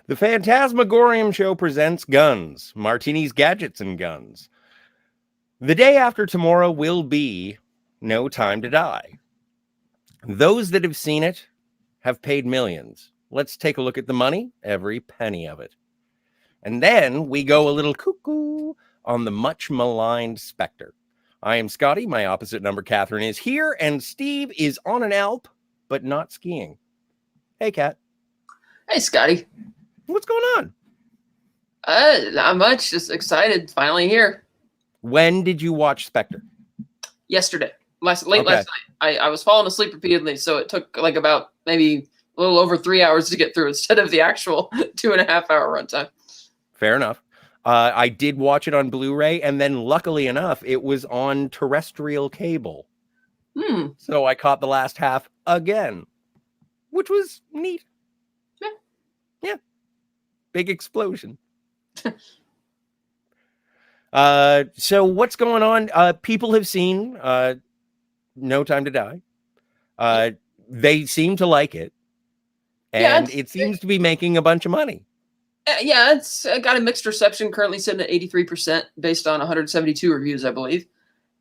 The Phantasmagorium show presents Guns, Martinis, Gadgets, and Guns. The day after tomorrow will be No Time to Die. Those that have seen it have paid millions. Let's take a look at the money, every penny of it. And then we go a little cuckoo on the much maligned Spectre. I am Scotty. My opposite number, Catherine, is here, and Steve is on an Alp, but not skiing. Hey, Kat. Hey, Scotty. What's going on? Not much. Just excited. Finally here. When did you watch Spectre? Yesterday. Last night. I was falling asleep repeatedly, so it took like about maybe a little over 3 hours to get through instead of the actual 2.5 hour runtime. Fair enough. I did watch it on Blu-ray, and then luckily enough, it was on terrestrial cable. So I caught the last half again, which was neat. Yeah. Big explosion. So what's going on? People have seen No Time to Die. They seem to like it. And it seems to be making a bunch of money. Yeah, it's got a mixed reception, currently sitting at 83% based on 172 reviews, I believe.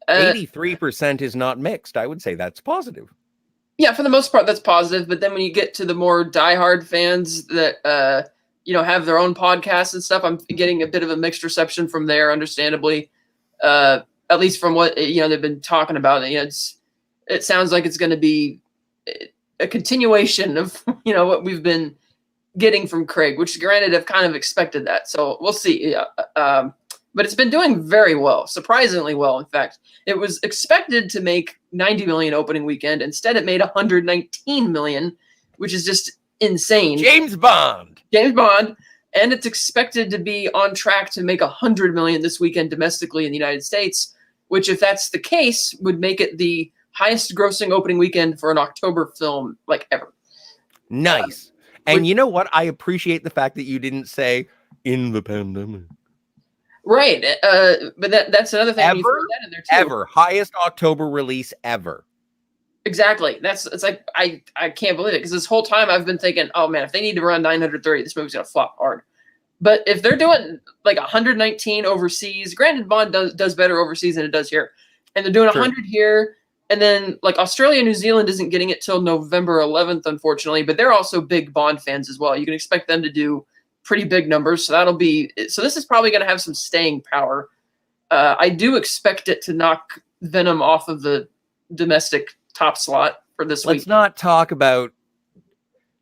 83% is not mixed. I would say that's positive. Yeah, for the most part, that's positive. But then when you get to the more diehard fans that, have their own podcasts and stuff, I'm getting a bit of a mixed reception from there, understandably. At least from what, they've been talking about. It sounds like it's going to be a continuation of, what we've been getting from Craig, which granted I've kind of expected that. So we'll see. But it's been doing very well, surprisingly well. In fact, it was expected to make 90 million opening weekend. Instead, it made 119 million, which is just insane. James Bond. And it's expected to be on track to make 100 million this weekend domestically in the United States, which, if that's the case, would make it the highest grossing opening weekend for an October film like ever. Nice. And you know what? I appreciate the fact that you didn't say in the pandemic. Right. But that's another thing. Ever. Highest October release ever. Exactly. It's like, I can't believe it, because this whole time I've been thinking, oh man, if they need to run 930, this movie's going to flop hard. But if they're doing like 119 overseas, granted Bond does better overseas than it does here, and they're doing 100 here, and then like Australia, New Zealand isn't getting it till November 11th, unfortunately, but they're also big Bond fans as well. You can expect them to do pretty big numbers. So this is probably going to have some staying power. I do expect it to knock Venom off of the domestic top slot for this week. Let's not talk about.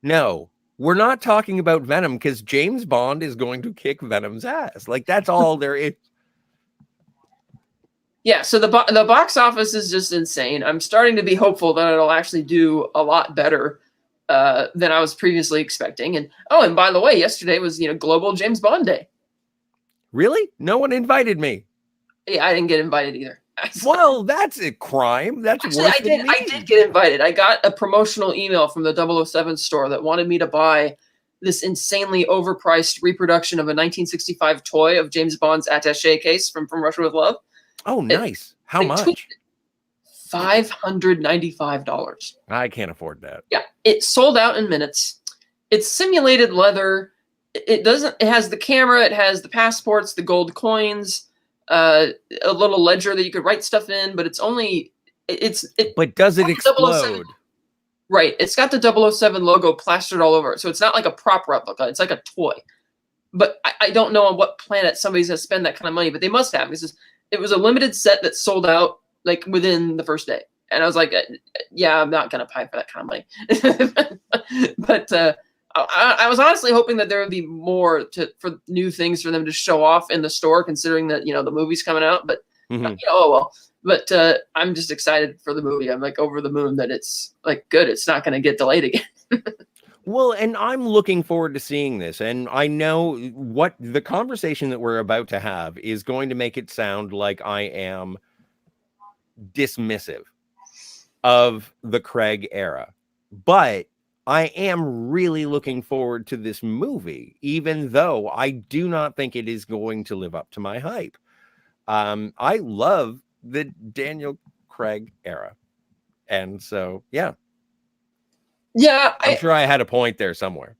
No, we're not talking about Venom, because James Bond is going to kick Venom's ass. Like, that's all there is. Yeah, so the box office is just insane. I'm starting to be hopeful that it'll actually do a lot better than I was previously expecting. And by the way, yesterday was Global James Bond Day. Really? No one invited me. Yeah, I didn't get invited either. Well, that's a crime. That's actually, worse than me. I did get invited. I got a promotional email from the 007 store that wanted me to buy this insanely overpriced reproduction of a 1965 toy of James Bond's attaché case from Russia with Love. Oh, nice. How much? $595. I can't afford that. Yeah, it sold out in minutes. It's simulated leather. It has the camera, it has the passports, the gold coins, a little ledger that you could write stuff in, but But does it explode? Right. It's got the 007 logo plastered all over it. So it's not like a prop replica. It's like a toy. But I don't know on what planet somebody's going to spend that kind of money, but they must have. It was a limited set that sold out like within the first day. And I was like, yeah, I'm not going to pay for that kind of money. But I was honestly hoping that there would be more for new things for them to show off in the store, considering that, the movie's coming out. But, oh, well. But I'm just excited for the movie. I'm like over the moon that it's like good. It's not going to get delayed again. Well, and I'm looking forward to seeing this. And I know what the conversation that we're about to have is going to make it sound like I am dismissive of the Craig era. But I am really looking forward to this movie, even though I do not think it is going to live up to my hype. I love the Daniel Craig era. And so, yeah. Yeah, I'm sure I had a point there somewhere.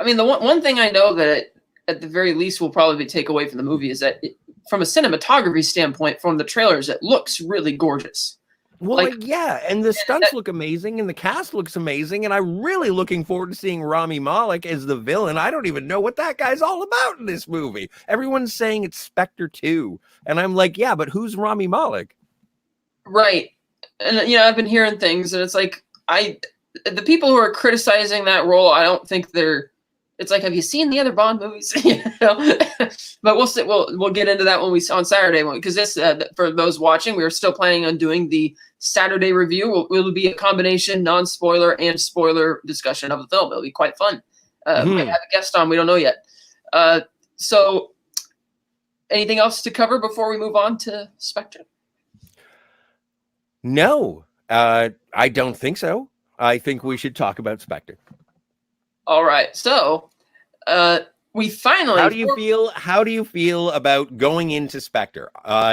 I mean, the one thing I know that at the very least will probably take away from the movie is that from a cinematography standpoint, from the trailers, it looks really gorgeous. Well, Like, yeah, and the stunts look amazing, and the cast looks amazing, and I'm really looking forward to seeing Rami Malek as the villain. I don't even know what that guy's all about in this movie. Everyone's saying it's Spectre 2, and I'm like, yeah, but who's Rami Malek? right. And I've been hearing things, and it's like the people who are criticizing that role, I don't think they're. It's like, have you seen the other Bond movies? But we'll see. We'll get into that on Saturday, because this for those watching, we are still planning on doing the Saturday review. Will be a combination non-spoiler and spoiler discussion of the film. It'll be quite fun. Might have a guest on. We don't know yet. So, anything else to cover before we move on to Spectre? No, I don't think so. I think we should talk about Spectre. All right. So, we finally. How do you feel about going into Spectre?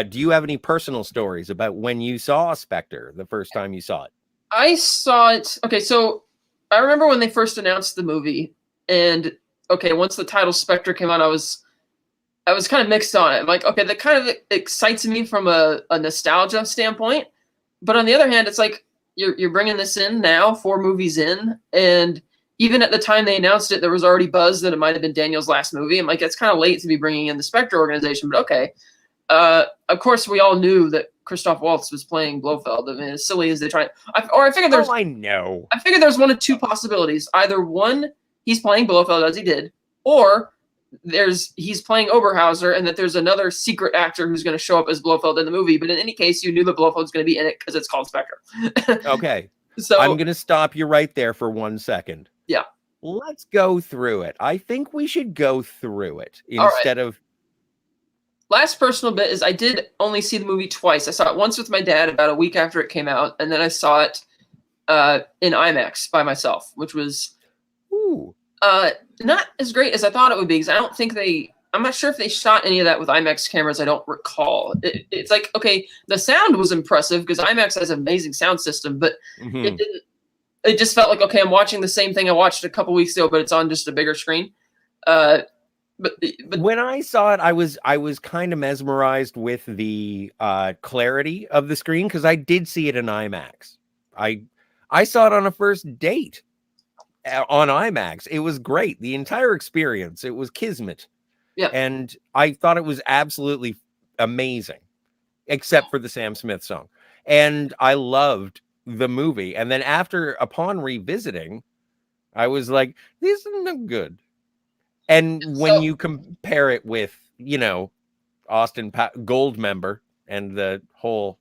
Do you have any personal stories about when you saw Spectre the first time you saw it? I saw it. Okay, so I remember when they first announced the movie, and once the title Spectre came out, I was kind of mixed on it. I'm like, okay, that kind of excites me from a nostalgia standpoint, but on the other hand, it's like you're bringing this in now, 4 movies in, and even at the time they announced it, there was already buzz that it might have been Daniel's last movie. I'm like, it's kind of late to be bringing in the Spectre organization, but okay. Of course, we all knew that Christoph Waltz was playing Blofeld. I mean, as silly as they try, I figured there's. Oh, I know. I figured there's one of 2 possibilities. Either one, he's playing Blofeld as he did, or he's playing Oberhauser, and that there's another secret actor who's going to show up as Blofeld in the movie. But in any case, you knew that Blofeld's going to be in it because it's called Spectre. Okay. So I'm going to stop you right there for 1 second. Yeah. Let's go through it. I think we should go through it instead of. Last personal bit is I did only see the movie twice. I saw it once with my dad about a week after it came out, and then I saw it in IMAX by myself, which was not as great as I thought it would be, because I don't think I'm not sure if they shot any of that with IMAX cameras. I don't recall. It's like, okay, the sound was impressive because IMAX has an amazing sound system, but it didn't. It just felt like, okay, I'm watching the same thing I watched a couple weeks ago, but it's on just a bigger screen. But when I saw it, I was kind of mesmerized with the clarity of the screen, because I did see it in IMAX. I saw it on a first date on IMAX. It was great. The entire experience. It was kismet. Yeah. And I thought it was absolutely amazing, except for the Sam Smith song. And I loved the movie. And then upon revisiting, I was like, this isn't good. And when you compare it with, Austin Goldmember and the whole.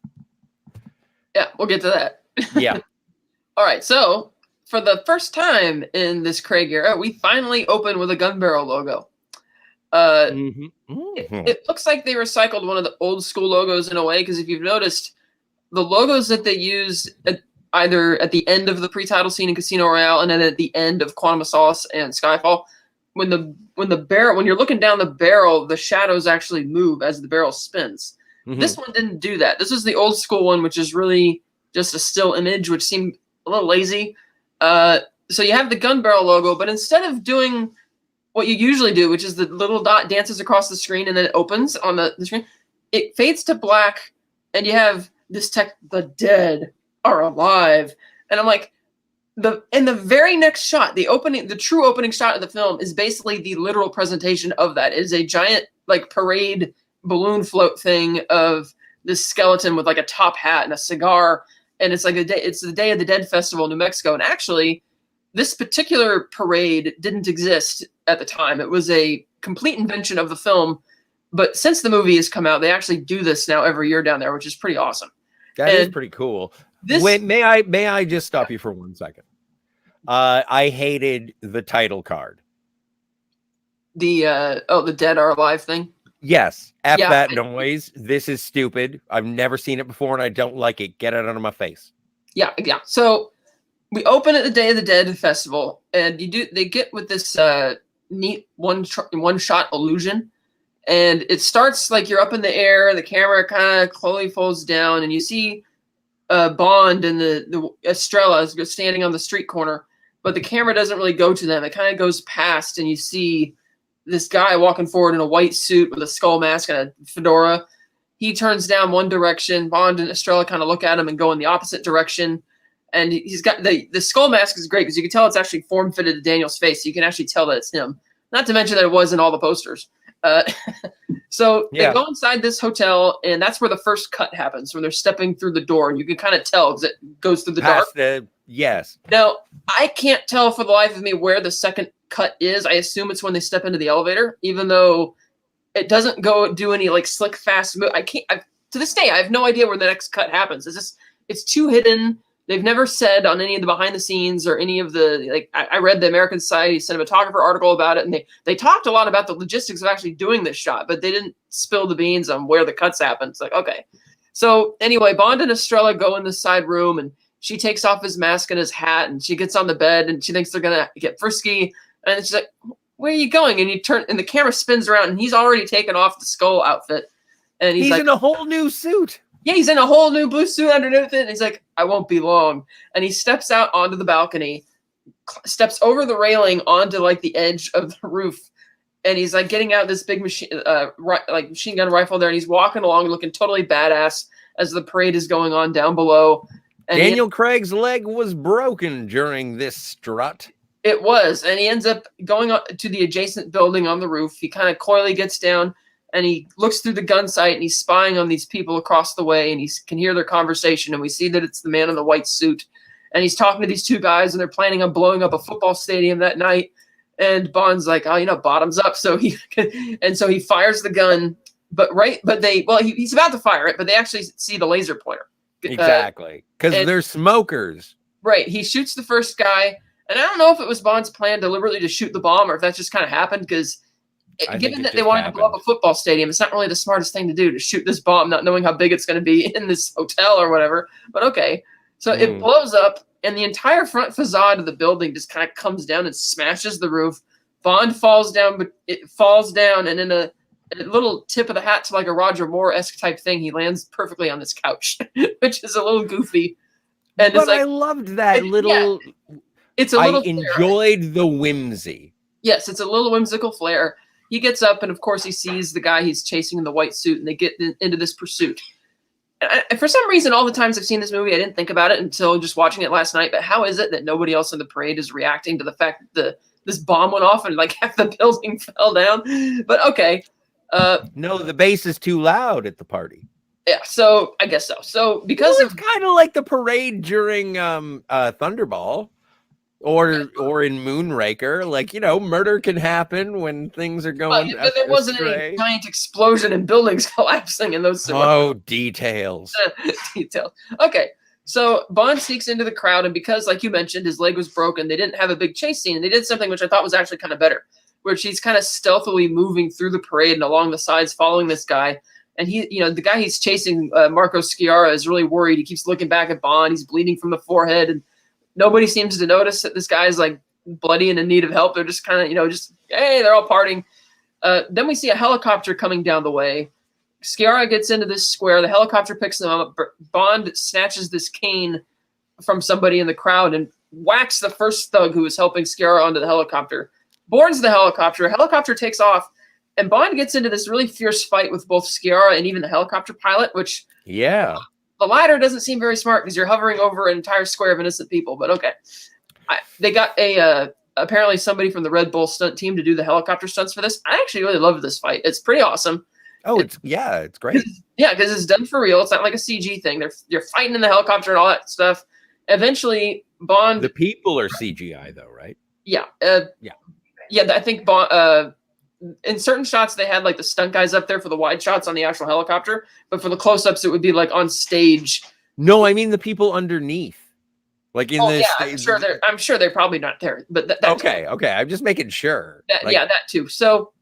Yeah, we'll get to that. Yeah. All right. So for the first time in this Craig era, we finally open with a gun barrel logo. It looks like they recycled one of the old school logos in a way, because if you've noticed, the logos that they use either at the end of the pre-title scene in Casino Royale and then at the end of Quantum of Solace and Skyfall, when you're looking down the barrel, the shadows actually move as the barrel spins. This one didn't do that. This is the old school one, which is really just a still image, which seemed a little lazy. So you have the gun barrel logo, but instead of doing what you usually do, which is the little dot dances across the screen and then it opens on the screen, it fades to black, and you have this text, "The dead are alive." And I'm like, in the very next shot, the true opening shot of the film is basically the literal presentation of that. It is a giant parade balloon float thing of this skeleton with a top hat and a cigar, and it's it's the Day of the Dead Festival in New Mexico. And actually, this particular parade didn't exist at the time. It was a complete invention of the film, but since the movie has come out, they actually do this now every year down there, which is pretty awesome. That is pretty cool. Wait, may I just stop you for 1 second? I hated the title card. The dead are alive thing? Yes. That noise. This is stupid. I've never seen it before and I don't like it. Get it out of my face. Yeah. So we open at the Day of the Dead Festival, and they get with this neat one shot illusion. And it starts like you're up in the air, the camera kind of slowly folds down, and you see Bond and the Estrella standing on the street corner. but the camera doesn't really go to them. It kind of goes past, and you see this guy walking forward in a white suit with a skull mask and a fedora. He turns down one direction. Bond and Estrella kind of look at him and go in the opposite direction. And he's got the skull mask is great because you can tell it's actually form fitted to Daniel's face. So you can actually tell that it's him. Not to mention that it was in all the posters. So they go inside this hotel, and that's where the first cut happens, when they're stepping through the door. And you can kind of tell because it goes through the dark. Yes. Now, I can't tell for the life of me where the second cut is. I assume it's when they step into the elevator, even though it doesn't go do any like slick, fast move. To this day, I have no idea where the next cut happens. It's too hidden. They've never said on any of the behind the scenes or any of the, like, I read the American Society cinematographer article about it, and they talked a lot about the logistics of actually doing this shot, but they didn't spill the beans on where the cuts happen. It's like, okay. So anyway, Bond and Estrella go in the side room, and she takes off his mask and his hat, and she gets on the bed, and she thinks they're going to get frisky. And she's like, where are you going? And and the camera spins around, and he's already taken off the skull outfit. And he's like, in a whole new suit. Yeah, he's in a whole new blue suit underneath it. And he's like, I won't be long. And he steps out onto the balcony, steps over the railing onto like the edge of the roof. And he's like getting out this big machine gun rifle there. And he's walking along looking totally badass as the parade is going on down below. And Daniel Craig's leg was broken during this strut. It was. And he ends up going to the adjacent building on the roof. He kind of coyly gets down, and he looks through the gun sight, and he's spying on these people across the way, and he can hear their conversation, and we see that it's the man in the white suit. And he's talking to these two guys, and they're planning on blowing up a football stadium that night. And Bond's like, oh, bottoms up. So he fires the gun, he's about to fire it, but they actually see the laser pointer. Exactly. Because they're smokers. Right. He shoots the first guy, and I don't know if it was Bond's plan deliberately to shoot the bomb or if that just kind of happened, because given that they wanted to blow up a football stadium, it's not really the smartest thing to do, to shoot this bomb, not knowing how big it's going to be in this hotel or whatever. But okay. So it blows up, and the entire front facade of the building just kind of comes down and smashes the roof. Bond falls down, but it falls down, and in a little tip of the hat to like a Roger Moore-esque type thing, he lands perfectly on this couch, which is a little goofy. And but I loved that little... Yeah, it's a little... I enjoyed the whimsy. Yes, it's a little whimsical flair. He gets up, and of course he sees the guy he's chasing in the white suit, and they get into this pursuit. And for some reason, all the times I've seen this movie, I didn't think about it until just watching it last night. But how is it that nobody else in the parade is reacting to the fact that this bomb went off and like half the building fell down? But okay. No, the bass is too loud at the party. Yeah, so I guess so. So because it's kind of like the parade during Thunderball. Or in Moonraker, like, murder can happen when things are going. But there wasn't any giant explosion and buildings collapsing in those. Oh, details. Details. Okay, so Bond sneaks into the crowd, and because, like you mentioned, his leg was broken, they didn't have a big chase scene, and they did something which I thought was actually kind of better, where she's kind of stealthily moving through the parade and along the sides, following this guy. And he, the guy he's chasing, Marco Sciarra, is really worried. He keeps looking back at Bond. He's bleeding from the forehead, and nobody seems to notice that this guy's like bloody and in need of help. They're just kind of, hey, they're all partying. Then we see a helicopter coming down the way. Sciarra gets into this square. The helicopter picks them up. Bond snatches this cane from somebody in the crowd and whacks the first thug who was helping Sciarra onto the helicopter. Boards the helicopter. Helicopter takes off, and Bond gets into this really fierce fight with both Sciarra and even the helicopter pilot, which... Yeah. The latter doesn't seem very smart because you're hovering over an entire square of innocent people, but okay. They got apparently somebody from the Red Bull stunt team to do the helicopter stunts for this. I actually really loved this fight. It's pretty awesome. Oh, it's great. Yeah, because it's done for real. It's not like a CG thing. They're fighting in the helicopter and all that stuff. Eventually, Bond... The people are CGI, though, right? Yeah. Yeah, I think Bond... in certain shots, they had like the stunt guys up there for the wide shots on the actual helicopter, but for the close-ups, it would be like on stage. No, I mean the people underneath, like in this. Yeah, I'm sure they're probably not there, but that okay. I'm just making sure. Yeah, that too. So,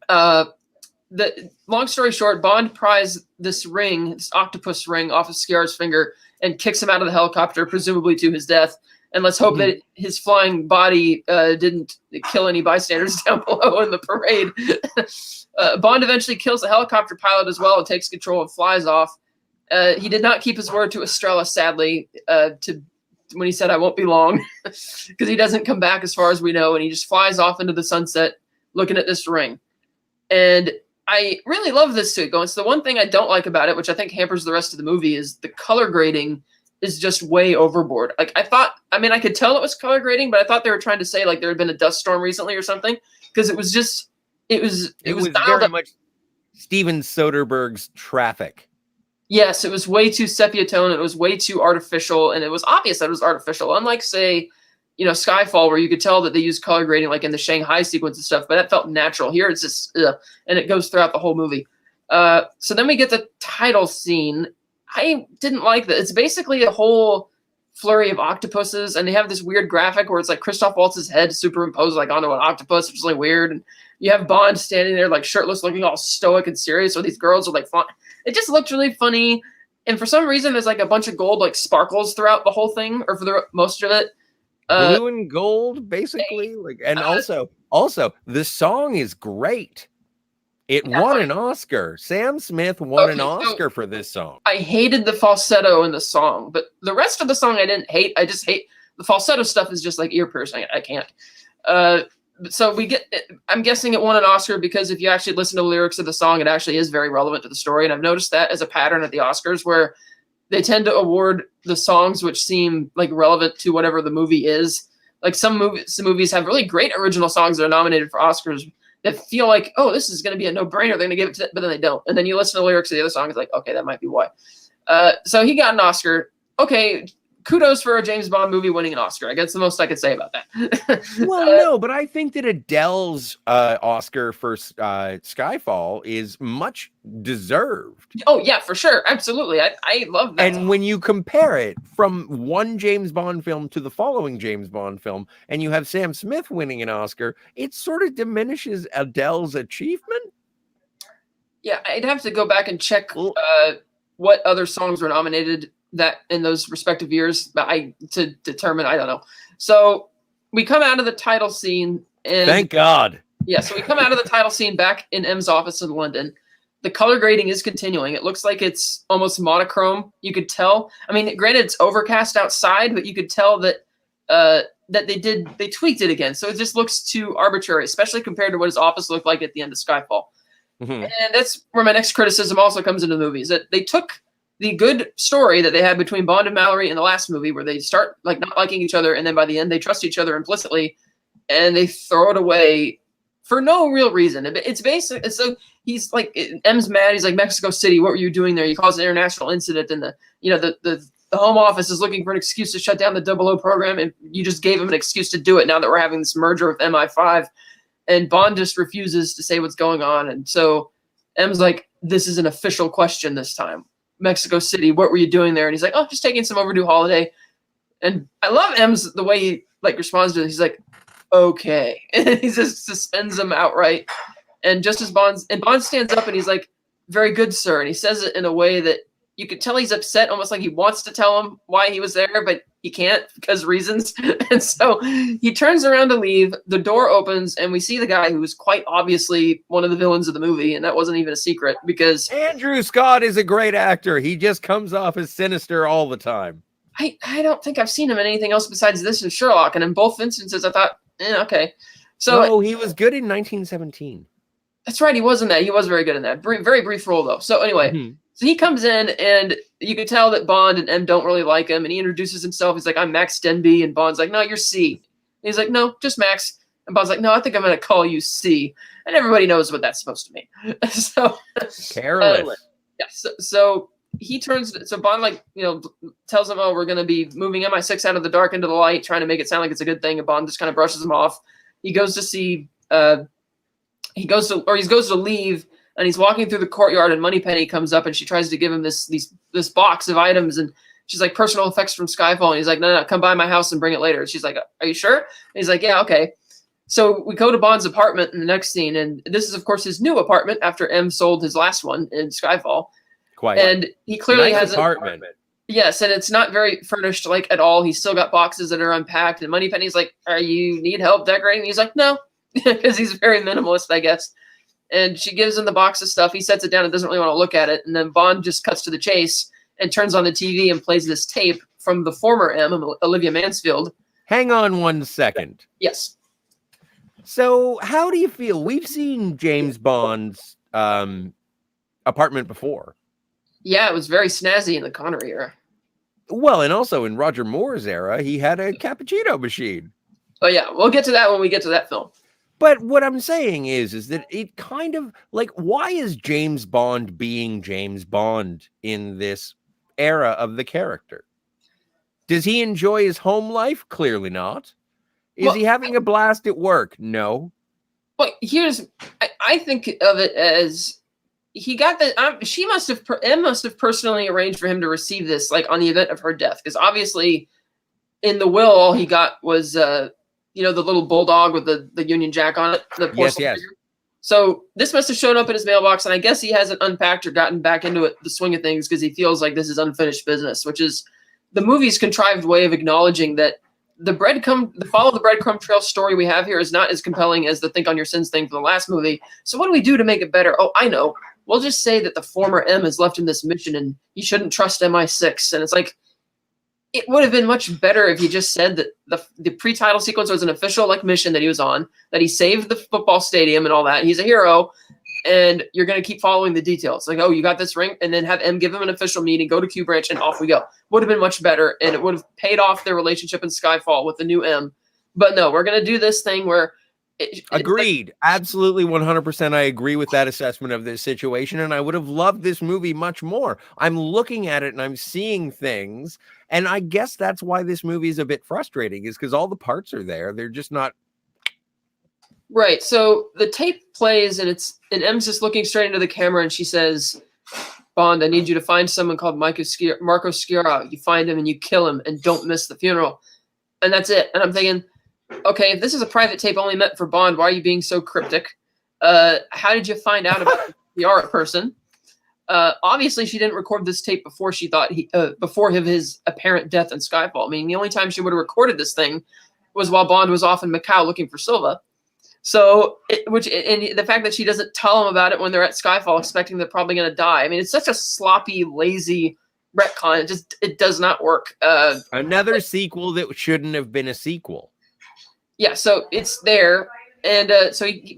the long story short, Bond pries this octopus ring, off of Sciarra's finger and kicks him out of the helicopter, presumably to his death. And let's hope that his flying body didn't kill any bystanders down below in the parade. Bond eventually kills the helicopter pilot as well and takes control and flies off. He did not keep his word to Estrella, sadly, to when he said, "I won't be long," because he doesn't come back as far as we know, and he just flies off into the sunset looking at this ring. And I really love this sequence. The one thing I don't like about it, which I think hampers the rest of the movie, is the color grading is just way overboard. Like I could tell it was color grading, but I thought they were trying to say like there had been a dust storm recently or something, because it was very much Steven Soderbergh's Traffic. Yes, it was way too sepia tone. It was way too artificial, and it was obvious that it was artificial. Unlike, say, Skyfall, where you could tell that they used color grading, like in the Shanghai sequence and stuff, but that felt natural. Here, it's just, and it goes throughout the whole movie. So then we get the title scene. I didn't like that. It's basically a whole flurry of octopuses, and they have this weird graphic where it's like Christoph Waltz's head superimposed like onto an octopus, which is like weird. And you have Bond standing there like shirtless, looking all stoic and serious. So these girls are like fun. It just looked really funny. And for some reason, there's like a bunch of gold like sparkles throughout the whole thing, or for most of it. Blue and gold, basically. Also, the song is great. It won an Oscar. Sam Smith won an Oscar for this song. I hated the falsetto in the song, but the rest of the song I didn't hate. I just hate the falsetto stuff is just like ear piercing. I can't. So I'm guessing it won an Oscar because if you actually listen to the lyrics of the song, it actually is very relevant to the story. And I've noticed that as a pattern at the Oscars, where they tend to award the songs which seem like relevant to whatever the movie is. Like some movies have really great original songs that are nominated for Oscars that feel like, oh, this is going to be a no-brainer. They're going to give it to it, but then they don't. And then you listen to the lyrics of the other song, it's like, okay, that might be why. So he got an Oscar. Okay, kudos for a James Bond movie winning an Oscar. I guess the most I could say about that. Well, no, but I think that Adele's Oscar for Skyfall is much deserved. Oh, yeah, for sure. Absolutely. I love that. And when you compare it from one James Bond film to the following James Bond film, and you have Sam Smith winning an Oscar, it sort of diminishes Adele's achievement. Yeah, I'd have to go back and check what other songs were nominated that in those respective years, to determine, I don't know. So we come out of the title scene, and thank God. Yeah, so we come out of the title scene back in M's office in London. The color grading is continuing. It looks like it's almost monochrome. You could tell. I mean, granted, it's overcast outside, but you could tell that they tweaked it again. So it just looks too arbitrary, especially compared to what his office looked like at the end of Skyfall. Mm-hmm. And that's where my next criticism also comes into the movie, is that they took the good story that they had between Bond and Mallory in the last movie, where they start like not liking each other, and then by the end they trust each other implicitly, and they throw it away for no real reason. It's basic. So he's like, M's mad. He's like, Mexico City, what were you doing there? You caused an international incident, and the Home Office is looking for an excuse to shut down the 00 program, and you just gave him an excuse to do it now that we're having this merger with MI5. And Bond just refuses to say what's going on. And so M's like, this is an official question this time. Mexico City, what were you doing there? And he's like, oh, just taking some overdue holiday. And I love M's the way he like responds to it. He's like, okay. And he just suspends him outright. And just as Bond stands up and he's like, very good, sir. And he says it in a way that you could tell he's upset, almost like he wants to tell him why he was there, but he can't because reasons. And so he turns around to leave. The door opens, and we see the guy who is quite obviously one of the villains of the movie, and that wasn't even a secret because Andrew Scott is a great actor. He just comes off as sinister all the time. I don't think I've seen him in anything else besides this and Sherlock, and in both instances I thought, okay. So he was good in 1917. That's right, he was in that. He was very good in that. Very brief role though. So anyway. Mm-hmm. So he comes in, and you can tell that Bond and M don't really like him, and he introduces himself. He's like, I'm Max Denby, and Bond's like, no, you're C. And he's like, no, just Max. And Bond's like, no, I think I'm going to call you C. And everybody knows what that's supposed to mean. So careless. Yeah. So he turns. So Bond tells him, oh, we're going to be moving MI6 out of the dark into the light, trying to make it sound like it's a good thing. And Bond just kind of brushes him off. He goes to see. He goes to leave. And he's walking through the courtyard, and Moneypenny comes up, and she tries to give him this box of items, and she's like, personal effects from Skyfall, and he's like, no, come by my house and bring it later. And she's like, are you sure? And he's like, yeah, okay. So we go to Bond's apartment in the next scene, and this is, of course, his new apartment after M sold his last one in Skyfall. Quite. And he clearly nice has an apartment. Yes, and it's not very furnished like at all. He's still got boxes that are unpacked, and Moneypenny's like, you need help decorating? And he's like, no, because he's very minimalist, I guess. And she gives him the box of stuff. He sets it down and doesn't really want to look at it. And then Bond just cuts to the chase and turns on the TV and plays this tape from the former M, Olivia Mansfield. Hang on one second. Yes. So how do you feel? We've seen James Bond's apartment before. Yeah, it was very snazzy in the Connery era. Well, and also in Roger Moore's era, he had a cappuccino machine. Oh yeah, we'll get to that when we get to that film. But what I'm saying is that it kind of like, why is James Bond being James Bond in this era of the character? Does he enjoy his home life? Clearly not. Is he having a blast at work? No. But I think of it as he got the. M must have personally arranged for him to receive this, like on the event of her death, because obviously, in the will, all he got was the little bulldog with the Union Jack on it. The porcelain figure. So this must have shown up in his mailbox, and I guess he hasn't unpacked or gotten back into the swing of things because he feels like this is unfinished business, which is the movie's contrived way of acknowledging that the follow the breadcrumb trail story we have here is not as compelling as the think on your sins thing from the last movie. So what do we do to make it better? Oh, I know. We'll just say that the former M has left him this mission and you shouldn't trust MI6. And it's like, it would have been much better if you just said that the pre-title sequence was an official mission that he was on, that he saved the football stadium and all that. He's a hero, and you're going to keep following the details. Like, oh, you got this ring, and then have M give him an official meeting, go to Q Branch, and off we go. Would have been much better, and it would have paid off their relationship in Skyfall with the new M. But no, we're going to do this thing where... Agreed. Absolutely 100%. I agree with that assessment of this situation, and I would have loved this movie much more. I'm looking at it, and I'm seeing things, and I guess that's why this movie is a bit frustrating, is because all the parts are there. They're just not... Right. So the tape plays, and M's just looking straight into the camera, and she says, Bond, I need you to find someone called Marco Sciarra. You find him, and you kill him, and don't miss the funeral. And that's it. And I'm thinking... Okay, if this is a private tape only meant for Bond, why are you being so cryptic? How did you find out about the art person? Obviously, she didn't record this tape before she thought before his apparent death in Skyfall. I mean, the only time she would have recorded this thing was while Bond was off in Macau looking for Silva. So, and the fact that she doesn't tell him about it when they're at Skyfall, expecting they're probably going to die. I mean, it's such a sloppy, lazy retcon. It does not work. Another sequel that shouldn't have been a sequel. Yeah, so it's there, and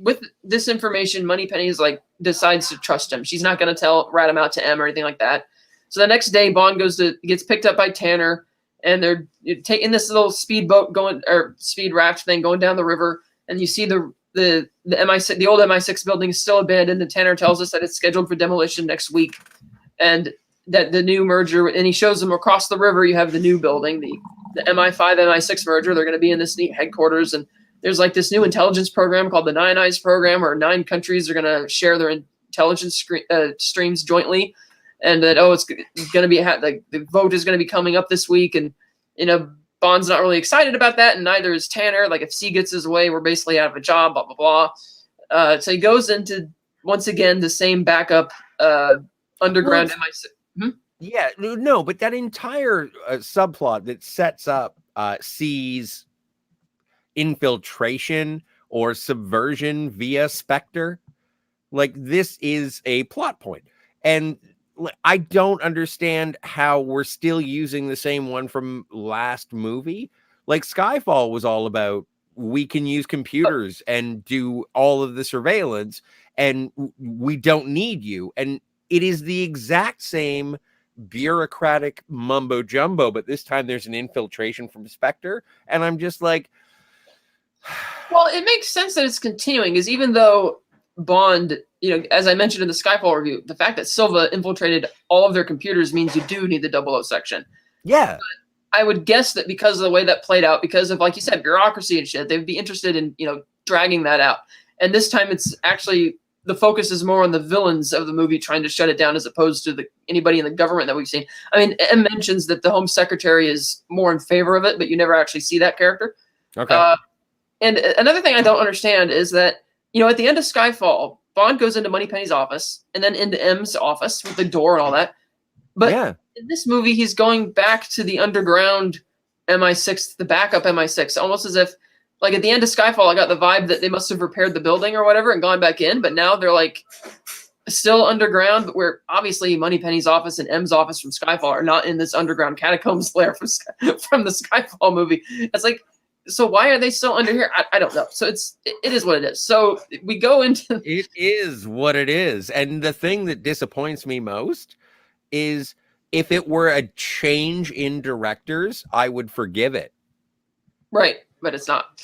with this information, Moneypenny decides to trust him. She's not going to rat him out to M or anything like that. So the next day, Bond gets picked up by Tanner, and they're taking this little speedboat speed raft thing going down the river, and you see the MI6, the old MI6 building is still abandoned, and Tanner tells us that it's scheduled for demolition next week, and that the new merger, and he shows them across the river, you have the new building, the MI5, MI6 merger. They're going to be in this neat headquarters, and there's this new intelligence program called the 9 Eyes program, where 9 countries are going to share their intelligence streams jointly, and that it's going to be the vote is going to be coming up this week, and Bond's not really excited about that, and neither is Tanner. If C gets his way, we're basically out of a job, blah blah blah. So he goes into once again the same backup underground MI6. Yeah, no, but that entire subplot that sets up C's infiltration or subversion via Spectre, this is a plot point. And I don't understand how we're still using the same one from last movie. Skyfall was all about, we can use computers and do all of the surveillance, and we don't need you. And it is the exact same bureaucratic mumbo jumbo, but this time there's an infiltration from Spectre, and I'm just like, well, it makes sense that it's continuing, because even though Bond, as I mentioned in the Skyfall review, the fact that Silva infiltrated all of their computers means you do need the 00 section. Yeah. But I would guess that because of the way that played out, because of, like you said, bureaucracy and shit, they'd be interested in, dragging that out. And this time it's actually, the focus is more on the villains of the movie trying to shut it down, as opposed to anybody in the government that we've seen. I mean, M mentions that the Home Secretary is more in favor of it, but you never actually see that character. Okay. And another thing I don't understand is that, at the end of Skyfall, Bond goes into Moneypenny's office and then into M's office with the door and all that. But in this movie, he's going back to the underground MI6, the backup MI6, almost as if, at the end of Skyfall, I got the vibe that they must have repaired the building or whatever and gone back in, but now they're still underground, but where obviously Moneypenny's office and M's office from Skyfall are not in this underground catacombs lair from the Skyfall movie. It's like, so why are they still under here? I don't know. So it is what it is. So we go into it is what it is. And the thing that disappoints me most is if it were a change in directors, I would forgive it. Right, but it's not.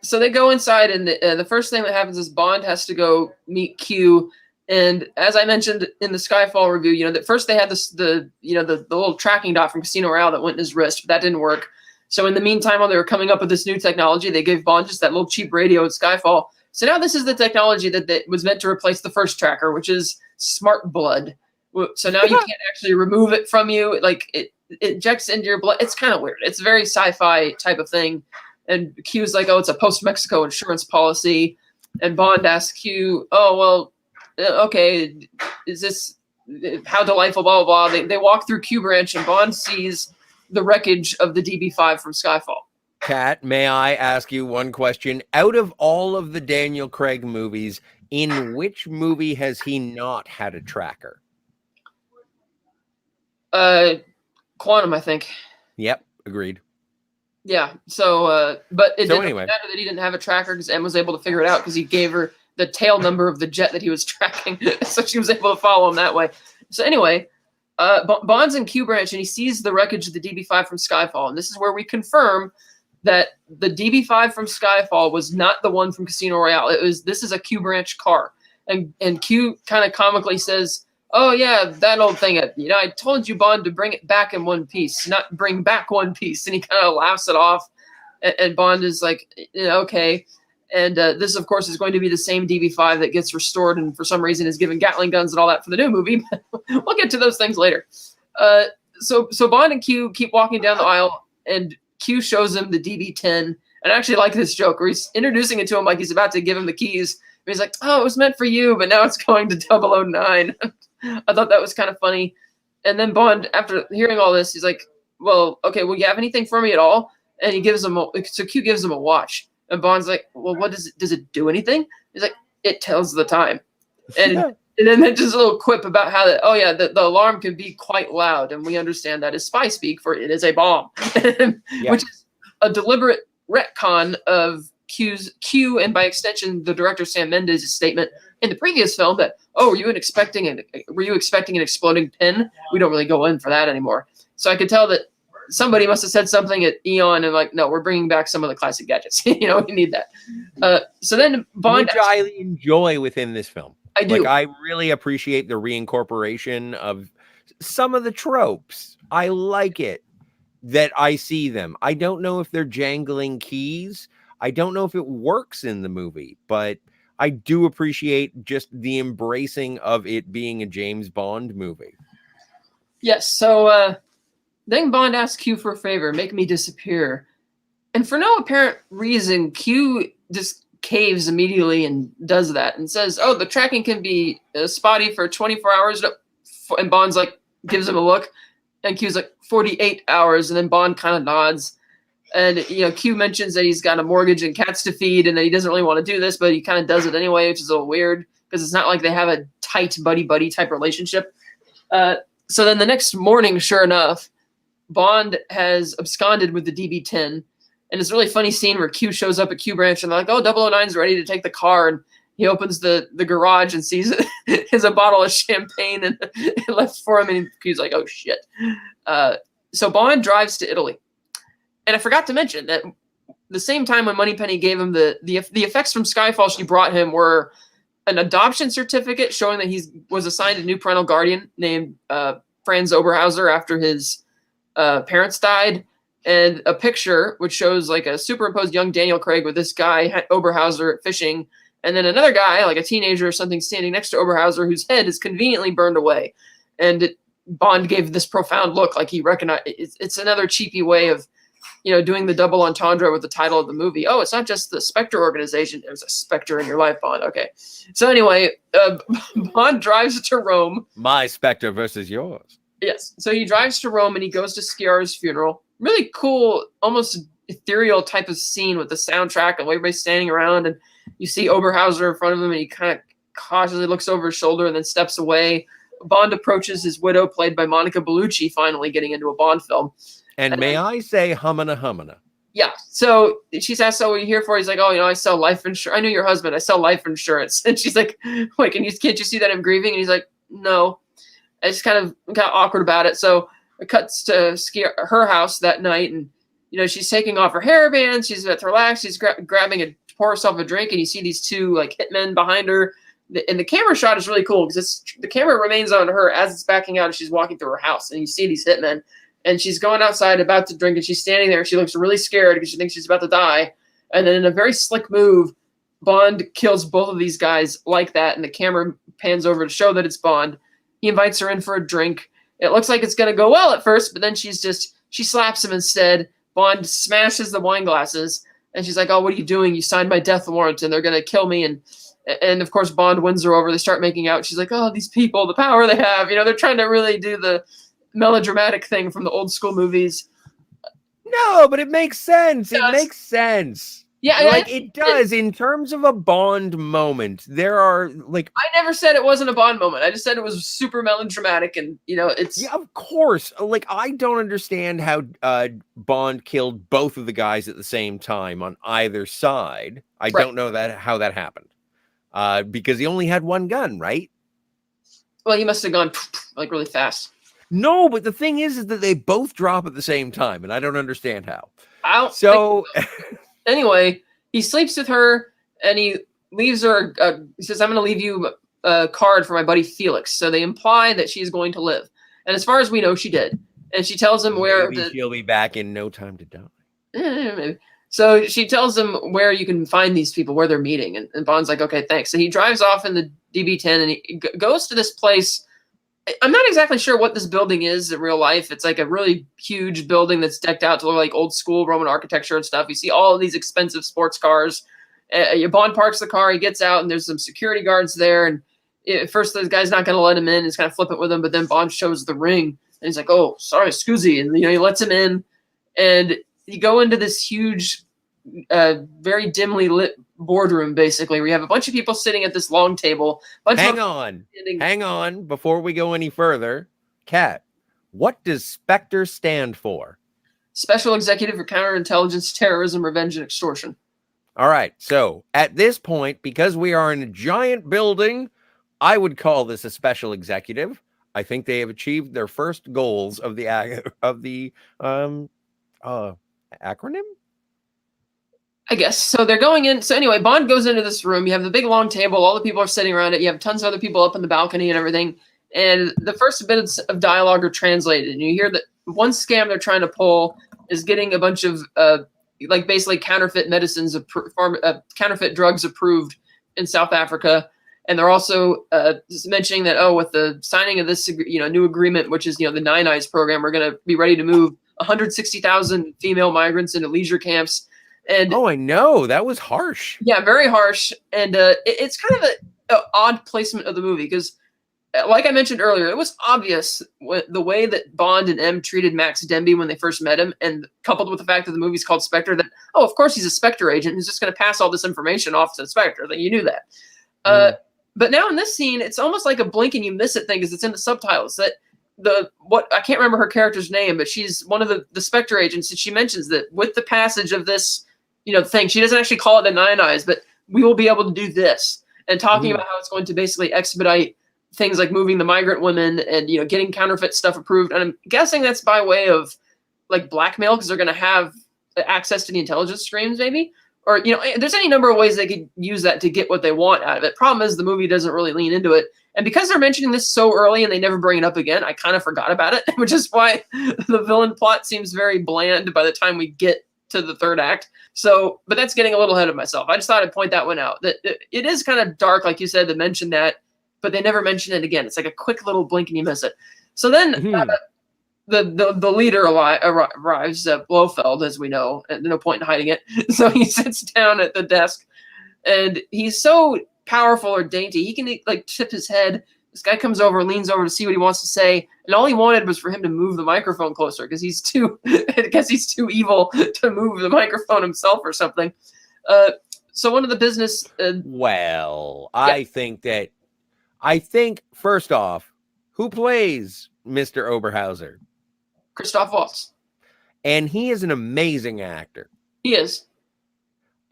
So they go inside, and the first thing that happens is Bond has to go meet Q. And as I mentioned in the Skyfall review, that first they had the little tracking dot from Casino Royale that went in his wrist, but that didn't work. So in the meantime, while they were coming up with this new technology, they gave Bond just that little cheap radio in Skyfall. So now this is the technology that was meant to replace the first tracker, which is Smart Blood. So now you can't actually remove it from you. Like it injects into your blood. It's kind of weird. It's a very sci-fi type of thing. And Q's like, oh, it's a post-Mexico insurance policy. And Bond asks Q, oh, well, okay, is this how delightful, blah, blah, blah. They walk through Q Branch, and Bond sees the wreckage of the DB5 from Skyfall. Kat, may I ask you one question? Out of all of the Daniel Craig movies, in which movie has he not had a tracker? Quantum, I think. Yep, agreed. Yeah, so, but it didn't anyway. matter that he didn't have a tracker because Em was able to figure it out because he gave her the tail number of the jet that he was tracking. So she was able to follow him that way. So anyway, Bond's in Q Branch, and he sees the wreckage of the DB5 from Skyfall. And this is where we confirm that the DB5 from Skyfall was not the one from Casino Royale. This is a Q Branch car. And Q kind of comically says, oh, yeah, that old thing. I told you, Bond, to bring it back in one piece, not bring back one piece. And he kind of laughs it off. And Bond is like, okay. And this, of course, is going to be the same DB5 that gets restored and for some reason is given Gatling guns and all that for the new movie. We'll get to those things later. So Bond and Q keep walking down the aisle, and Q shows him the DB10. And I actually like this joke where he's introducing it to him like he's about to give him the keys. And he's like, oh, it was meant for you, but now it's going to 009. I thought that was kind of funny. And then Bond, after hearing all this, he's like, well, okay, will you have anything for me at all? And he gives him so Q gives him a watch. And Bond's like, well, what does it do anything? He's like, it tells the time. And then just a little quip about how the alarm can be quite loud. And we understand that is spy speak for it is a bomb, which is a deliberate retcon of Q and by extension, the director Sam Mendes' statement in the previous film that, oh, were you expecting an exploding pin? We don't really go in for that anymore. So I could tell that somebody must have said something at Eon and like, no, we're bringing back some of the classic gadgets. We need that. So then Bond, which I enjoy within this film. I do. Like, I really appreciate the reincorporation of some of the tropes. I like it that I see them. I don't know if they're jangling keys. I don't know if it works in the movie, but I do appreciate just the embracing of it being a James Bond movie. Yes. So, then Bond asks Q for a favor, make me disappear. And for no apparent reason, Q just caves immediately and does that and says, oh, the tracking can be spotty for 24 hours. And Bond's like, gives him a look. And Q's like, 48 hours. And then Bond kind of nods. And, Q mentions that he's got a mortgage and cats to feed and that he doesn't really want to do this, but he kind of does it anyway, which is a little weird because it's not like they have a tight buddy-buddy type relationship. So then the next morning, sure enough, Bond has absconded with the DB10, and it's a really funny scene where Q shows up at Q Branch, and they're like, oh, 009's ready to take the car, and he opens the garage and sees there's a bottle of champagne and left for him, and Q's like, oh, shit. So Bond drives to Italy. And I forgot to mention that the same time when Moneypenny gave him the effects from Skyfall she brought him were an adoption certificate showing that he was assigned a new parental guardian named Franz Oberhauser after his parents died, and a picture which shows like a superimposed young Daniel Craig with this guy Oberhauser fishing, and then another guy like a teenager or something standing next to Oberhauser whose head is conveniently burned away. And Bond gave this profound look like he recognized it's another cheapy way of doing the double entendre with the title of the movie. Oh, it's not just the Spectre organization. There's a Spectre in your life, Bond. Okay. So anyway, Bond drives to Rome. My Spectre versus yours. Yes. So he drives to Rome and he goes to Sciarra's funeral. Really cool, almost ethereal type of scene with the soundtrack and everybody standing around, and you see Oberhauser in front of him, and he kind cautiously looks over his shoulder and then steps away. Bond approaches his widow, played by Monica Bellucci, finally getting into a Bond film. And may I say, humana humana. Yeah. So she's asked, "So what are you here for?" He's like, "Oh, I sell life insurance. I knew your husband. I sell life insurance." And she's like, "Wait, can't you see that I'm grieving?" And he's like, "No." I just kind of got awkward about it. So it cuts to her house that night, and she's taking off her hairbands. She's about to relax. She's grabbing to pour herself a drink, and you see these two like hitmen behind her. And the camera shot is really cool because the camera remains on her as it's backing out, and she's walking through her house, and you see these hitmen. And she's going outside about to drink, and she's standing there. She looks really scared because she thinks she's about to die. And then in a very slick move, Bond kills both of these guys like that, and the camera pans over to show that it's Bond. He invites her in for a drink. It looks like it's going to go well at first, but then she slaps him instead. Bond smashes the wine glasses, and she's like, "Oh, what are you doing? You signed my death warrant, and they're going to kill me." And of course, Bond wins her over. They start making out. She's like, "Oh, these people, the power they have." They're trying to really do the melodramatic thing from the old school movies. No, but it makes sense. It makes sense. Yeah, like it does. In terms of a Bond moment, there are like I never said it wasn't a Bond moment. I just said it was super melodramatic, and it's of course. Like I don't understand how Bond killed both of the guys at the same time on either side. I don't know how that happened. Because he only had one gun, right? Well, he must have gone like really fast. No, but the thing is that they both drop at the same time, and I don't understand how. Anyway, he sleeps with her, and he leaves her. He says, "I'm going to leave you a card for my buddy Felix." So they imply that she's going to live, and as far as we know, she did. And she tells him where she'll be back in no time to die. Maybe. So she tells him where you can find these people, where they're meeting, and Bond's like, "Okay, thanks." So he drives off in the DB10, and he goes to this place. I'm not exactly sure what this building is in real life. It's like a really huge building that's decked out to look like old school Roman architecture and stuff. You see all of these expensive sports cars. Bond parks the car. He gets out, and there's some security guards there. And at first, the guy's not going to let him in. He's kind of flippant with him. But then Bond shows the ring, and he's like, "Oh, sorry, scusi." And he lets him in, and you go into this huge, very dimly lit boardroom, basically, where you have a bunch of people sitting at this long table. Hang on. Before we go any further, Kat, what does Spectre stand for? Special Executive for Counterintelligence, Terrorism, Revenge, and Extortion. All right. So at this point, because we are in a giant building, I would call this a special executive. I think they have achieved their first goals of the acronym. I guess. So they're going in. So anyway, Bond goes into this room. You have the big long table. All the people are sitting around it. You have tons of other people up in the balcony and everything. And the first bits of dialogue are translated. And you hear that one scam they're trying to pull is getting a bunch of basically counterfeit medicines, counterfeit drugs approved in South Africa. And they're also mentioning that, with the signing of this new agreement, which is the Nine Eyes program, we're going to be ready to move 160,000 female migrants into leisure camps. And I know that was harsh. Yeah, very harsh. And it's kind of an odd placement of the movie because, like I mentioned earlier, it was obvious the way that Bond and M treated Max Denby when they first met him, and coupled with the fact that the movie's called Spectre, that of course he's a Spectre agent who's just going to pass all this information off to Spectre. That you knew that. But now in this scene, it's almost like a blink and you miss it thing because it's in the subtitles that. I can't remember her character's name, but she's one of the Spectre agents, and she mentions that with the passage of this thing, she doesn't actually call it the Nine Eyes, but we will be able to do this, and talking about how it's going to basically expedite things like moving the migrant women and getting counterfeit stuff approved. And I'm guessing that's by way of like blackmail because they're going to have access to the intelligence streams, maybe, or there's any number of ways they could use that to get what they want out of it. Problem is the movie doesn't really lean into it. And because they're mentioning this so early and they never bring it up again, I kind of forgot about it, which is why the villain plot seems very bland by the time we get to the third act. So, but that's getting a little ahead of myself. I just thought I'd point that one out. That it is kind of dark, like you said, to mention that, but they never mention it again. It's like a quick little blink and you miss it. So then the leader arrives, Blofeld, as we know, and no point in hiding it. So he sits down at the desk, and he's so powerful or dainty, he can like tip his head. This guy comes over, leans over to see what he wants to say, and all he wanted was for him to move the microphone closer because he's too, I guess he's too evil to move the microphone himself or something. So one of the business. Well, Yeah. I think first off, who plays Mr. Oberhauser? Christoph Waltz. And he is an amazing actor. He is.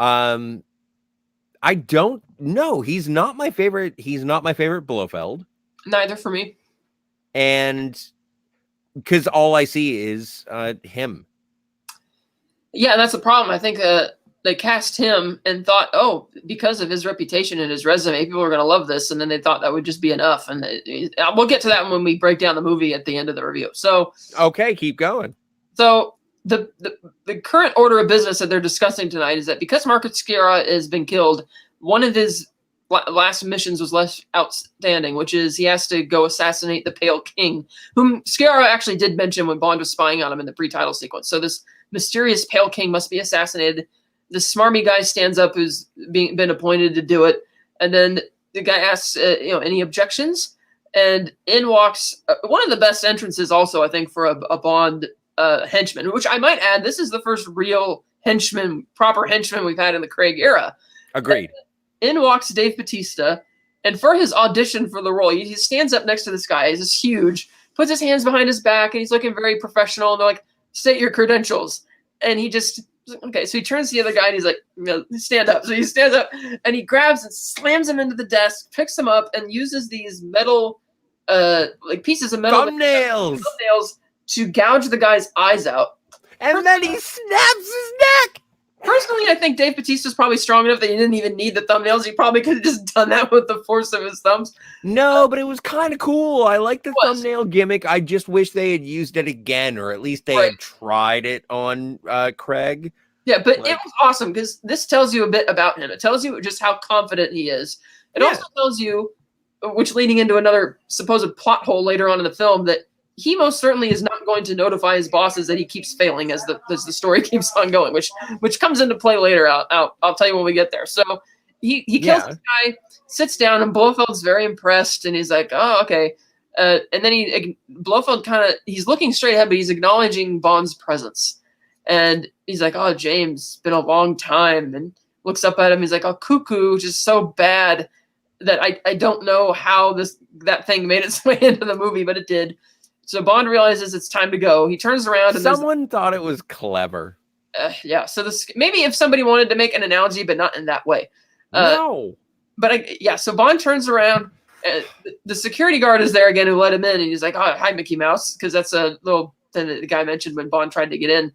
I don't know. He's not my favorite. He's not my favorite Blofeld. Neither for me. And because all I see is him. Yeah, that's the problem. I think they cast him and thought, oh, because of his reputation and his resume, people are going to love this. And then they thought that would just be enough. And we'll get to that when we break down the movie at the end of the review. So, okay, keep going. So the current order of business that they're discussing tonight is that because Marcus Sciarra has been killed, one of his last missions was less outstanding, which is he has to go assassinate the Pale King, whom Sciarra actually did mention when Bond was spying on him in the pre-title sequence. So this mysterious Pale King must be assassinated. The smarmy guy stands up who's been appointed to do it. And then the guy asks, any objections? And in walks one of the best entrances also, I think, for a Bond henchman, which I might add, this is the first real proper henchman we've had in the Craig era. Agreed. In walks Dave Bautista, and for his audition for the role, he stands up next to this guy. He's just huge, puts his hands behind his back, and he's looking very professional. And they're like, state your credentials. And he just, okay. So he turns to the other guy and he's like, stand up. So he stands up and he grabs and slams him into the desk, picks him up, and uses these metal, pieces of metal thumbnails to gouge the guy's eyes out. And then he snaps his neck. Personally, I think Dave Bautista's probably strong enough that he didn't even need the thumbnails. He probably could have just done that with the force of his thumbs. No, but it was kind of cool. I like the thumbnail gimmick. I just wish they had used it again, or at least they had tried it on Craig. Yeah, but it was awesome because this tells you a bit about him. It tells you just how confident he is. It also tells you, which leading into another supposed plot hole later on in the film, that he most certainly is not going to notify his bosses that he keeps failing as the story keeps on going, which comes into play later. I'll tell you when we get there. So he kills this guy, sits down, and Blofeld's very impressed, and he's like, "Oh, okay." And then Blofeld he's looking straight ahead, but he's acknowledging Bond's presence, and he's like, "Oh, James, it's been a long time," and looks up at him. He's like, "Oh, cuckoo, just so bad that I don't know how that thing made its way into the movie, but it did." So Bond realizes it's time to go. He turns around and someone thought it was clever. Yeah. So maybe if somebody wanted to make an analogy, but not in that way. No. But so Bond turns around. The security guard is there again who let him in, and he's like, "Oh, hi, Mickey Mouse," because that's a little thing that the guy mentioned when Bond tried to get in.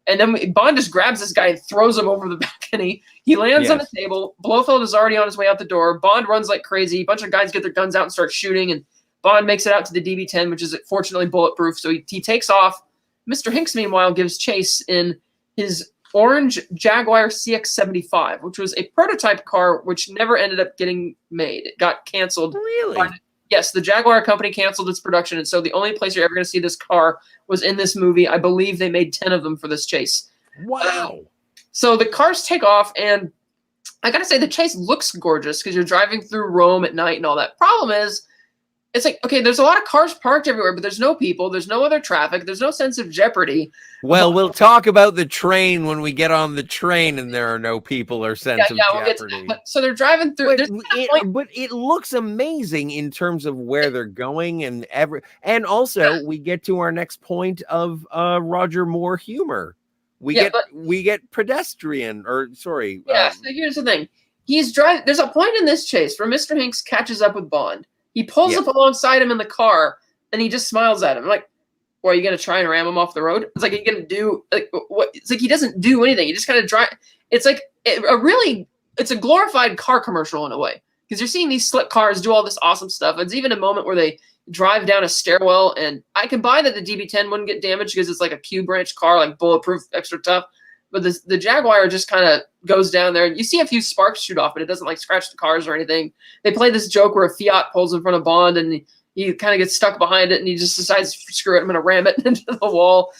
And then Bond just grabs this guy and throws him over the balcony. He lands on the table. Blofeld is already on his way out the door. Bond runs like crazy. A bunch of guys get their guns out and start shooting, and Bond makes it out to the DB-10, which is fortunately bulletproof, so he takes off. Mr. Hinks, meanwhile, gives chase in his orange Jaguar CX-75, which was a prototype car which never ended up getting made. It got canceled. Really? Yes, the Jaguar company canceled its production, and so the only place you're ever going to see this car was in this movie. I believe they made 10 of them for this chase. Wow. So the cars take off, and I got to say, the chase looks gorgeous because you're driving through Rome at night and all that. Problem is, it's like, okay, there's a lot of cars parked everywhere, but there's no people. There's no other traffic. There's no sense of jeopardy. Well, we'll talk about the train when we get on the train and there are no people or sense of jeopardy. So they're driving through. But it looks amazing in terms of where they're going and also we get to our next point of Roger Moore humor. We get pedestrian so here's the thing. He's driving. There's a point in this chase where Mr. Hinks catches up with Bond. He pulls up alongside him in the car, and he just smiles at him. I'm like, well, are you going to try and ram him off the road? It's like, are you going to do, what? It's like he doesn't do anything. He just kind of drive. It's like it's a glorified car commercial in a way. Because you're seeing these slick cars do all this awesome stuff. It's even a moment where they drive down a stairwell, and I can buy that the DB-10 wouldn't get damaged because it's like a Q-branch car, like bulletproof, extra tough. But the Jaguar just kind of goes down there. You see a few sparks shoot off, but it doesn't like scratch the cars or anything. They play this joke where a Fiat pulls in front of Bond, and he kind of gets stuck behind it, and he just decides, screw it, I'm going to ram it into the wall.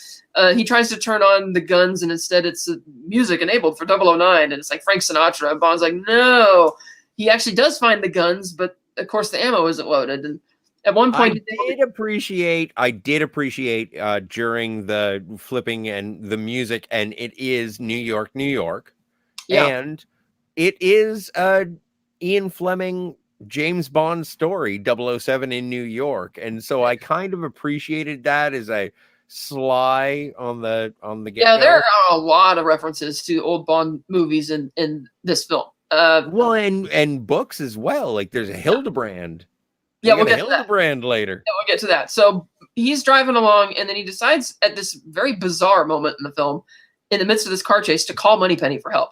He tries to turn on the guns, and instead it's music enabled for 009, and it's like Frank Sinatra. And Bond's like, no. He actually does find the guns, but of course the ammo isn't loaded. And at one point, I did appreciate during the flipping and the music, and it is New York, New York. Yeah. And it is Ian Fleming James Bond story, 007 in New York, and so I kind of appreciated that as a sly on the get-go. Yeah, there are a lot of references to old Bond movies in this film. Well, and books as well. Like there's a Hildebrand. Yeah, we'll get to that. Hildebrand later. Yeah, we'll get to that. So he's driving along, and then he decides at this very bizarre moment in the film, in the midst of this car chase, to call Moneypenny for help.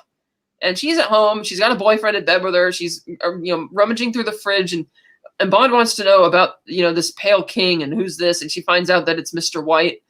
And she's at home. She's got a boyfriend in bed with her. She's rummaging through the fridge, and Bond wants to know about this Pale King and who's this, and she finds out that it's Mr. White.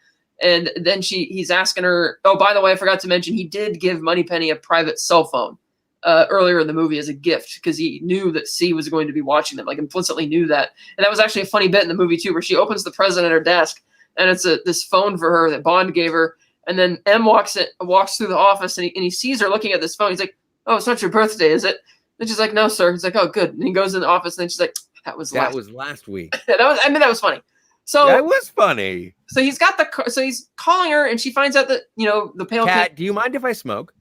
And then he's asking her, oh, by the way, I forgot to mention, he did give Moneypenny a private cell phone earlier in the movie as a gift, because he knew that C was going to be watching them, like implicitly knew that. And that was actually a funny bit in the movie too, where she opens the present at her desk, and it's this phone for her that Bond gave her. And then M walks through the office, and he sees her looking at this phone. He's like, oh, it's not your birthday, is it? And she's like, no, sir. He's like, oh, good. And he goes in the office, and then she's like, that was last week. that was funny. So that was funny. So he's calling her, and she finds out that the Pale Cat, King. do you mind if I smoke?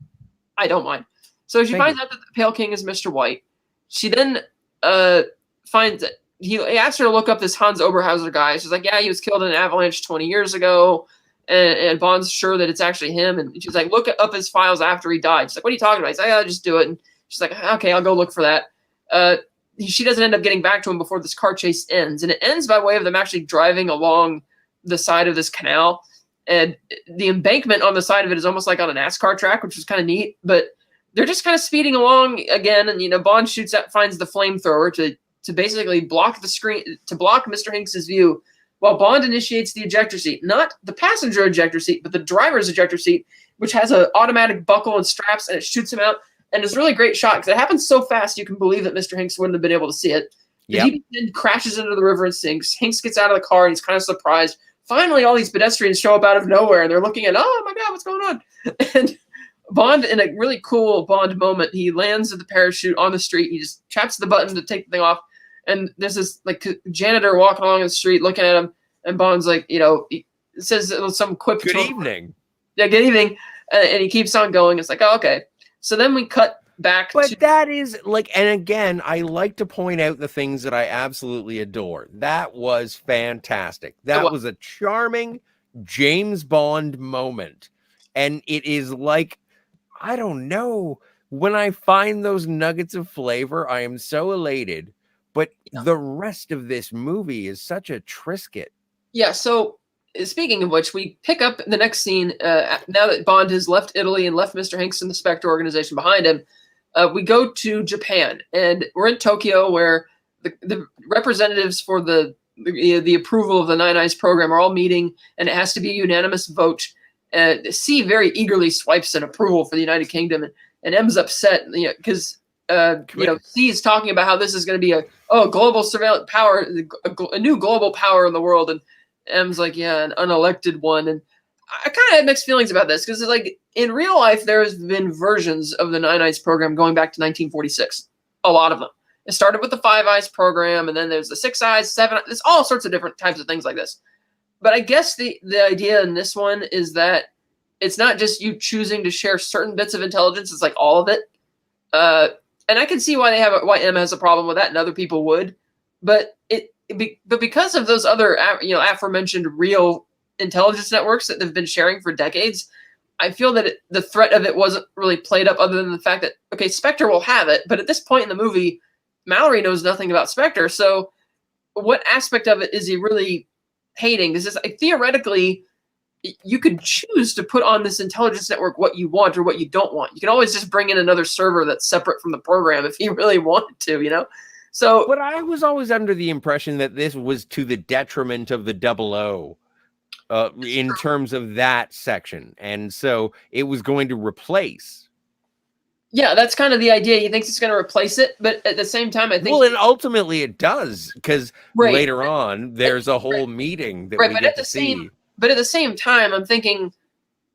I don't mind. So she finds out that the Pale King is Mr. White. She then finds that he asks her to look up this Hans Oberhauser guy. She's like, yeah, he was killed in an avalanche 20 years ago. And Bond's sure that it's actually him. And she's like, look up his files after he died. She's like, what are you talking about? He's like, I'll just do it. And she's like, okay, I'll go look for that. She doesn't end up getting back to him before this car chase ends. And it ends by way of them actually driving along the side of this canal. And the embankment on the side of it is almost like on a NASCAR track, which is kind of neat. But they're just kind of speeding along again. And, Bond finds the flamethrower to basically block the screen, to block Mr. Hanks's view, while Bond initiates the ejector seat. Not the passenger ejector seat, but the driver's ejector seat, which has an automatic buckle and straps, and it shoots him out. And it's a really great shot, because it happens so fast you can believe that Mr. Hanks wouldn't have been able to see it. The DB then crashes into the river and sinks. Hanks gets out of the car, and he's kind of surprised. Finally, all these pedestrians show up out of nowhere, and they're looking at, oh, my God, what's going on? And Bond, in a really cool Bond moment, he lands with the parachute on the street. He just taps the button to take the thing off. And there's this janitor walking along the street looking at him. And Bond's like, he says some quip. Good evening. Yeah, good evening. And he keeps on going. It's like, oh, okay. So then we cut back. But that is and again, I like to point out the things that I absolutely adore. That was fantastic. That was a charming James Bond moment. And it is like, I don't know, when I find those nuggets of flavor, I am so elated. But the rest of this movie is such a Trisket. Yeah, so speaking of which, we pick up the next scene. Now that Bond has left Italy and left Mr. Hanks and the Spectre organization behind him, we go to Japan. And we're in Tokyo, where the representatives for the approval of the Nine Eyes program are all meeting, and it has to be a unanimous vote. C very eagerly swipes an approval for the United Kingdom, and M's upset, because C is talking about how this is going to be a global surveillance power, a new global power in the world, and M's like, yeah, an unelected one. And I kind of had mixed feelings about this, because it's like, in real life, there has been versions of the Nine Eyes program going back to 1946, a lot of them. It started with the Five Eyes program, and then there's the Six Eyes, Seven Eyes, there's all sorts of different types of things like this. But I guess the idea in this one is that it's not just you choosing to share certain bits of intelligence. It's like all of it. And I can see why why M has a problem with that, and other people would. But because of those other aforementioned real intelligence networks that they've been sharing for decades, I feel that the threat of it wasn't really played up, other than the fact that, okay, Spectre will have it, but at this point in the movie, Mallory knows nothing about Spectre. So what aspect of it is he really hating? Because theoretically, you could choose to put on this intelligence network what you want or what you don't want. You can always just bring in another server that's separate from the program if you really wanted to, So, but I was always under the impression that this was to the detriment of the 00 in terms of that section. And so it was going to replace. Yeah, that's kind of the idea. He thinks it's going to replace it, but at the same time, I think... Well, and ultimately it does, because later on, there's a whole meeting that we get to see. But at the same time, I'm thinking,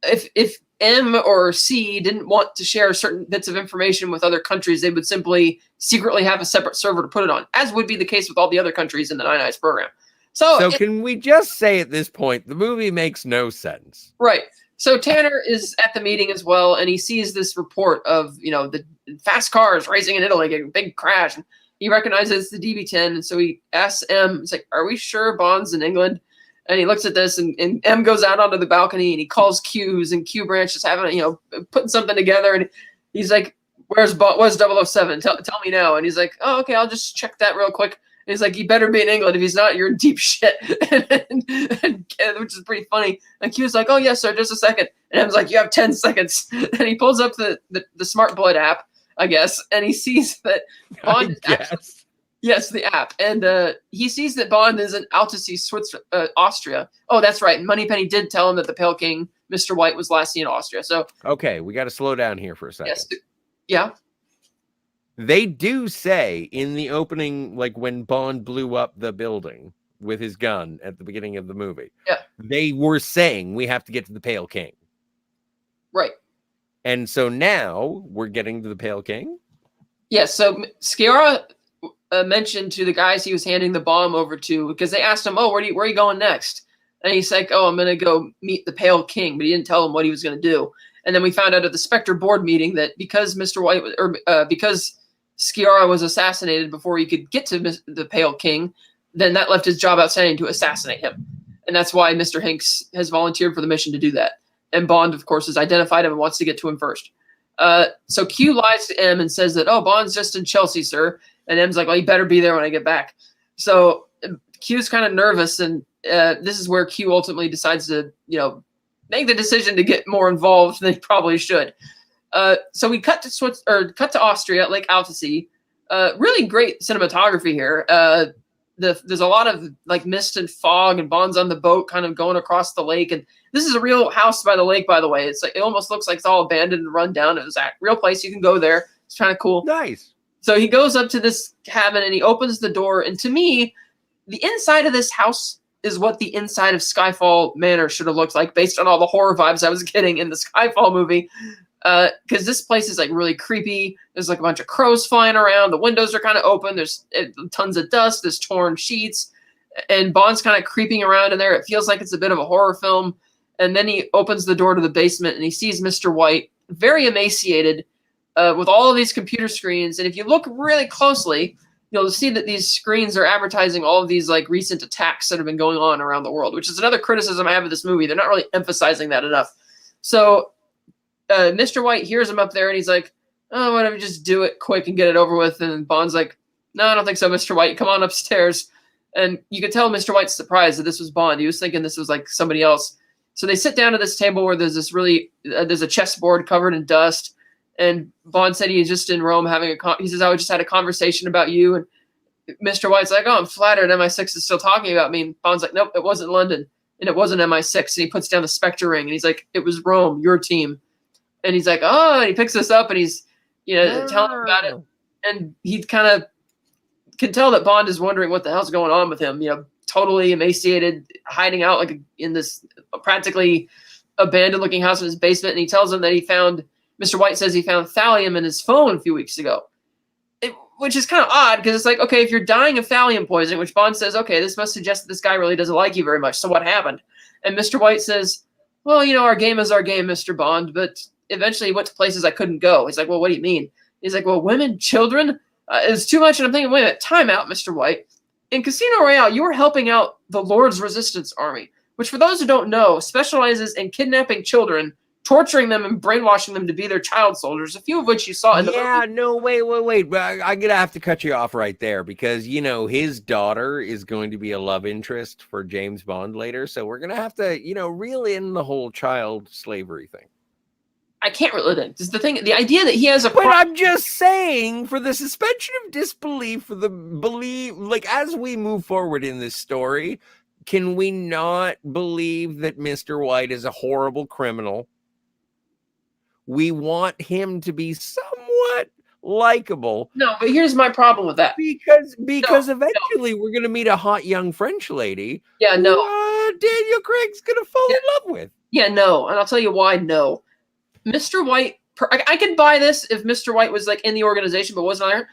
if M or C didn't want to share certain bits of information with other countries, they would simply secretly have a separate server to put it on, as would be the case with all the other countries in the Nine Eyes program. So can we just say at this point, the movie makes no sense? Right. So Tanner is at the meeting as well, and he sees this report of, the fast cars racing in Italy, getting a big crash. And he recognizes the DB10, and so he asks M, he's like, are we sure Bond's in England? And he looks at this, and M goes out onto the balcony, and he calls Q, who's in Q branch, just having, putting something together, and he's like, where's 007? Tell me now. And he's like, oh, okay, I'll just check that real quick. And he's like, he better be in England. If he's not, you're in deep shit. Which is pretty funny. And Q's like, oh, yes, sir, just a second. And M's like, you have 10 seconds. And he pulls up the Smart Blood app, I guess, and he sees that Bond is actually, yes, the app. And he sees that Bond is in Altusee, Austria. Oh, that's right. Moneypenny did tell him that the Pale King, Mr. White, was last seen in Austria. So okay, we got to slow down here for a second. Yes. Yeah. They do say in the opening, like when Bond blew up the building with his gun at the beginning of the movie, they were saying we have to get to the Pale King. Right. And so now we're getting to the Pale King? Yes. So Sciarra mentioned to the guys he was handing the bomb over to, because they asked him, oh, where are you going next? And he's like, oh, I'm going to go meet the Pale King, but he didn't tell him what he was going to do. And then we found out at the Spectre board meeting that because Mr. White, because Sciarra was assassinated before he could get to the Pale King, then that left his job outstanding to assassinate him. And that's why Mr. Hinks has volunteered for the mission to do that. And Bond, of course, has identified him and wants to get to him first. So Q lies to M and says that, oh, Bond's just in Chelsea, sir. And M's like, well, you better be there when I get back. So Q's kind of nervous, and this is where Q ultimately decides to, make the decision to get more involved than he probably should. So we cut to Austria, Lake Altusee. Really great cinematography here. There's a lot of like mist and fog, and Bond's on the boat kind of going across the lake. And this is a real house by the lake, by the way. It's like, it almost looks like it's all abandoned and run down. It was a real place. You can go there. It's kind of cool. Nice. So he goes up to this cabin and he opens the door. And to me, the inside of this house is what the inside of Skyfall Manor should have looked like, based on all the horror vibes I was getting in the Skyfall movie. Because this place is like really creepy. There's like a bunch of crows flying around. The windows are kind of open. There's tons of dust. There's torn sheets. And Bond's kind of creeping around in there. It feels like it's a bit of a horror film. And then he opens the door to the basement and he sees Mr. White, very emaciated, with all of these computer screens. And if you look really closely, you'll see that these screens are advertising all of these like recent attacks that have been going on around the world, which is another criticism I have of this movie. They're not really emphasizing that enough. So Mr. White hears him up there and he's like, oh, why don't we just do it quick and get it over with? And Bond's like, no, I don't think so, Mr. White. Come on upstairs. And you could tell Mr. White's surprised that this was Bond. He was thinking this was like somebody else. So they sit down at this table where there's this there's a chessboard covered in dust. And Bond said he was just in Rome having he says, I just had a conversation about you. And Mr. White's like, oh, I'm flattered MI6 is still talking about me. And Bond's like, nope, it wasn't London. And it wasn't MI6. And he puts down the Spectre ring. And he's like, it was Rome, your team. And he's like, oh, and he picks this up and he's, telling him about it. And he kind of can tell that Bond is wondering what the hell's going on with him. Totally emaciated, hiding out like in this practically abandoned looking house in his basement. And he tells him that Mr. White says he found thallium in his phone a few weeks ago, which is kind of odd because it's like, okay, if you're dying of thallium poisoning, which Bond says, okay, this must suggest that this guy really doesn't like you very much. So what happened? And Mr. White says, well, our game is our game, Mr. Bond, but eventually he went to places I couldn't go. He's like, well, what do you mean? He's like, well, women, children, it's too much. And I'm thinking, wait a minute, time out, Mr. White. In Casino Royale, you were helping out the Lord's Resistance Army, which for those who don't know, specializes in kidnapping children, torturing them, and brainwashing them to be their child soldiers, a few of which you saw in the movie. No, wait. I'm going to have to cut you off right there because, his daughter is going to be a love interest for James Bond later. So we're going to have to, reel in the whole child slavery thing. I can't reel it in. It's the idea that he has a... But I'm just saying, for the suspension of disbelief, for the belief, like, as we move forward in this story, can we not believe that Mr. White is a horrible criminal? We want him to be somewhat likable. No, but here's my problem with that. Because eventually we're going to meet a hot young French lady. Yeah, no. Daniel Craig's going to fall in love with. Yeah, no. And I'll tell you why no. Mr. White, I could buy this if Mr. White was like in the organization but wasn't there.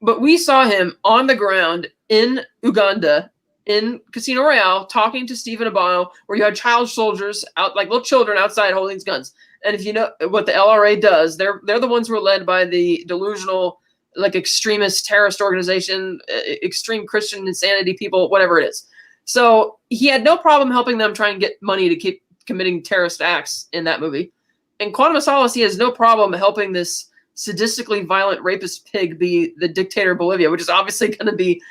But we saw him on the ground in Uganda in Casino Royale talking to Stephen Abano, where you had child soldiers out, like little children outside holding these guns. And if you know what the LRA does, they're the ones who are led by the delusional, like extremist terrorist organization, extreme Christian insanity people, whatever it is. So he had no problem helping them try and get money to keep committing terrorist acts in that movie. In Quantum of Solace, he has no problem helping this sadistically violent rapist pig be the dictator of Bolivia, which is obviously going to be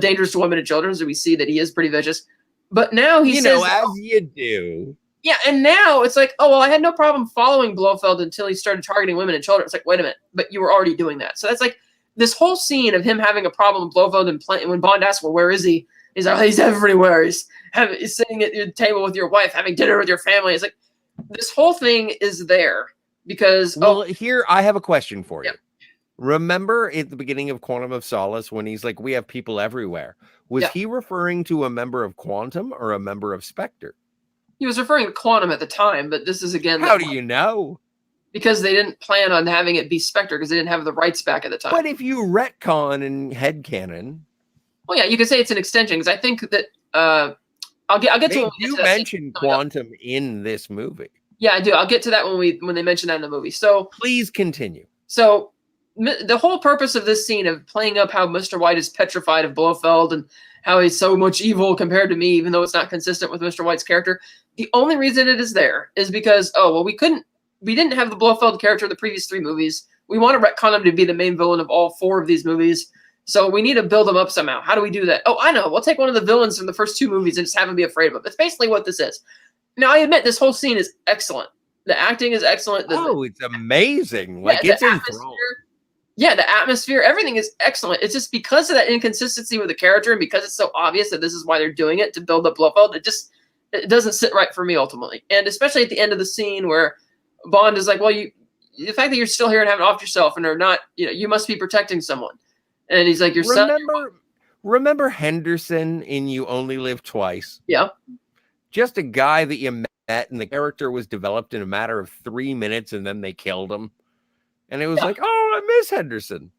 dangerous to women and children, so we see that he is pretty vicious. But now he says, as you do. Yeah, and now it's like, oh, well, I had no problem following Blofeld until he started targeting women and children. It's like, wait a minute, but you were already doing that. So that's like this whole scene of him having a problem with Blofeld, and when Bond asks, well, where is he? He's like, he's everywhere. He's sitting at your table with your wife, having dinner with your family. It's like, this whole thing is there because... Well, here, I have a question for you. Yeah. Remember at the beginning of Quantum of Solace when he's like, we have people everywhere. Was he referring to a member of Quantum or a member of Spectre? He was referring to Quantum at the time, but this is again... How do you know? Because they didn't plan on having it be Spectre because they didn't have the rights back at the time. But if you retcon and headcanon... Well, yeah, you could say it's an extension because I think that... I'll get to it. You mentioned Quantum in this movie. Yeah, I do. I'll get to that when they mention that in the movie. So please continue. So the whole purpose of this scene of playing up how Mr. White is petrified of Blofeld and how he's so much evil compared to me, even though it's not consistent with Mr. White's character. The only reason it is there is because, we didn't have the Blofeld character in the previous 3 movies. We want to retcon him to be the main villain of all 4 of these movies. So we need to build him up somehow. How do we do that? Oh, I know. We'll take one of the villains from the first 2 movies and just have him be afraid of him. That's basically what this is. Now, I admit this whole scene is excellent. The acting is excellent. It's amazing. Like, it's enthralling. Yeah, the atmosphere, everything is excellent. It's just because of that inconsistency with the character and because it's so obvious that this is why they're doing it, to build up Blofeld, it doesn't sit right for me ultimately. And especially at the end of the scene where Bond is like, well, the fact that you're still here and haven't offed yourself and are not, you must be protecting someone. And he's like, remember Henderson in You Only Live Twice? Yeah. Just a guy that you met and the character was developed in a matter of 3 minutes and then they killed him. And it was like, oh, I miss Henderson.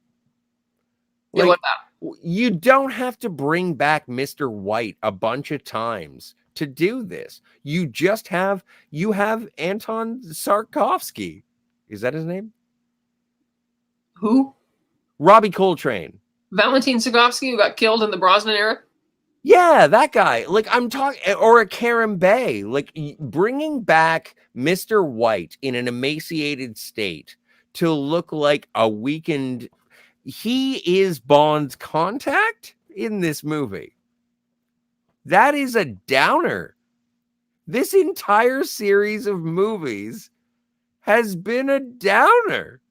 Yeah, like, what about? You don't have to bring back Mr. White a bunch of times to do this. You have Anton Sarkovsky. Is that his name? Who? Robbie Coltrane. Valentin Sarkovsky, who got killed in the Brosnan era? Yeah, that guy. Like, I'm talking, or a Karen Bay. Like, bringing back Mr. White in an emaciated state to look like a weakened... He is Bond's contact in this movie. That is a downer. This entire series of movies has been a downer.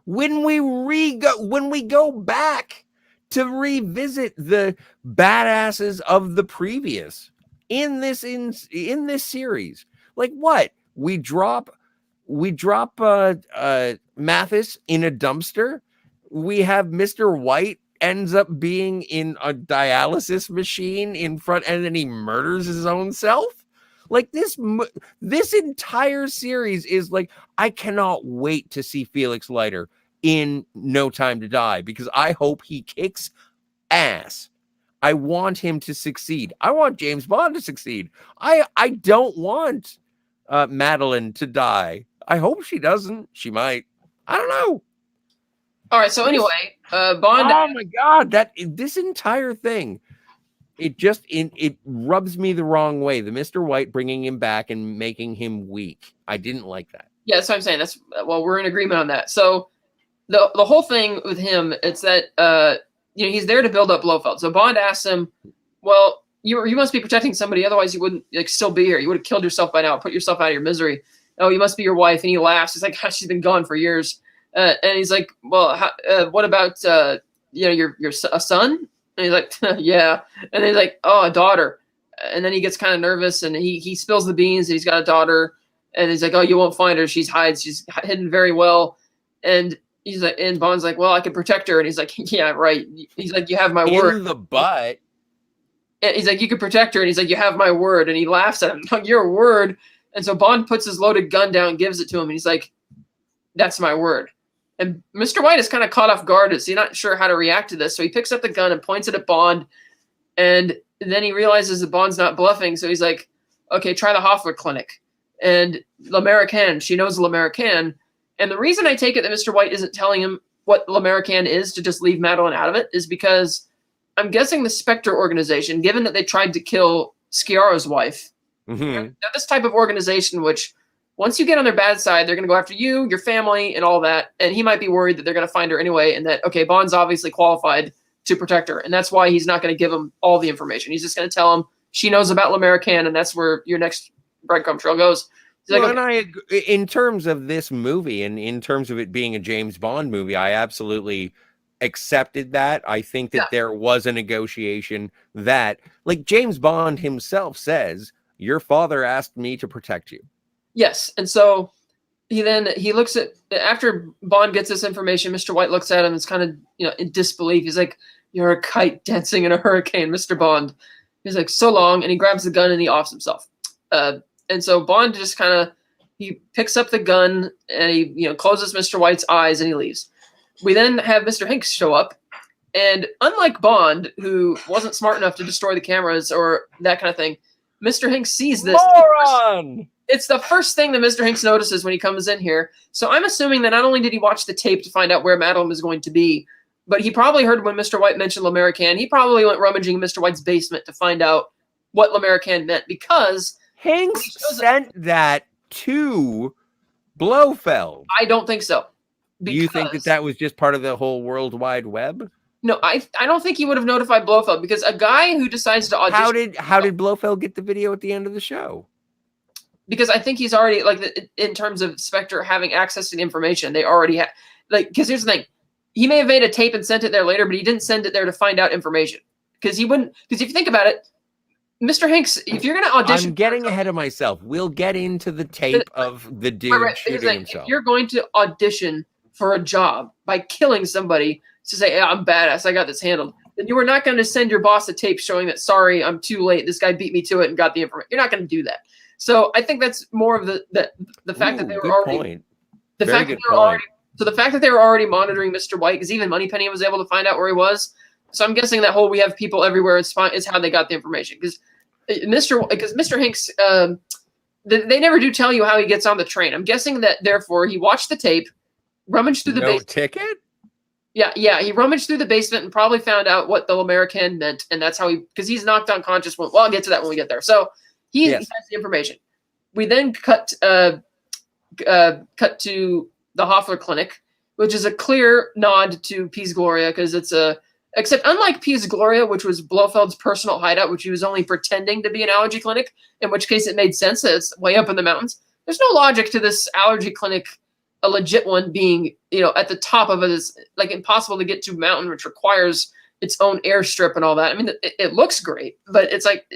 When we go back to revisit the badasses of the previous in this series, like what? We drop Mathis in a dumpster. We have Mr. White ends up being in a dialysis machine in front, and then he murders his own self. Like this entire series is like, I cannot wait to see Felix Leiter in No Time to Die because I hope he kicks ass. I want him to succeed. I want James Bond to succeed. I don't want Madeline to die. I hope she doesn't. She might. I don't know. All right. So anyway, Bond. Oh my God! This entire thing, it rubs me the wrong way. The Mr. White bringing him back and making him weak. I didn't like that. Yeah, that's what I'm saying. We're in agreement on that. So the whole thing with him, it's that he's there to build up Blofeld. So Bond asks him, well, you must be protecting somebody, otherwise you wouldn't still be here. You would have killed yourself by now, put yourself out of your misery. Oh, you must be your wife. And he laughs. He's like, gosh, she's been gone for years. And he's like, well, what about your a son? And he's like, yeah. And then he's like, oh, a daughter. And then he gets kind of nervous and he spills the beans that he's got a daughter. And he's like, oh, you won't find her. She's hidden very well. And he's like, and Bond's like, well, I can protect her. And he's like, yeah, right. He's like, you have my word. In the butt. And he's like, you can protect her. And he's like, you have my word. And he laughs at him. Like, your word. And so Bond puts his loaded gun down and gives it to him. And he's like, that's my word. And Mr. White is kind of caught off guard. He's not sure how to react to this. So he picks up the gun and points it at Bond. And then he realizes that Bond's not bluffing. So he's like, okay, try the Hoffler Clinic. And L'Americaine, she knows L'Americaine. And the reason I take it that Mr. White isn't telling him what L'Americaine is to just leave Madeline out of it is because I'm guessing the Spectre organization, given that they tried to kill Sciarra's wife, they're this type of organization which once you get on their bad side, they're going to go after you, your family, and all that. And he might be worried that they're going to find her anyway, and that, okay, Bond's obviously qualified to protect her. And that's why he's not going to give him all the information. He's just going to tell him she knows about L'Americaine, and that's where your next breadcrumb trail goes. Well, like, and I agree, in terms of this movie and in terms of it being a James Bond movie, I absolutely accepted that. I think that there was a negotiation that, like James Bond himself says, your father asked me to protect you. Yes. And so he looks at, after Bond gets this information, Mr. White looks at him and is kind of, in disbelief. He's like, you're a kite dancing in a hurricane, Mr. Bond. He's like, so long. And he grabs the gun and he offs himself. And so Bond just kind of, he picks up the gun and he, closes Mr. White's eyes and he leaves. We then have Mr. Hinks show up. And unlike Bond, who wasn't smart enough to destroy the cameras or that kind of thing, Mr. Hinks sees this. Moron! It's the first thing that Mr. Hinks notices when he comes in here. So I'm assuming that not only did he watch the tape to find out where Madeline was going to be, but he probably heard when Mr. White mentioned L'Americaine. He probably went rummaging in Mr. White's basement to find out what L'Americaine meant, because Hinks sent that to Blofeld. I don't think so. You think that was just part of the whole World Wide Web? No, I don't think he would have notified Blofeld, because a guy who decides to audition... How did Blofeld get the video at the end of the show? Because I think he's already, in terms of Spectre having access to the information, they already have... because here's the thing. He may have made a tape and sent it there later, but he didn't send it there to find out information. Because he wouldn't... Because if you think about it, Mr. Hinks, if you're going to audition... I'm getting ahead of myself. We'll get into the tape of the dude shooting himself. If you're going to audition for a job by killing somebody to say, yeah, I'm badass, I got this handled, then you are not going to send your boss a tape showing that, sorry, I'm too late, this guy beat me to it and got the information. You're not going to do that. So I think that's more of the fact that they were already... The fact that they were already monitoring Mr. White, because even Moneypenny was able to find out where he was. So I'm guessing that whole we have people everywhere is how they got the information. Because Mr. Hinks, they never do tell you how he gets on the train. I'm guessing that, therefore, he watched the tape, rummaged through the basement. No ticket? Yeah, he rummaged through the basement and probably found out what the L'Americaine meant, and that's how because he's knocked unconscious. Well, I'll get to that when we get there. So he has the information. We then cut to the Hoffler Clinic, which is a clear nod to Peace Gloria, because except unlike Peace Gloria, which was Blofeld's personal hideout, which he was only pretending to be an allergy clinic, in which case it made sense that it's way up in the mountains. There's no logic to this allergy clinic, a legit one, being, at the top of it is like impossible to get to mountain, which requires its own airstrip and all that. I mean, it looks great, but it's like,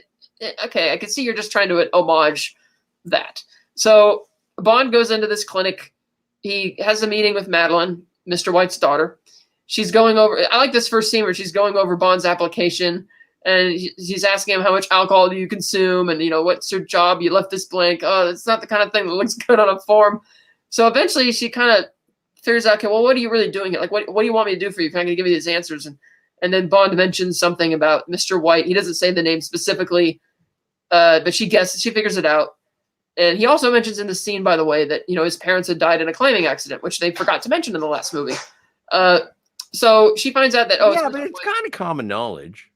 okay, I can see you're just trying to homage that. So Bond goes into this clinic. He has a meeting with Madeline, Mr. White's daughter. She's going over, I like this first scene where she's going over Bond's application, and he's asking him, how much alcohol do you consume? And, what's your job? You left this blank. Oh, that's not the kind of thing that looks good on a form. So eventually she kind of figures out, okay, well, what are you really doing here? Like, what do you want me to do for you? If I'm going to give you these answers. And then Bond mentions something about Mr. White. He doesn't say the name specifically, but she guesses, she figures it out. And he also mentions in the scene, by the way, that, his parents had died in a climbing accident, which they forgot to mention in the last movie. So she finds out that, but it's kind of common knowledge.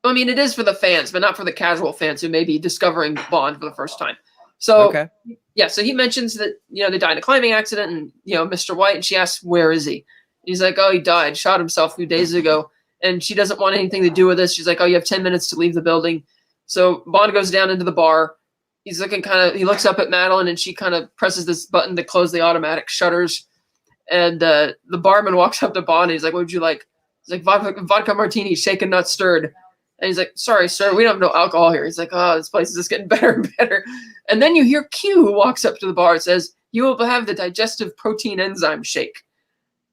I mean, it is for the fans, but not for the casual fans who may be discovering Bond for the first time. So, okay. Yeah, so he mentions that, they died in a climbing accident, and, Mr. White, and she asks, where is he? And he's like, oh, he died, shot himself a few days ago. And she doesn't want anything to do with this. She's like, oh, you have 10 minutes to leave the building. So Bond goes down into the bar. He's looking he looks up at Madeline, and she kind of presses this button to close the automatic shutters. And the barman walks up to Bond, and he's like, what would you like? He's like, vodka martini, shaken, not stirred. And he's like, sorry, sir, we don't have no alcohol here. He's like, oh, this place is just getting better and better. And then you hear Q, who walks up to the bar and says, you will have the digestive protein enzyme shake.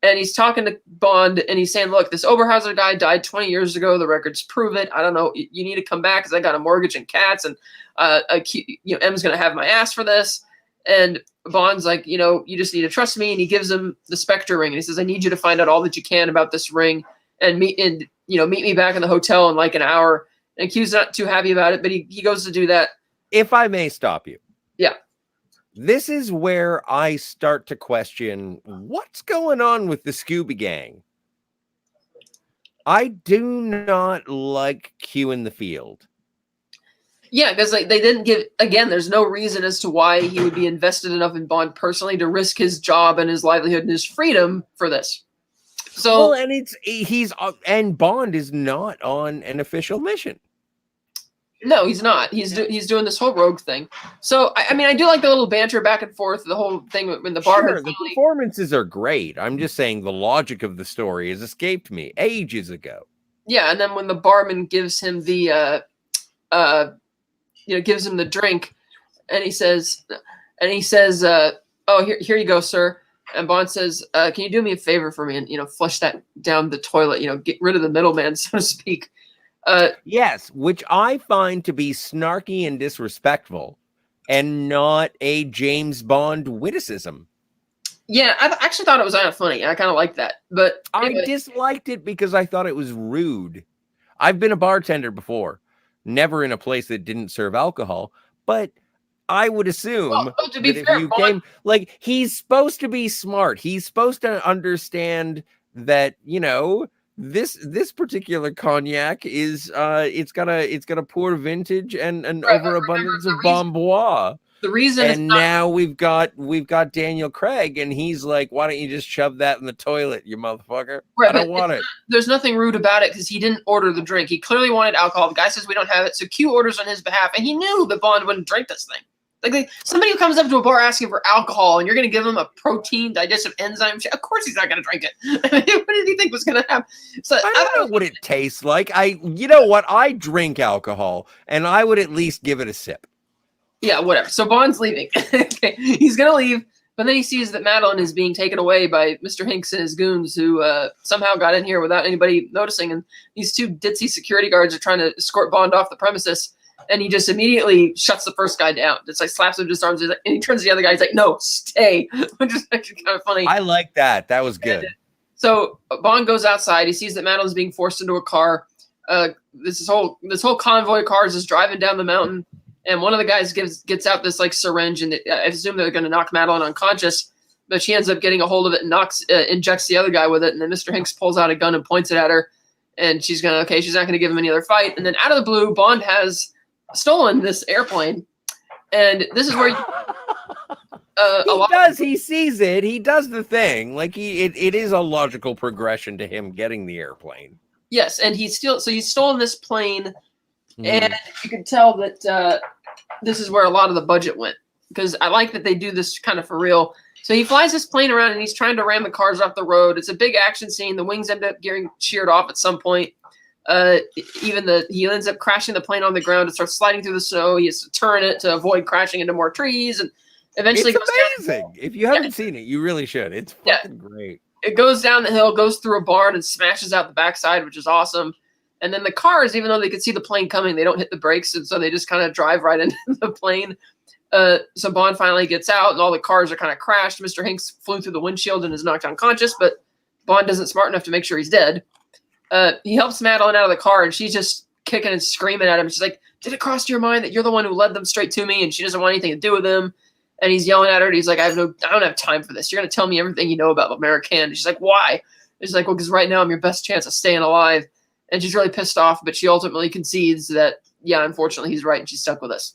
And he's talking to Bond, and he's saying, look, this Oberhauser guy died 20 years ago. The records prove it. I don't know. You need to come back because I got a mortgage and cats, and M's going to have my ass for this. And Bond's like, you just need to trust me. And he gives him the Spectre ring. And he says, I need you to find out all that you can about this ring and meet me back in the hotel in like an hour. And Q's not too happy about it, but he goes to do that. If I may stop you. Yeah. This is where I start to question what's going on with the Scooby Gang. I do not like Q in the field. Yeah, because they didn't give, again, there's no reason as to why he would be invested enough in Bond personally to risk his job and his livelihood and his freedom for this. So, well, and Bond is not on an official mission. No, he's not. He's doing this whole rogue thing. So, I mean, I do like the little banter back and forth, the whole thing when the barman. Sure, the performances are great. I'm just saying the logic of the story has escaped me ages ago. Yeah, and then when the barman gives him the gives him the drink, and he says, oh, here you go, sir. And Bond says, can you do me a favor for me and flush that down the toilet, get rid of the middleman, so to speak. Yes, which I find to be snarky and disrespectful and not a James Bond witticism. Yeah, I actually thought it was kind of funny. I kind of liked that, but anyway. I disliked it because I thought it was rude. I've been a bartender before, never in a place that didn't serve alcohol, but I would assume to be fair, like, he's supposed to be smart. He's supposed to understand that, this particular cognac is it's got a poor vintage and an overabundance of Bombois. The reason, and now we've got Daniel Craig, and he's like, why don't you just shove that in the toilet, you motherfucker? Right, I don't want it. There's nothing rude about it because he didn't order the drink. He clearly wanted alcohol. The guy says we don't have it, so Q orders on his behalf, and he knew that Bond wouldn't drink this thing. Like somebody who comes up to a bar asking for alcohol, and you're going to give him a protein digestive enzyme shit. Of course, he's not going to drink it. What did he think was going to happen? So I don't know what it tastes like. You know what? I drink alcohol, and I would at least give it a sip. Yeah, whatever. So Bond's leaving. Okay, he's going to leave, but then he sees that Madeline is being taken away by Mr. Hinks and his goons, who somehow got in here without anybody noticing. And these two ditzy security guards are trying to escort Bond off the premises. And he just immediately shuts the first guy down. Just like slaps him with his arms, and he turns to the other guy. He's like, "No, stay," which is actually kind of funny. I like that. That was good. So Bond goes outside. He sees that Madeline's being forced into a car. This whole convoy of cars is driving down the mountain, and one of the guys gets out this like syringe, and I assume they're going to knock Madeline unconscious. But she ends up getting a hold of it and injects the other guy with it. And then Mr. Hinks pulls out a gun and points it at her, and she's not going to give him any other fight. And then out of the blue, Bond has stolen this airplane, and this is where he sees it, he does the thing, like it is a logical progression to him getting the airplane. Yes, and he's stolen this plane, and you can tell that this is where a lot of the budget went, because I like that they do this kind of for real. So he flies this plane around and he's trying to ram the cars off the road. It's a big action scene. The wings end up getting sheared off at some point. He ends up crashing the plane on the ground. It starts sliding through the snow. He has to turn it to avoid crashing into more trees, and eventually it's amazing. If you haven't seen it, you really should. It's fucking great. It goes down the hill, goes through a barn, and smashes out the backside, which is awesome. And then the cars, even though they could see the plane coming, they don't hit the brakes, and so they just kind of drive right into the plane. So Bond finally gets out, and all the cars are kind of crashed. Mr. Hinks flew through the windshield and is knocked unconscious, but Bond isn't smart enough to make sure he's dead. He helps Madeline out of the car, and she's just kicking and screaming at him. She's like, "Did it cross your mind that you're the one who led them straight to me?" And she doesn't want anything to do with him. And he's yelling at her. And he's like, I don't have time for this. You're going to tell me everything you know about American. And she's like, why? And she's like, well, because right now I'm your best chance of staying alive. And she's really pissed off, but she ultimately concedes that, yeah, unfortunately he's right, and she's stuck with us.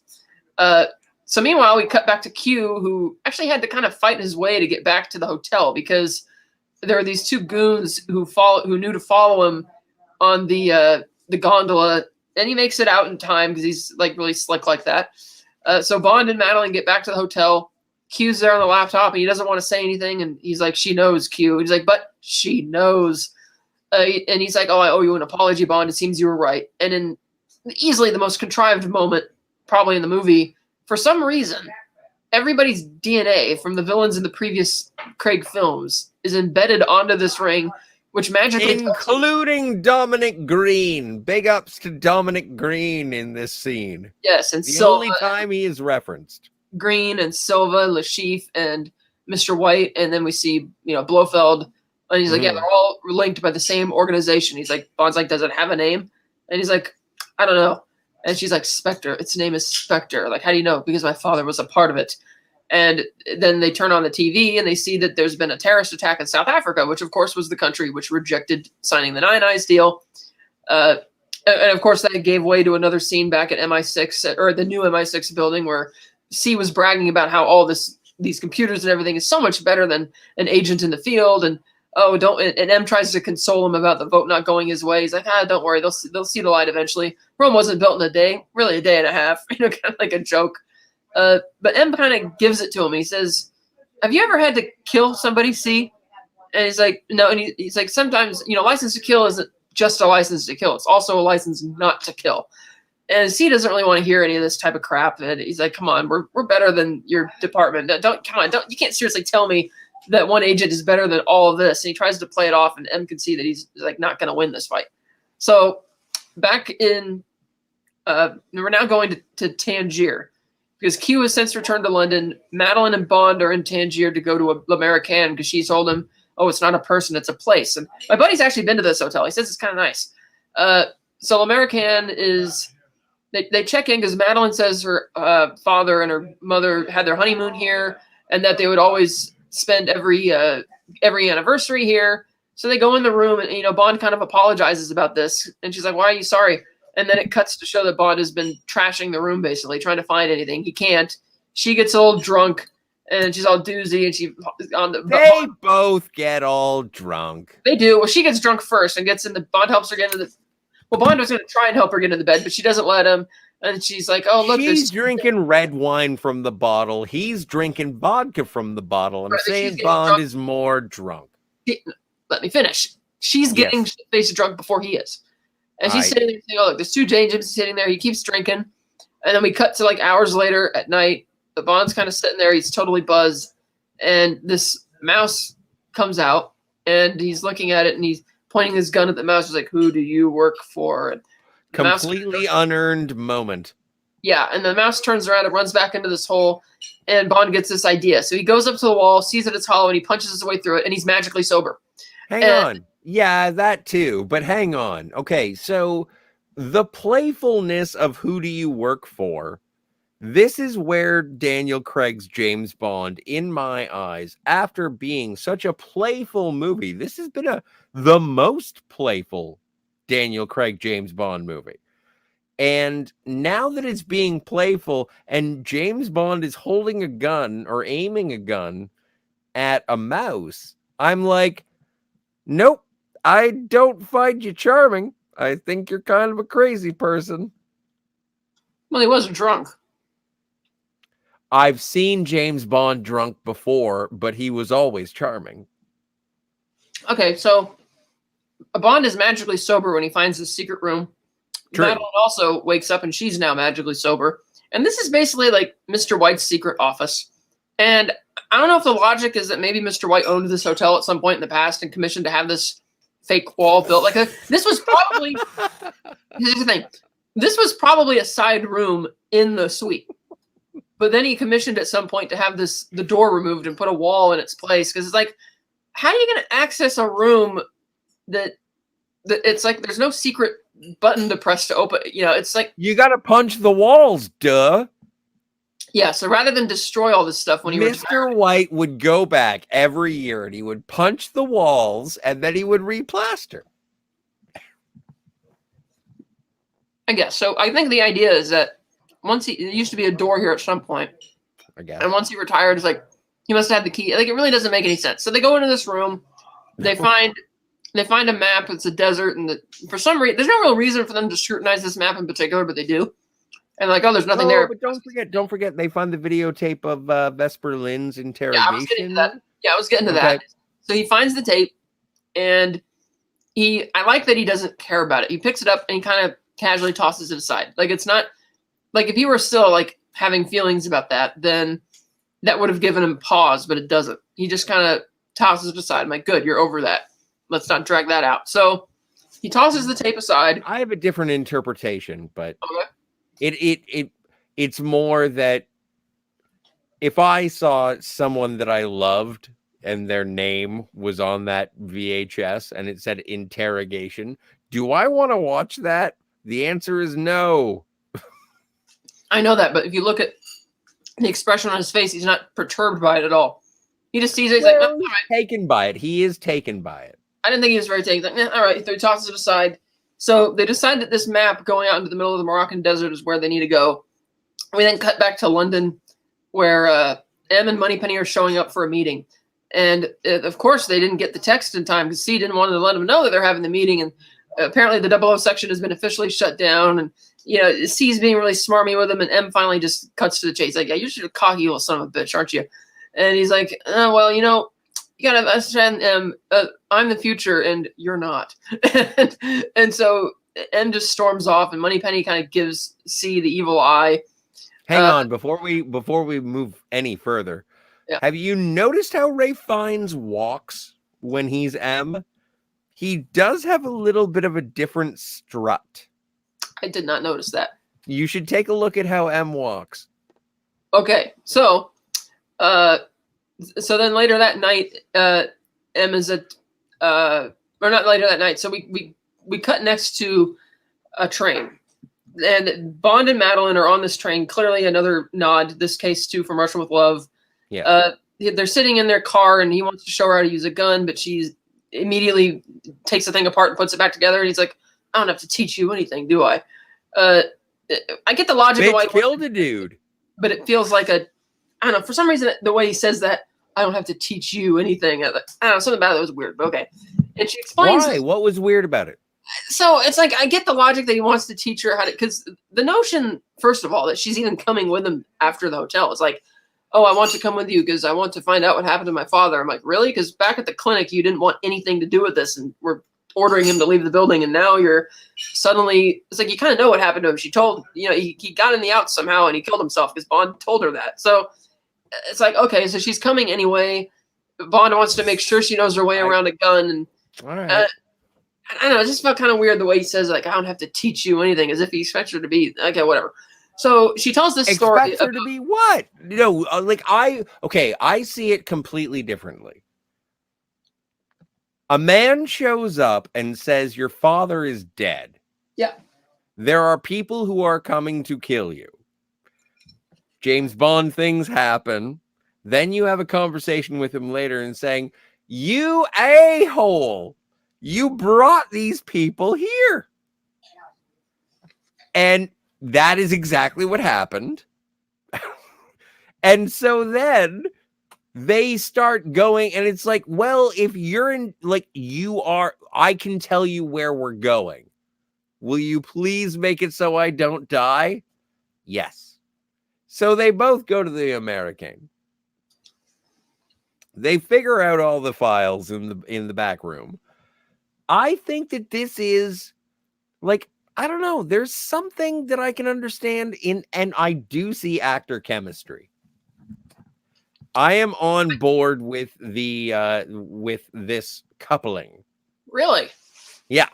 So meanwhile, we cut back to Q, who actually had to kind of fight his way to get back to the hotel, because there are these two goons who knew to follow him on the gondola, and he makes it out in time because he's like really slick like that. So Bond and Madeline get back to the hotel. Q's there on the laptop, and he doesn't want to say anything, and he's like, she knows, Q. He's like, but she knows. And he's like, oh, I owe you an apology, Bond. It seems you were right. And in easily the most contrived moment probably in the movie, for some reason, everybody's DNA from the villains in the previous Craig films is embedded onto this ring, which magically... Including Dominic Green. Big ups to Dominic Green in this scene. Yes, and the only time he is referenced. Green and Silva, Lashif, and Mr. White, and then we see Blofeld, and he's like, yeah, they're all linked by the same organization. He's like, Bond's like, does it have a name? And he's like, I don't know. And she's like, Spectre. Its name is Spectre. Like, how do you know? Because my father was a part of it. And then they turn on the TV and they see that there's been a terrorist attack in South Africa, which of course was the country which rejected signing the Nine Eyes deal. And of course that gave way to another scene back at MI6, or the new MI6 building, where C was bragging about how all these computers and everything is so much better than an agent in the field. And and M tries to console him about the vote not going his way. He's like, don't worry, they'll see the light eventually. Rome wasn't built in a day, really a day and a half, kind of like a joke. But M kind of gives it to him. He says, have you ever had to kill somebody, C? And he's like, no. And he's like, sometimes, license to kill isn't just a license to kill. It's also a license not to kill. And C doesn't really want to hear any of this type of crap. And he's like, come on, we're better than your department. You can't seriously tell me that one agent is better than all of this. And he tries to play it off, and M can see that he's like not going to win this fight. So back in, we're now going to Tangier, because Q has since returned to London. Madeline and Bond are in Tangier to go to L'Americaine, because she told him, oh, it's not a person, it's a place. And my buddy's actually been to this hotel. He says it's kind of nice. So L'Americaine is, they check in because Madeline says her father and her mother had their honeymoon here, and that they would always spend every anniversary here. So they go in the room, and Bond kind of apologizes about this, and she's like, why are you sorry? And then it cuts to show that Bond has been trashing the room, basically trying to find anything. He can't. She gets a little drunk, and she's all doozy, and they both get all drunk. They do. Well, she gets drunk first and gets in the, Bond helps her get into the, Bond was going to try and help her get into the bed, but she doesn't let him. And she's like, oh, look. She's drinking red wine from the bottle. He's drinking vodka from the bottle. I'm saying Bond is more drunk. Let me finish. She's getting face drunk before he is. And she's sitting there saying, oh, look, there's two James sitting there. He keeps drinking. And then we cut to like hours later at night. The Bond's kind of sitting there. He's totally buzzed. And this mouse comes out, and he's looking at it, and he's pointing his gun at the mouse. He's like, who do you work for? And completely unearned moment. Yeah, and the mouse turns around and runs back into this hole, and Bond gets this idea. So he goes up to the wall, sees that it's hollow, and he punches his way through it, and he's magically sober. Hang on. Yeah, that too. But hang on. Okay, so the playfulness of who do you work for? This is where Daniel Craig's James Bond, in my eyes, after being such a playful movie, this has been the most playful Daniel Craig James Bond movie. And now that it's being playful and James Bond is holding a gun or aiming a gun at a mouse, I'm like, nope, I don't find you charming. I think you're kind of a crazy person. Well, he wasn't drunk. I've seen James Bond drunk before, but he was always charming. Okay, so Bond is magically sober when he finds the secret room. True. Madeline also wakes up, and she's now magically sober. And this is basically like Mr. White's secret office. And I don't know if the logic is that maybe Mr. White owned this hotel at some point in the past and commissioned to have this fake wall built. Like this was probably here's the thing. This was probably a side room in the suite. But then he commissioned at some point to have the door removed and put a wall in its place. Because it's like, how are you going to access a room that it's like there's no secret button to press to open? It's like you got to punch the walls, duh. Yeah, so rather than destroy all this stuff when he Mr. White would go back every year and he would punch the walls and then he would replaster. I guess. So I think the idea is that there used to be a door here at some point. I guess. And once he retired, it's like he must have had the key. Like it really doesn't make any sense. So they go into this room, they find a map. It's a desert, and for some reason, there's no real reason for them to scrutinize this map in particular, but they do. And like, oh, there's nothing there. But don't forget, they find the videotape of Vesper Lynn's interrogation. Yeah, I was getting to that. I was getting to that. So he finds the tape, and I like that he doesn't care about it. He picks it up and he kind of casually tosses it aside. Like it's not like if he were still like having feelings about that, then that would have given him pause, but it doesn't. He just kind of tosses it aside. I'm like, good, you're over that. Let's not drag that out. So he tosses the tape aside. I have a different interpretation, but it's more that if I saw someone that I loved and their name was on that VHS and it said interrogation, do I want to watch that? The answer is no. I know that, but if you look at the expression on his face, he's not perturbed by it at all. He just sees it. He's like, oh, all right. Taken by it. He is taken by it. I didn't think he was very taken. He's like, all right. So he tosses it aside. So they decide that this map going out into the middle of the Moroccan desert is where they need to go. We then cut back to London, where M and Moneypenny are showing up for a meeting. And of course, they didn't get the text in time because C didn't want to let them know that they're having the meeting. And apparently the 00 section has been officially shut down. And, you know, C's being really smarmy with him. And M finally just cuts to the chase. Like, yeah, you're just a cocky little son of a bitch, aren't you? And he's like, well, you know, you got to understand, I'm the future and you're not. And so M just storms off and Moneypenny kind of gives C the evil eye. Hang on, before we move any further, yeah. Have you noticed how Ralph Fiennes walks when he's M? He does have a little bit of a different strut. I did not notice that. You should take a look at how M walks. Okay, so then later that night, M is at or not later that night. So we cut next to a train. And Bond and Madeline are on this train. Clearly another nod, this case too, from Russian with Love. Yeah. They're sitting in their car and he wants to show her how to use a gun, but she immediately takes the thing apart and puts it back together. And he's like, I don't have to teach you anything, do I? I get the logic of why he killed a dude. But it feels like I don't know, for some reason, the way he says that, I don't have to teach you anything. I don't know, something about it was weird, but okay. And she explains. Why? What was weird about it? So it's like, I get the logic that he wants to teach her how to, because the notion, first of all, that she's even coming with him after the hotel. It's like, oh, I want to come with you because I want to find out what happened to my father. I'm like, really? Because back at the clinic, you didn't want anything to do with this. And we're ordering him to leave the building. And now you're suddenly, it's like, you kind of know what happened to him. She told, you know, he got in the out somehow and he killed himself because Bond told her that. So it's like, okay, so she's coming anyway. Bond wants to make sure she knows her way around a gun. And all right. I don't know, it just felt kind of weird the way he says, like, I don't have to teach you anything, as if he expects her to be, okay, whatever. So she tells this story. Expects her to be what? No, I see it completely differently. A man shows up and says, your father is dead. Yeah. There are people who are coming to kill you. James Bond things happen. Then you have a conversation with him later and saying, you a-hole. You brought these people here. And that is exactly what happened. And so then they start going, and it's like, well, if you're in, like, you are, I can tell you where we're going. Will you please make it so I don't die? Yes. So they both go to the American. They figure out all the files in the back room. I think that this is, like, I don't know. There's something that I can understand in, and I do see actor chemistry. I am on board with with this coupling. Really? Yeah.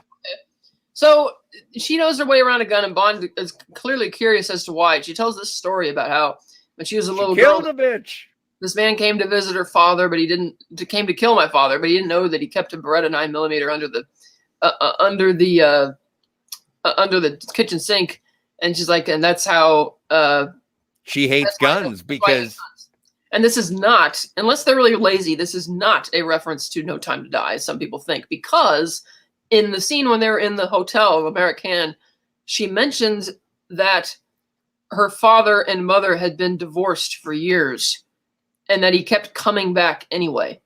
So she knows her way around a gun, and Bond is clearly curious as to why. She tells this story about how when she was a little girl, killed a bitch. This man came to visit her father, but came to kill my father, but he didn't know that he kept a Beretta 9mm under the kitchen sink. And she's like, and that's how she hates guns because. And this is not, unless they're really lazy, this is not a reference to No Time to Die, as some people think, because in the scene when they're in the hotel, American, she mentions that her father and mother had been divorced for years. And that he kept coming back anyway,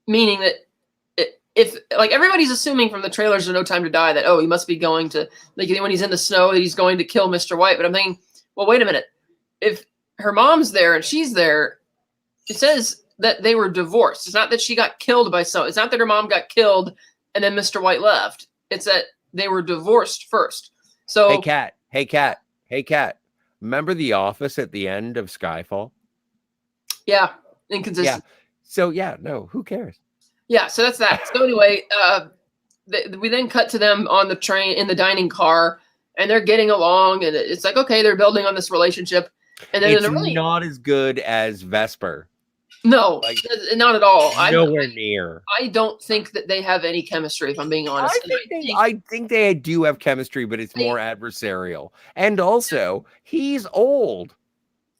meaning that if like everybody's assuming from the trailers of No Time to Die that, oh, he must be going to, like, when he's in the snow, that he's going to kill Mr. White. But I'm thinking, well, wait a minute. If her mom's there and she's there, it says that they were divorced. It's not that she got killed by someone. It's not that her mom got killed and then Mr. White left. It's that they were divorced first. So Hey, Cat. Remember The Office at the end of Skyfall? Yeah. Inconsistent. Yeah. So yeah, no, who cares? Yeah, so that's that. So anyway, we then cut to them on the train in the dining car, and they're getting along, and it's like, okay, they're building on this relationship. And then It's really not as good as Vesper. no, Like, not at all. nowhere near. I don't think that they have any chemistry, if I'm being honest. I think they do have chemistry, but it's more adversarial. And also, he's old.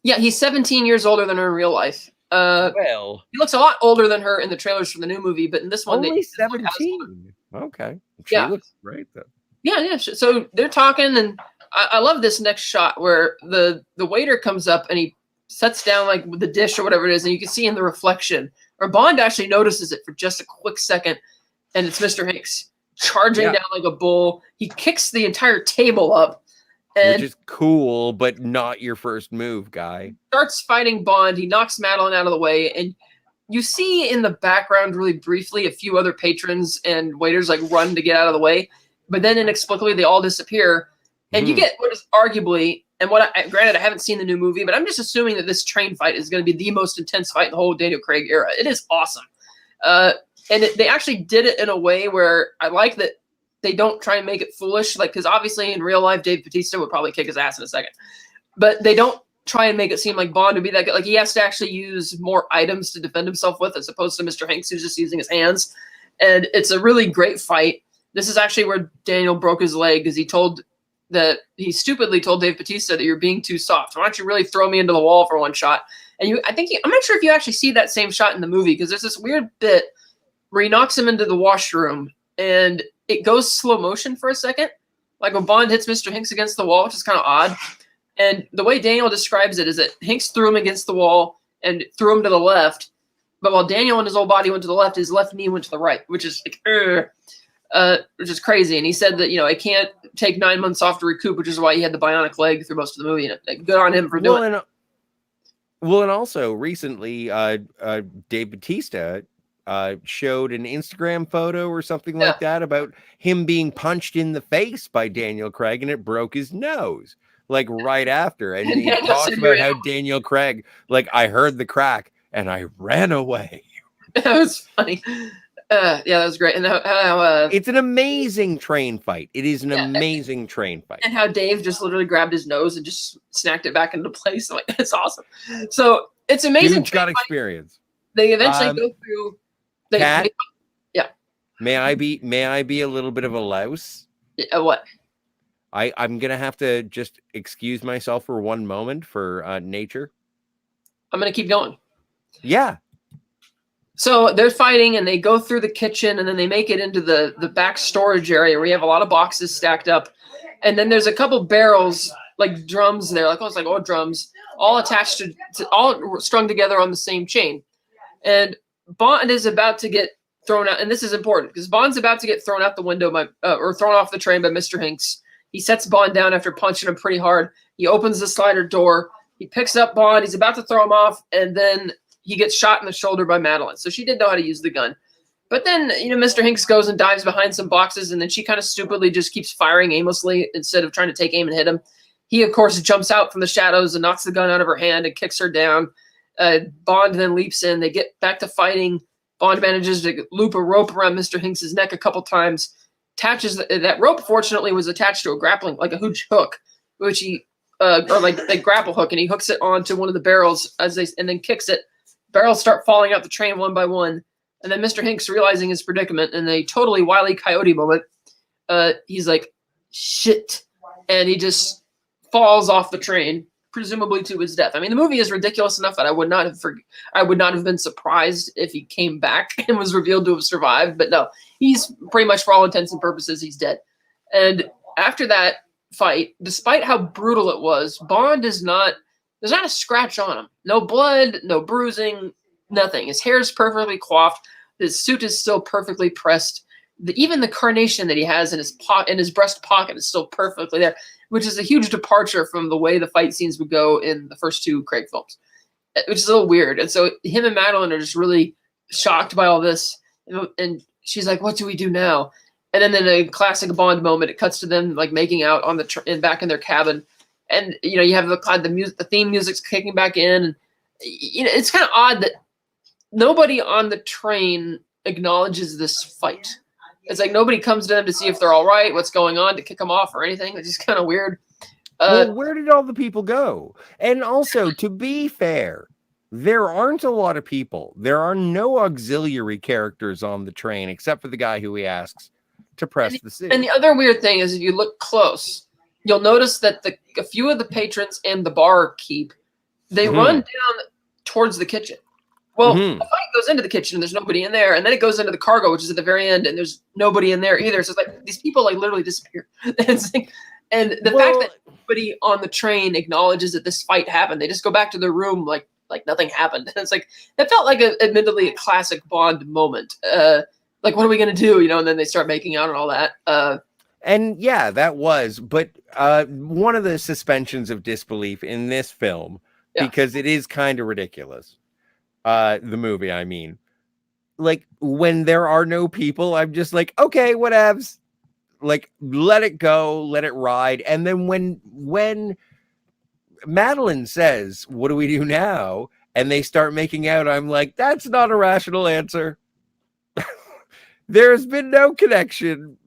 Yeah, he's 17 years older than her in real life. Well, he looks a lot older than her in the trailers for the new movie, but in this one, only 17. Okay, she looks great though. Yeah. So they're talking, and I love this next shot where the waiter comes up and he sets down like the dish or whatever it is, and you can see in the reflection, or Bond actually notices it for just a quick second, and it's Mr. Hanks charging down like a bull. He kicks the entire table up, and which is cool, but not your first move, guy. Starts fighting Bond. He knocks Madeline out of the way, and you see in the background really briefly a few other patrons and waiters like run to get out of the way, but then inexplicably they all disappear, and you get what is arguably, and granted I haven't seen the new movie, but I'm just assuming that this train fight is going to be the most intense fight in the whole Daniel Craig era. It is awesome, and they actually did it in a way where I like that they don't try and make it foolish, like, because obviously in real life Dave Bautista would probably kick his ass in a second, but they don't try and make it seem like Bond would be that good. Like, he has to actually use more items to defend himself with, as opposed to Mr. Hanks, who's just using his hands. And it's a really great fight. This is actually where Daniel broke his leg, because he stupidly told Dave Bautista that you're being too soft. Why don't you really throw me into the wall for one shot? And I'm not sure if you actually see that same shot in the movie, because there's this weird bit where he knocks him into the washroom, and it goes slow motion for a second, like when Bond hits Mr. Hanks against the wall, which is kind of odd. And the way Daniel describes it is that Hanks threw him against the wall and threw him to the left. But while Daniel and his whole body went to the left, his left knee went to the right, which is crazy. And he said that, it can't take 9 months off to recoup, which is why he had the bionic leg through most of the movie. And good on him for doing it. Well, and also recently, Dave Bautista showed an Instagram photo or something like that about him being punched in the face by Daniel Craig, and it broke his nose. Like right after, and he talks about how Daniel Craig, like, I heard the crack and I ran away. That was funny. That was great. And how it's an amazing train fight. It is an amazing train fight. And how Dave just literally grabbed his nose and just snapped it back into place. Like, it's awesome. So it's amazing. Dude's got experience. They eventually go through. May I be a little bit of a louse? What? I'm gonna have to just excuse myself for one moment for nature. I'm gonna keep going. Yeah. So they're fighting, and they go through the kitchen, and then they make it into the back storage area where you have a lot of boxes stacked up, and then there's a couple barrels, like drums there, like almost like old drums, all attached to all strung together on the same chain. And Bond is about to get thrown out, and this is important because Bond's about to get thrown out the window or thrown off the train by Mr. Hanks. He sets Bond down after punching him pretty hard. He opens the slider door. He picks up Bond. He's about to throw him off, and then he gets shot in the shoulder by Madeline. So she did know how to use the gun. But then, Mr. Hanks goes and dives behind some boxes, and then she kind of stupidly just keeps firing aimlessly instead of trying to take aim and hit him. He, of course, jumps out from the shadows and knocks the gun out of her hand and kicks her down. Bond then leaps in. They get back to fighting. Bond manages to loop a rope around Mr. Hanks' neck a couple times. Attaches that rope, fortunately, was attached to a grappling, like a huge hook, which he or like a grapple hook, and he hooks it onto one of the barrels and then kicks it. Barrels start falling out the train one by one, and then Mr. Hanks, realizing his predicament in a totally Wile E. Coyote moment, he's like, "Shit," and he just falls off the train, presumably to his death. I mean, the movie is ridiculous enough that I would not have been surprised if he came back and was revealed to have survived. But no, he's pretty much, for all intents and purposes, he's dead. And after that fight, despite how brutal it was, Bond there's not a scratch on him. No blood, no bruising, nothing. His hair is perfectly coiffed. His suit is still perfectly pressed. Even the carnation that he has in his breast pocket is still perfectly there, which is a huge departure from the way the fight scenes would go in the first two Craig films, which is a little weird. And so him and Madeline are just really shocked by all this. And she's like, "What do we do now?" And then in a classic Bond moment, it cuts to them like making out on back in their cabin. And, you have the theme music's kicking back in. And, it's kind of odd that nobody on the train acknowledges this fight. It's like nobody comes to them to see if they're all right, what's going on, to kick them off or anything. It's just kind of weird. Well, where did all the people go? And also, to be fair, there aren't a lot of people. There are no auxiliary characters on the train except for the guy who he asks to press the suit. And the other weird thing is, if you look close, you'll notice that a few of the patrons and the barkeep, they run down towards the kitchen. Well, the fight goes into the kitchen and there's nobody in there, and then it goes into the cargo, which is at the very end, and there's nobody in there either. So it's like these people like literally disappear. And the fact that nobody on the train acknowledges that this fight happened, they just go back to their room like nothing happened. And it's like that felt like admittedly a classic Bond moment. Like, what are we gonna do? And then they start making out and all that. And yeah, that was, but one of the suspensions of disbelief in this film, because it is kind of ridiculous. The movie, I mean, like when there are no people, I'm just like, okay, whatevs. Like, let it go, let it ride. And then when Madeline says, what do we do now? And they start making out, I'm like, that's not a rational answer. There's been no connection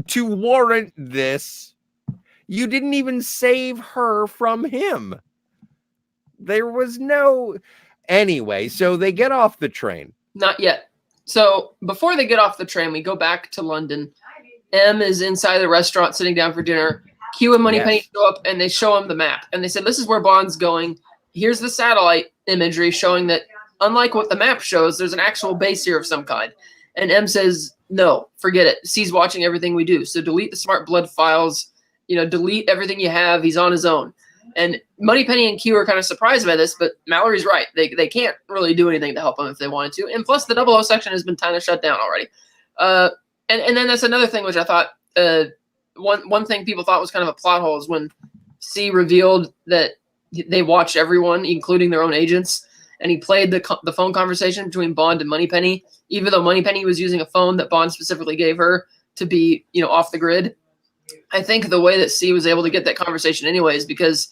to warrant this. You didn't even save her from him. There was no... Anyway, so they get off the train. Not yet. So before they get off the train, we go back to London. M is inside the restaurant sitting down for dinner. Q and Moneypenny show up and they show him the map. And they said, this is where Bond's going. Here's the satellite imagery showing that, unlike what the map shows, there's an actual base here of some kind. And M says, no, forget it. C's watching everything we do. So delete the smart blood files. Delete everything you have. He's on his own. And Moneypenny and Q are kind of surprised by this, but Mallory's right. They can't really do anything to help him if they wanted to. And plus, the 00 section has been kind of shut down already. And then that's another thing which I thought one thing people thought was kind of a plot hole is when C revealed that they watched everyone, including their own agents, and he played the phone conversation between Bond and Moneypenny, even though Moneypenny was using a phone that Bond specifically gave her to be, off the grid. I think the way that C was able to get that conversation anyways, because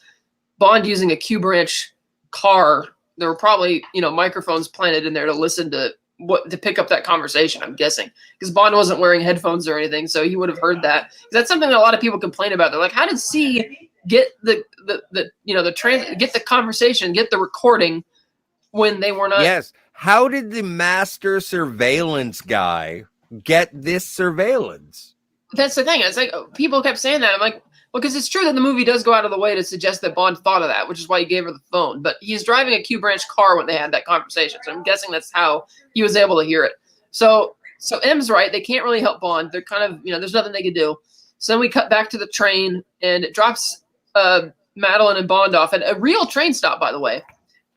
Bond using a Q branch car, there were probably, microphones planted in there to listen to pick up that conversation, I'm guessing, because Bond wasn't wearing headphones or anything. So he would have heard that. That's something that a lot of people complain about. They're like, how did C get get the conversation, get the recording when they were not? Yes. How did the master surveillance guy get this surveillance? That's the thing. It's like people kept saying that. I'm like, well, because it's true that the movie does go out of the way to suggest that Bond thought of that, which is why he gave her the phone. But he's driving a Q branch car when they had that conversation. So I'm guessing that's how he was able to hear it. So M's right. They can't really help Bond. They're kind of, there's nothing they can do. So then we cut back to the train and it drops Madeline and Bond off at a real train stop, by the way.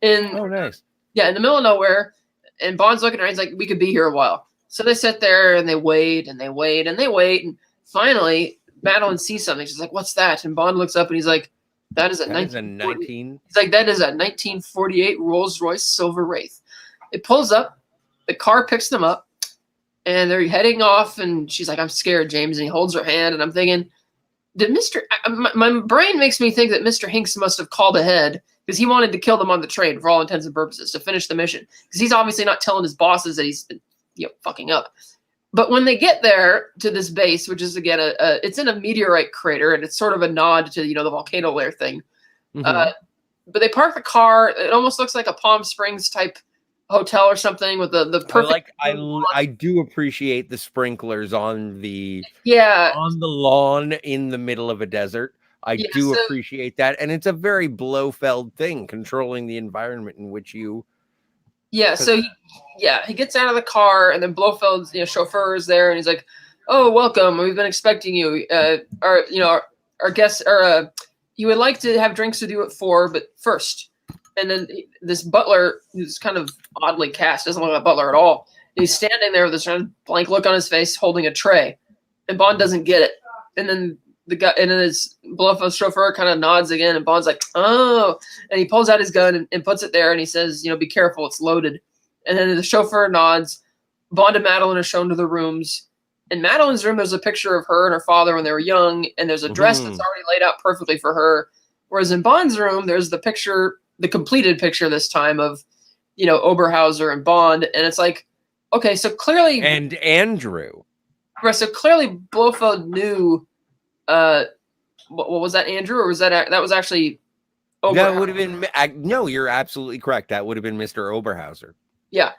Oh, nice. Yeah, in the middle of nowhere. And Bond's looking around. He's like, we could be here a while. So they sit there and they wait and they wait and they wait. And finally, Madeline sees something. She's like, what's that? And Bond looks up and he's like, that is a 19... He's like, that is a 1948 Rolls-Royce Silver Wraith. It pulls up. The car picks them up. And they're heading off. And she's like, I'm scared, James. And he holds her hand. And I'm thinking, my brain makes me think that Mr. Hinks must have called ahead because he wanted to kill them on the train for all intents and purposes to finish the mission. Because he's obviously not telling his bosses that he's been fucking up. But when they get there to this base, which is again it's in a meteorite crater, and it's sort of a nod to the volcano lair thing. But they park the car. It almost looks like a Palm Springs type hotel or something with the perfect. I do appreciate the sprinklers on the on the lawn in the middle of a desert. I do appreciate that, and it's a very Blofeld thing, controlling the environment in which you. Yeah, so he gets out of the car, and then Blofeld's chauffeur is there, and he's like, "Oh, welcome. We've been expecting you. Our guests are. You would like to have drinks with you at 4, but first." And then this butler, who's kind of oddly cast, doesn't look like a butler at all. He's standing there with this blank look on his face, holding a tray, and Bond doesn't get it. And then his Blofeld's chauffeur kind of nods again, and Bond's like, "Oh," and he pulls out his gun and puts it there, and he says, "Be careful, it's loaded." And then the chauffeur nods. Bond and Madeline are shown to the rooms. In Madeline's room, there's a picture of her and her father when they were young, and there's a dress that's already laid out perfectly for her. Whereas in Bond's room, there's the picture, the completed picture this time of, Oberhauser and Bond, and it's like, okay, so clearly, and Andrew. Right, so clearly Blofeld knew what was that, Andrew, or was that was actually Oberhauser? That would have been no. You're absolutely correct. That would have been Mr. Oberhauser. Yeah.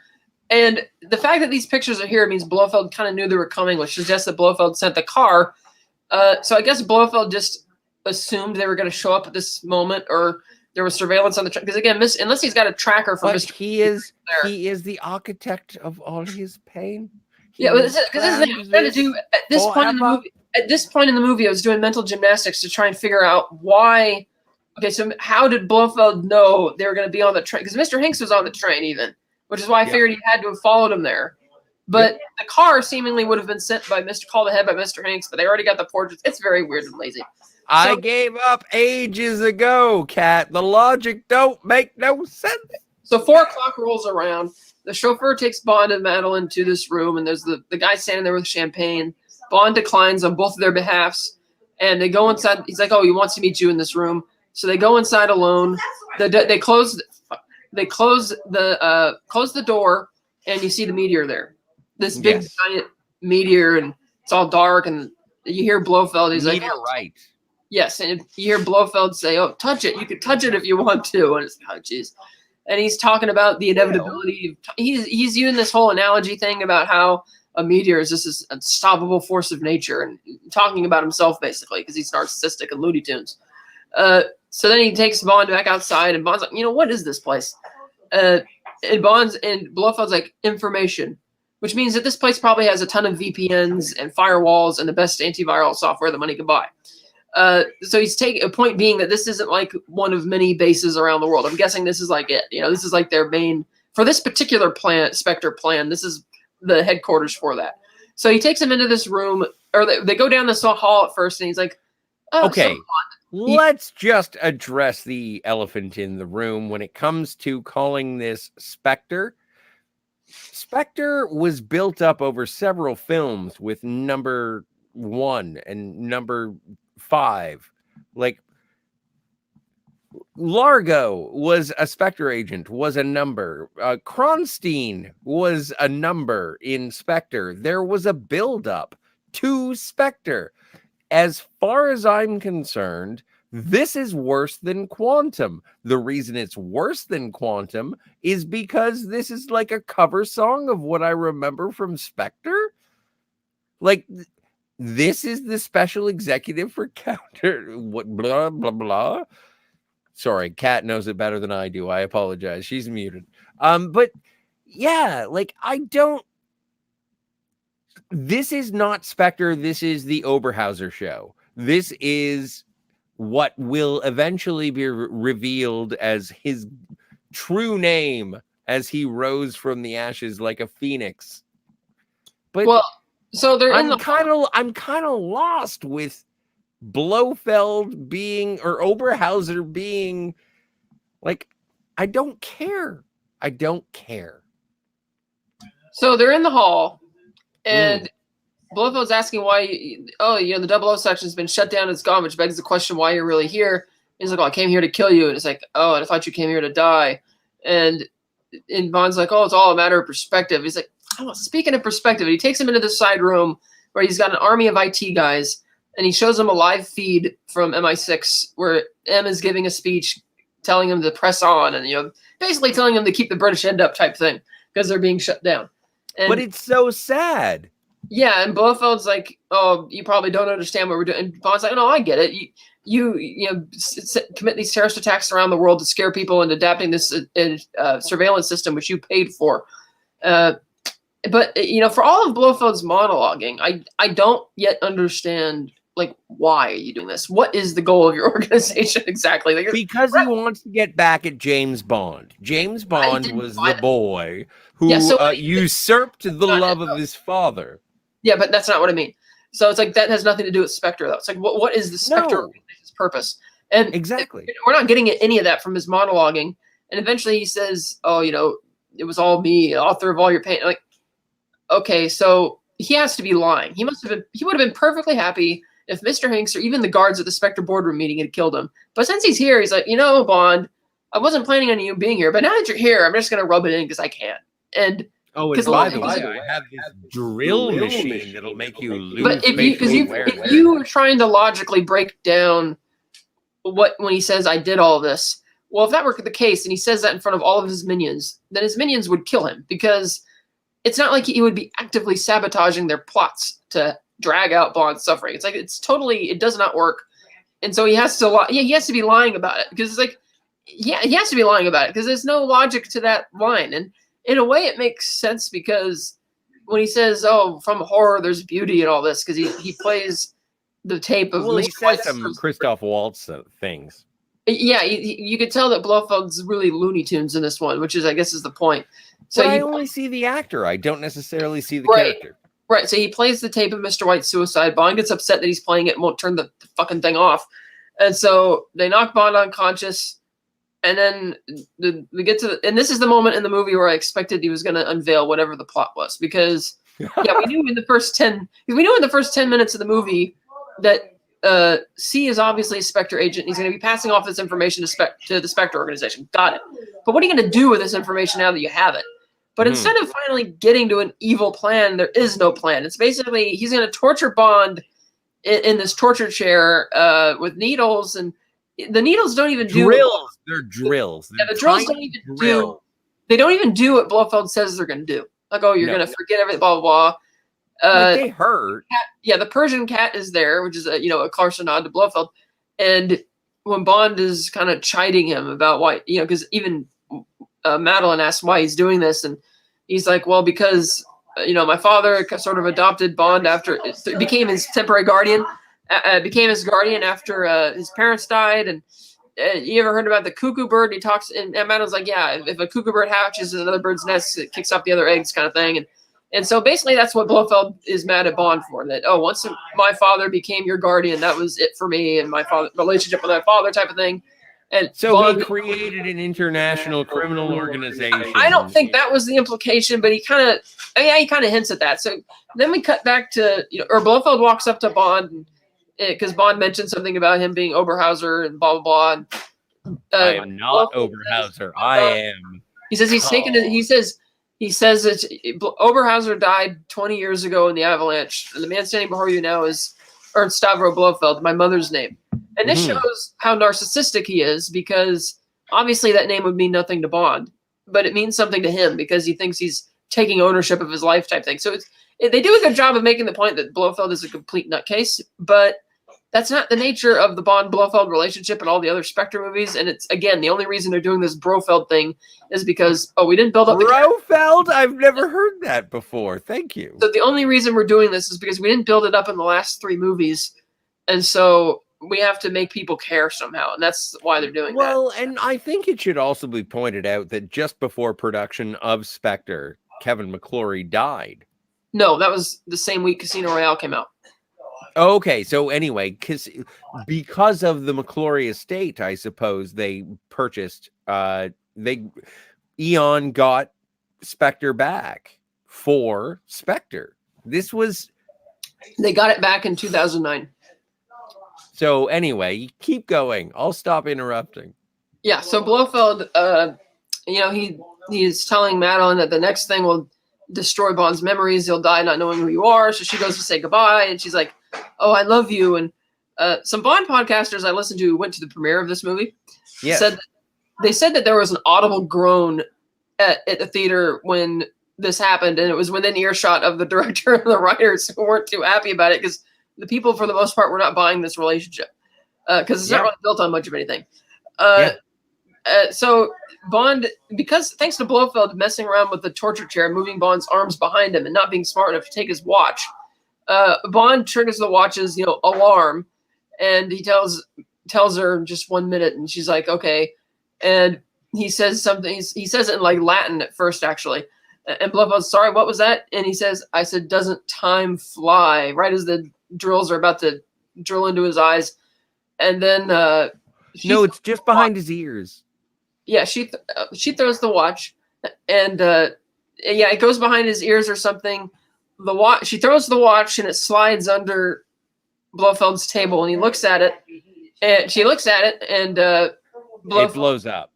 And the fact that these pictures are here means Blofeld kind of knew they were coming, which suggests that Blofeld sent the car. So I guess Blofeld just assumed they were going to show up at this moment, or there was surveillance on the track. Because again, unless he's got a tracker for Mr. He is the architect of all his pain. Because at this point in the movie, I was doing mental gymnastics to try and figure out why. Okay, so how did Blofeld know they were going to be on the train? Because Mr. Hanks was on the train even. Which is why I figured he had to have followed him there. But the car seemingly would have been sent by called ahead by Mr. Hanks, but they already got the portraits. It's very weird and lazy. I gave up ages ago, Kat. The logic don't make no sense. So 4 o'clock rolls around. The chauffeur takes Bond and Madeline to this room, and there's the guy standing there with champagne. Bond declines on both of their behalfs, and they go inside. He's like, oh, he wants to meet you in this room. So they go inside alone. They close the door, and you see the meteor there. This big giant meteor, and it's all dark, and you hear Blofeld. He's like, oh, right. Yes, and you hear Blofeld say, oh, touch it. You can touch it if you want to. And it's oh, jeez. And he's talking about the inevitability. He's using this whole analogy thing about how a meteor is just this unstoppable force of nature, and talking about himself basically because he's narcissistic and Looney Tunes. So then he takes Bond back outside, and Bond's like, what is this place? And Blofeld's like, information, which means that this place probably has a ton of VPNs and firewalls and the best antiviral software that money can buy. So he's taking a point being that this isn't like one of many bases around the world. I'm guessing this is like it. This is like their main for this particular plan, Spectre plan. This is the headquarters for that. So he takes him into this room, or they go down this hall at first, and he's like, oh, okay. Let's just address the elephant in the room when it comes to calling this Spectre. Spectre was built up over several films with number 1 and number 5. Like Largo was a Spectre agent, was a number. Kronstein was a number in Spectre. There was a build-up to Spectre. As far as I'm concerned, this is worse than Quantum. The reason it's worse than Quantum is because this is like a cover song of what I remember from Spectre. Like, this is the special executive for counter... What, blah, blah, blah. Sorry, Kat knows it better than I do. I apologize. She's muted. But, yeah, like, I don't... This is not Spectre. This is the Oberhauser show. This is what will eventually be revealed as his true name as he rose from the ashes like a phoenix. But so they're I'm kind of lost with Blofeld being or Oberhauser being like, I don't care. So they're in the hall. And Blofeld's asking why, the 00 section has been shut down. It's gone, which begs the question why you're really here. He's like, I came here to kill you. And it's like, oh, and I thought you came here to die. And Bond's like, oh, it's all a matter of perspective. He's like, oh, speaking of perspective, he takes him into the side room where he's got an army of IT guys, and he shows him a live feed from MI6 where M is giving a speech telling him to press on and, basically telling him to keep the British end up type thing because they're being shut down. But it's so sad. Yeah, and Blofeld's like, "Oh, you probably don't understand what we're doing." And Bond's like, "No, I get it. You commit these terrorist attacks around the world to scare people into adapting this surveillance system, which you paid for." But for all of Blofeld's monologuing, I don't yet understand. Like, why are you doing this? What is the goal of your organization exactly? Like, because he wants to get back at James Bond. James Bond was the boy who usurped the love of his father. Yeah, but that's not what I mean. So it's like that has nothing to do with Spectre, though. It's like, what is the Spectre organization's purpose? And exactly, we're not getting any of that from his monologuing. And eventually he says, "Oh, it was all me, author of all your pain." Like, okay, so he has to be lying. He would have been perfectly happy if Mr. Hanks or even the guards at the Spectre boardroom meeting had killed him. But since he's here, he's like, Bond, I wasn't planning on you being here, but now that you're here, I'm just going to rub it in because I can. And Oh, and by the way, I have this drill machine that'll make you lose. But if you were trying to logically break down when he says I did all this, well, if that were the case and he says that in front of all of his minions, then his minions would kill him, because it's not like he would be actively sabotaging their plots to drag out Bond's suffering. It's like it does not work, and so he has to lie. Yeah, he has to be lying about it, because it's like, yeah, he has to be lying about it because there's no logic to that line. And in a way, it makes sense, because when he says, "Oh, from horror, there's beauty," and all this, because he plays the tape of. Well, he says some Christoph Waltz things. Yeah, you could tell that Blofeld's really Looney Tunes in this one, which is, I guess, is the point. So I only see the actor. I don't necessarily see the character. Right. So he plays the tape of Mr. White's suicide. Bond gets upset that he's playing it and won't turn the fucking thing off. And so they knock Bond unconscious. And then we get to and this is the moment in the movie where I expected he was going to unveil whatever the plot was, because we knew in the first 10 minutes of the movie that C is obviously a Spectre agent. He's going to be passing off this information to the Spectre organization. Got it. But what are you going to do with this information now that you have it? But instead of finally getting to an evil plan, there is no plan. It's basically he's going to torture Bond in this torture chair with needles, and the needles don't even do drills. They're drills. Yeah, the drills don't even do. They don't even do what Blofeld says they're going to do. Like, oh, you're going to forget everything. Blah blah blah. They hurt. The Persian cat is there, which is a closer nod to Blofeld. And when Bond is kind of chiding him about why, because even Madeline asks why he's doing this, and he's like, well, because my father sort of adopted Bond after became his temporary guardian, became his guardian after his parents died. And you ever heard about the cuckoo bird? He talks, and Madeline's like, yeah, if a cuckoo bird hatches in another bird's nest, it kicks off the other eggs, kind of thing. And so basically that's what Blofeld is mad at Bond for, that, oh, once my father became your guardian, that was it for me and my father relationship with my father type of thing. And so Bond, he created an international criminal organization. I don't think that was the implication, but he kind of hints at that. So then we cut back to, or Blofeld walks up to Bond, because Bond mentioned something about him being Oberhauser and blah, blah, blah. And, I am not Oberhauser. I am. He says he's taken it. He says that Oberhauser died 20 years ago in the avalanche. And the man standing before you now is Ernst Stavro Blofeld, my mother's name. And this shows how narcissistic he is, because obviously that name would mean nothing to Bond, but it means something to him because he thinks he's taking ownership of his life type thing. So they do a good job of making the point that Blofeld is a complete nutcase, but that's not the nature of the Bond-Blofeld relationship in all the other Spectre movies. And it's, again, the only reason they're doing this Brofeld thing is because, we didn't build up the Brofeld? I've never heard that before. Thank you. So the only reason we're doing this is because we didn't build it up in the last 3 movies. And so we have to make people care somehow. And that's why they're doing that. Well, and I think it should also be pointed out that just before production of Spectre, Kevin McClory died. No, that was the same week Casino Royale came out. Okay, so anyway, because of the McClory estate, I suppose they purchased. Eon got Spectre back for Spectre. They got it back in 2009. So anyway, keep going. I'll stop interrupting. Yeah. So Blofeld, he's telling Madeline that the next thing will destroy Bond's memories. He'll die not knowing who you are. So she goes to say goodbye, and she's like, oh, I love you. And some Bond podcasters I listened to who went to the premiere of this movie said that there was an audible groan at the theater when this happened, and it was within earshot of the director and the writers who weren't too happy about it, because the people, for the most part, were not buying this relationship because it's not really built on much of anything. So Bond, because thanks to Blofeld messing around with the torture chair, moving Bond's arms behind him and not being smart enough to take his watch, Bond triggers the watch's, alarm, and he tells her just 1 minute, and she's like, okay. And he says something. He says it in like Latin at first, actually. And Blofeld's, sorry, what was that? And he says, I said, doesn't time fly? Right as the drills are about to drill into his eyes. And then no, it's just behind his ears. Yeah, she throws the watch, and it goes behind his ears or something. She throws the watch, and it slides under Blofeld's table, and he looks at it, and she looks at it, and it blows up.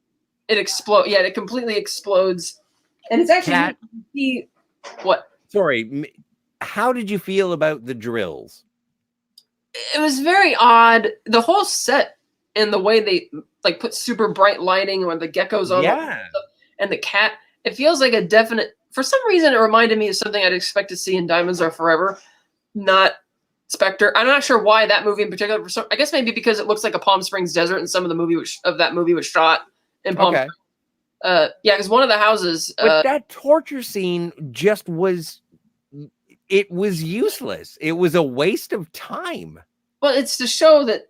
It explodes. Yeah, it completely explodes, And it's actually Cat, what? sorry, how did you feel about the drills? It was very odd. The whole set and the way they like put super bright lighting when the geckos on and the cat, it feels like a definite. For some reason, it reminded me of something I'd expect to see in Diamonds Are Forever, not Spectre. I'm not sure why that movie in particular. I guess maybe because it looks like a Palm Springs desert, and some of the movie that movie was shot in Palm. Okay. Yeah, because one of the houses. But that torture scene just was. It was useless. It was a waste of time. Well, it's to show that.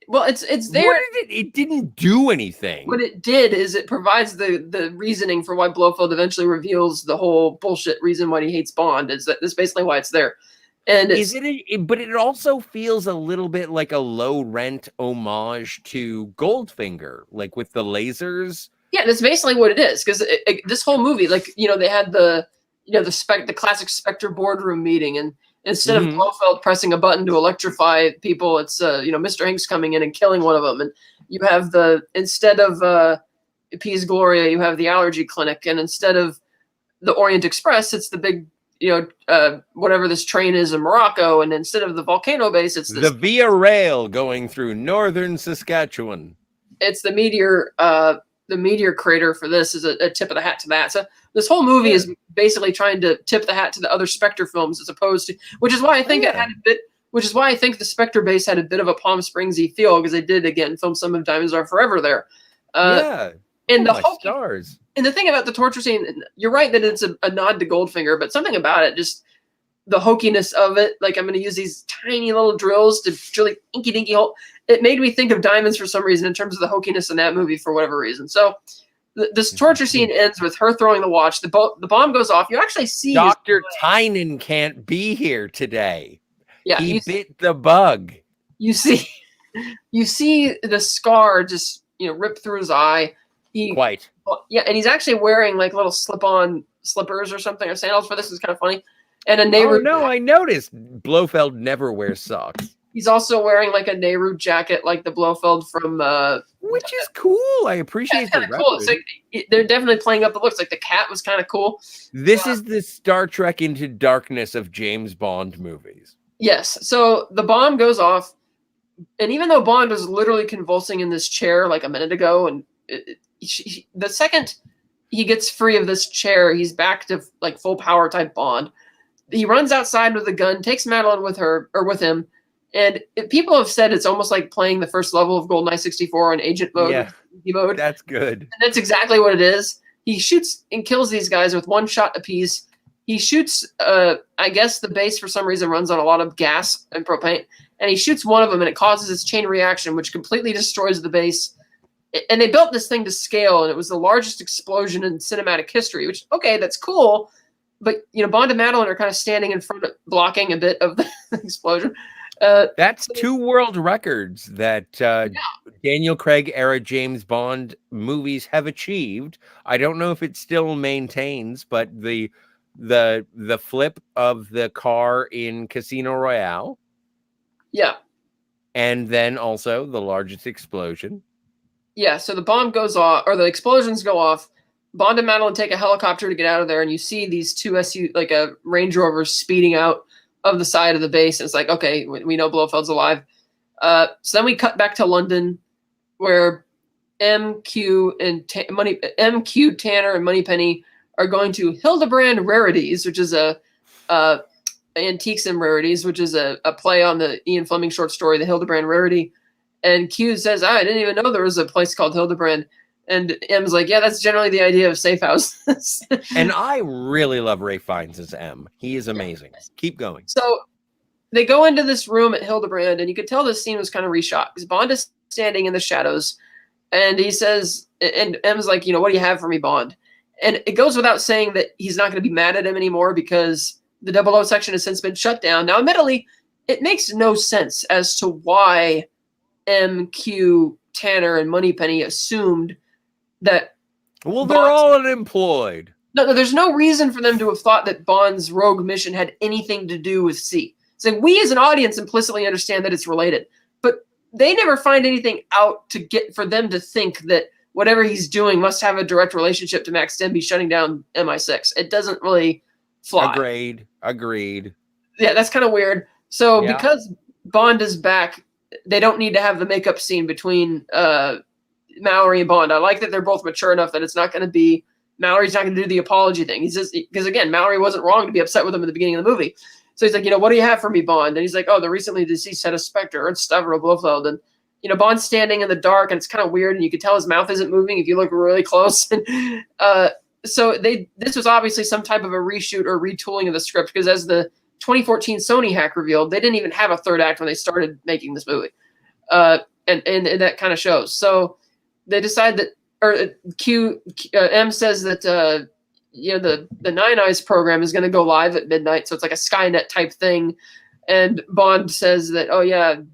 Well, it's there. What did it didn't do anything. What it did is it provides the reasoning for why Blofeld eventually reveals the whole bullshit reason why he hates Bond. Is that that's basically why it's there. And but it also feels a little bit like a low rent homage to Goldfinger, like with the lasers. Yeah, that's basically what it is. Because this whole movie, like they had the the classic Spectre boardroom meeting, and instead of Blofeld pressing a button to electrify people, it's Mr. Hanks coming in and killing one of them, and you have instead of Peace Gloria, you have the allergy clinic, and instead of the Orient Express, it's the big whatever this train is in Morocco, and instead of the volcano base, it's the Via Rail going through northern Saskatchewan. It's the meteor. The meteor crater for this is a tip of the hat to that. So this whole movie is basically trying to tip the hat to the other Spectre films, as opposed to, which is why I think it had a bit. Which is why I think the Spectre base had a bit of a Palm Springsy feel, because they did again film some of Diamonds Are Forever there. And the whole stars. And the thing about the torture scene, you're right that it's a nod to Goldfinger, but something about it, just the hokiness of it. Like, I'm going to use these tiny little drills to drill like inky dinky hole. It made me think of Diamonds for some reason in terms of the hokiness in that movie for whatever reason. So this torture scene ends with her throwing the watch. The bomb goes off. You actually see Dr. Tynan can't be here today. Yeah, he bit the bug. You see the scar just rip through his eye. Quite. Yeah, and he's actually wearing like little slip-on slippers or something or sandals for this. Is kind of funny. And a Nehru. Oh no, I noticed Blofeld never wears socks. He's also wearing like a Nehru jacket, like the Blofeld from. Which is cool. I appreciate the cool. So they're definitely playing up the looks. Like the cat was kind of cool. This is the Star Trek Into Darkness of James Bond movies. Yes. So the bomb goes off, and even though Bond was literally convulsing in this chair like a minute ago, and the second he gets free of this chair, he's back to like full power type Bond. He runs outside with a gun, takes Madeline with him, and people have said it's almost like playing the first level of GoldenEye 64 on agent mode. Yeah, mode. That's good. And that's exactly what it is. He shoots and kills these guys with one shot apiece. He shoots, I guess the base for some reason runs on a lot of gas and propane, and he shoots one of them, and it causes this chain reaction, which completely destroys the base. And they built this thing to scale, and it was the largest explosion in cinematic history, which, okay, that's cool. But, Bond and Madeline are kind of standing in front of blocking a bit of the explosion. That's 2 world records that Daniel Craig era James Bond movies have achieved. I don't know if it still maintains, but the flip of the car in Casino Royale. Yeah. And then also the largest explosion. Yeah, so the bomb goes off, or the explosions go off. Bond and Madeline take a helicopter to get out of there, and you see these 2 like a Range Rovers speeding out of the side of the base. And it's like, okay, we know Blofeld's alive. So then we cut back to London, where MQ, Tanner, and Moneypenny are going to Hildebrand Rarities, which is Antiques and Rarities, which is a play on the Ian Fleming short story, The Hildebrand Rarity. And Q says, I didn't even know there was a place called Hildebrand. And M's like, yeah, that's generally the idea of safe houses. And I really love Ray Fiennes as M. He is amazing. Keep going. So they go into this room at Hildebrand, and you could tell this scene was kind of reshot because Bond is standing in the shadows, and he says, and M's like, what do you have for me, Bond? And it goes without saying that he's not going to be mad at him anymore because the 00 section has since been shut down. Now, admittedly, it makes no sense as to why MQ, Tanner, and Moneypenny assumed that. Well, they're all unemployed. No, there's no reason for them to have thought that Bond's rogue mission had anything to do with C. So we as an audience implicitly understand that it's related, but they never find anything out to get for them to think that whatever he's doing must have a direct relationship to Max Denby shutting down MI6. It doesn't really fly. Agreed. Yeah, that's kind of weird. So Yeah. because Bond is back, they don't need to have the makeup scene between Mallory and Bond. I like that they're both mature enough that it's not going to be Mallory's not going to do the apology thing. He's just because again, Mallory wasn't wrong to be upset with him at the beginning of the movie. So he's like, what do you have for me, Bond? And he's like, the recently deceased head of Spectre, and Stavro Blofeld. And Bond's standing in the dark, and it's kind of weird, and you can tell his mouth isn't moving if you look really close. So this was obviously some type of a reshoot or retooling of the script, because as the 2014 Sony hack revealed, they didn't even have a third act when they started making this movie, and that kind of shows. So they decide that, or M says that the Nine Eyes program is going to go live at midnight, so it's like a Skynet type thing. And Bond says that,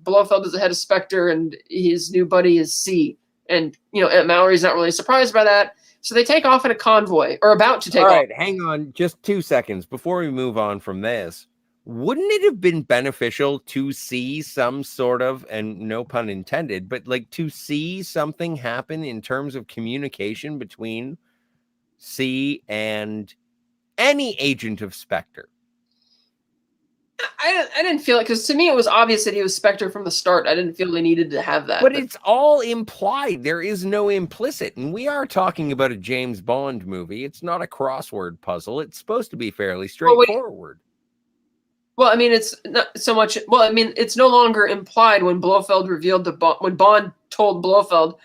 Blofeld is the head of Spectre, and his new buddy is C. And Mallory's not really surprised by that. So they take off in a convoy, or about to take off. All right, hang on just 2 seconds before we move on from this. Wouldn't it have been beneficial to see some sort of, and no pun intended, but like to see something happen in terms of communication between C and any agent of Spectre? I didn't feel it, because to me it was obvious that he was Spectre from the start. I didn't feel they needed to have that. But it's all implied. There is no implicit. And we are talking about a James Bond movie. It's not a crossword puzzle. It's supposed to be fairly straightforward. Well, I mean, it's not so much. Well, I mean, it's no longer implied when Blofeld revealed when Bond told Blofeld,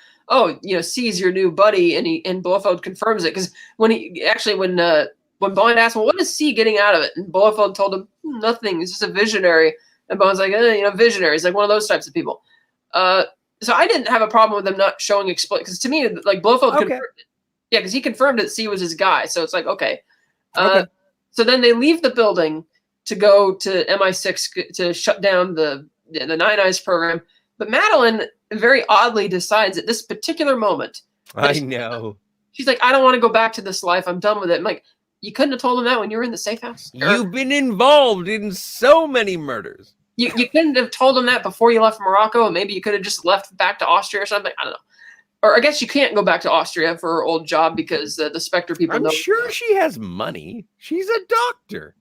C's your new buddy, and Blofeld confirms it, because when Bond asked, well, what is C getting out of it? And Blofeld told him, nothing. It's just a visionary. And Bond's like, visionary. He's like one of those types of people. So I didn't have a problem with them not showing because to me, like Blofeld confirmed it. Yeah, because he confirmed that C was his guy. So it's like, okay. So then they leave the building to go to MI6 to shut down the Nine Eyes program. But Madeline very oddly decides at this particular moment. I know. She's like, I don't want to go back to this life. I'm done with it. I'm like, you couldn't have told him that when you were in the safe house? You've been involved in so many murders. You couldn't have told him that before you left Morocco, and maybe you could have just left back to Austria or something. I don't know. Or I guess you can't go back to Austria for her old job because the Spectre people know. I'm sure she has money. She's a doctor.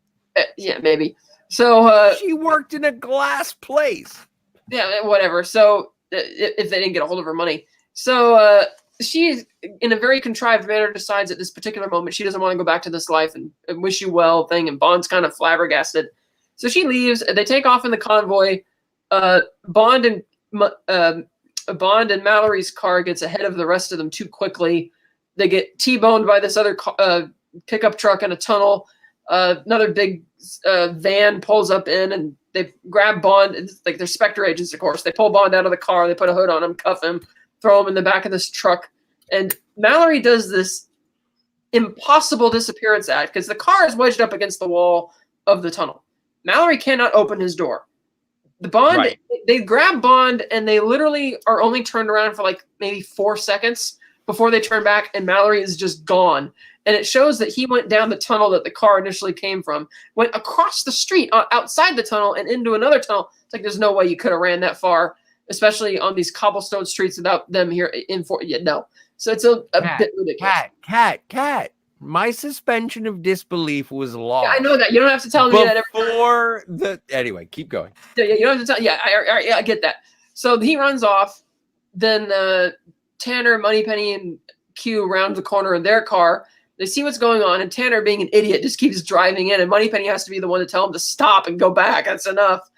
Yeah, maybe. So she worked in a glass place. Yeah, whatever. So if they didn't get a hold of her money. So she, in a very contrived manner, decides at this particular moment she doesn't want to go back to this life and wish you well thing. And Bond's kind of flabbergasted. So she leaves. They take off in the convoy. Bond and Mallory's car gets ahead of the rest of them too quickly. They get T-boned by this other pickup truck in a tunnel. Another big van pulls up in, and they grab Bond. It's like they're Spectre agents, of course. They pull Bond out of the car. They put a hood on him, cuff him, throw him in the back of this truck. And Mallory does this impossible disappearance act because the car is wedged up against the wall of the tunnel. Mallory cannot open his door. They grab Bond, and they literally are only turned around for like maybe 4 seconds before they turn back, and Mallory is just gone. And it shows that he went down the tunnel that the car initially came from, went across the street outside the tunnel and into another tunnel. It's like there's no way you could have ran that far, especially on these cobblestone streets without them here in Fort. Yeah, no. So it's a bit ridiculous. Cat. My suspension of disbelief was lost. Yeah, I know that. You don't have to tell me that every time. Anyway, keep going. Yeah, you don't have to tell. Yeah, I get that. So he runs off. Then Tanner, Moneypenny, and Q round the corner in their car. They see what's going on, and Tanner, being an idiot, just keeps driving in, and Moneypenny has to be the one to tell him to stop and go back. That's enough.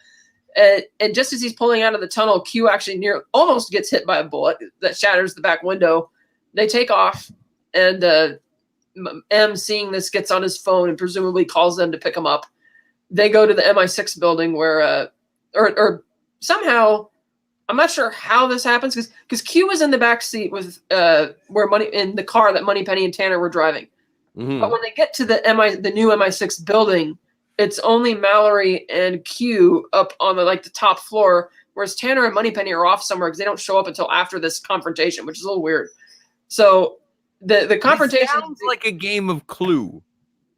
And just as he's pulling out of the tunnel, Q actually almost gets hit by a bullet that shatters the back window. They take off, and M, seeing this, gets on his phone and presumably calls them to pick him up. They go to the MI6 building where, or somehow, I'm not sure how this happens because Q was in the back seat with in the car that Moneypenny and Tanner were driving. Mm-hmm. But when they get to the new MI6 building, it's only Mallory and Q up on the top floor, whereas Tanner and Moneypenny are off somewhere because they don't show up until after this confrontation, which is a little weird. So the confrontation it sounds like a game of Clue.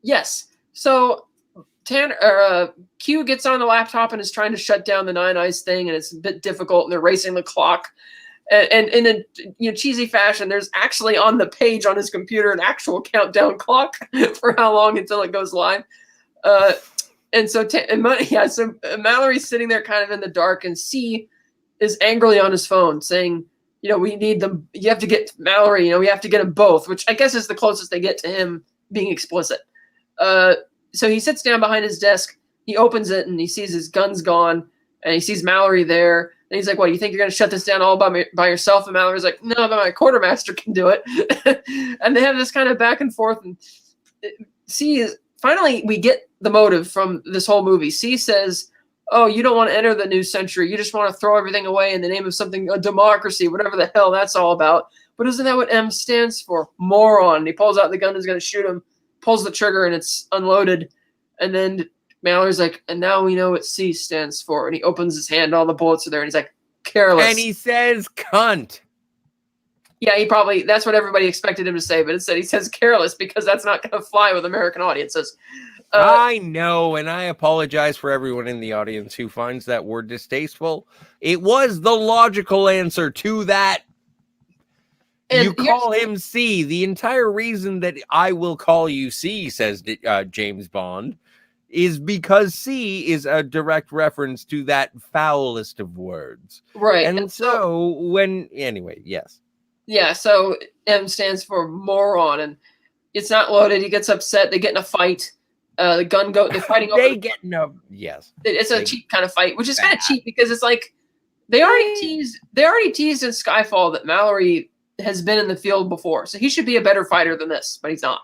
Yes. So Q gets on the laptop and is trying to shut down the Nine Eyes thing, and it's a bit difficult, and they're racing the clock. And in a cheesy fashion, there's actually on the page on his computer an actual countdown clock for how long until it goes live. And so Mallory's sitting there kind of in the dark, and C is angrily on his phone saying, we need them. You have to get Mallory, we have to get them both, which I guess is the closest they get to him being explicit. So he sits down behind his desk. He opens it and he sees his guns gone, and he sees Mallory there. And he's like, "What? You think you're going to shut this down all by yourself?" And Mallory's like, "No, but my quartermaster can do it." And they have this kind of back and forth. And finally we get the motive from this whole movie. C says, "Oh, you don't want to enter the new century. You just want to throw everything away in the name of something, a democracy, whatever the hell that's all about." But isn't that what M stands for? Moron. And he pulls out the gun and is going to shoot him, pulls the trigger, and it's unloaded. And then Mallory's like, "And now we know what C stands for." And he opens his hand, all the bullets are there, and he's like, "Careless." And he says, "Cunt." Yeah, that's what everybody expected him to say, but instead he says "careless" because that's not going to fly with American audiences. I know, and I apologize for everyone in the audience who finds that word distasteful. It was the logical answer to that. And you call him C. The entire reason that I will call you C, says James Bond, is because C is a direct reference to that foulest of words. Right. And anyway, yes. Yeah, so M stands for moron, and it's not loaded. He gets upset. They get in a fight. The gun they're fighting over. Yes. It's a cheap kind of fight, which is kind of cheap because it's like they already teased in Skyfall that Mallory has been in the field before, so he should be a better fighter than this, but he's not.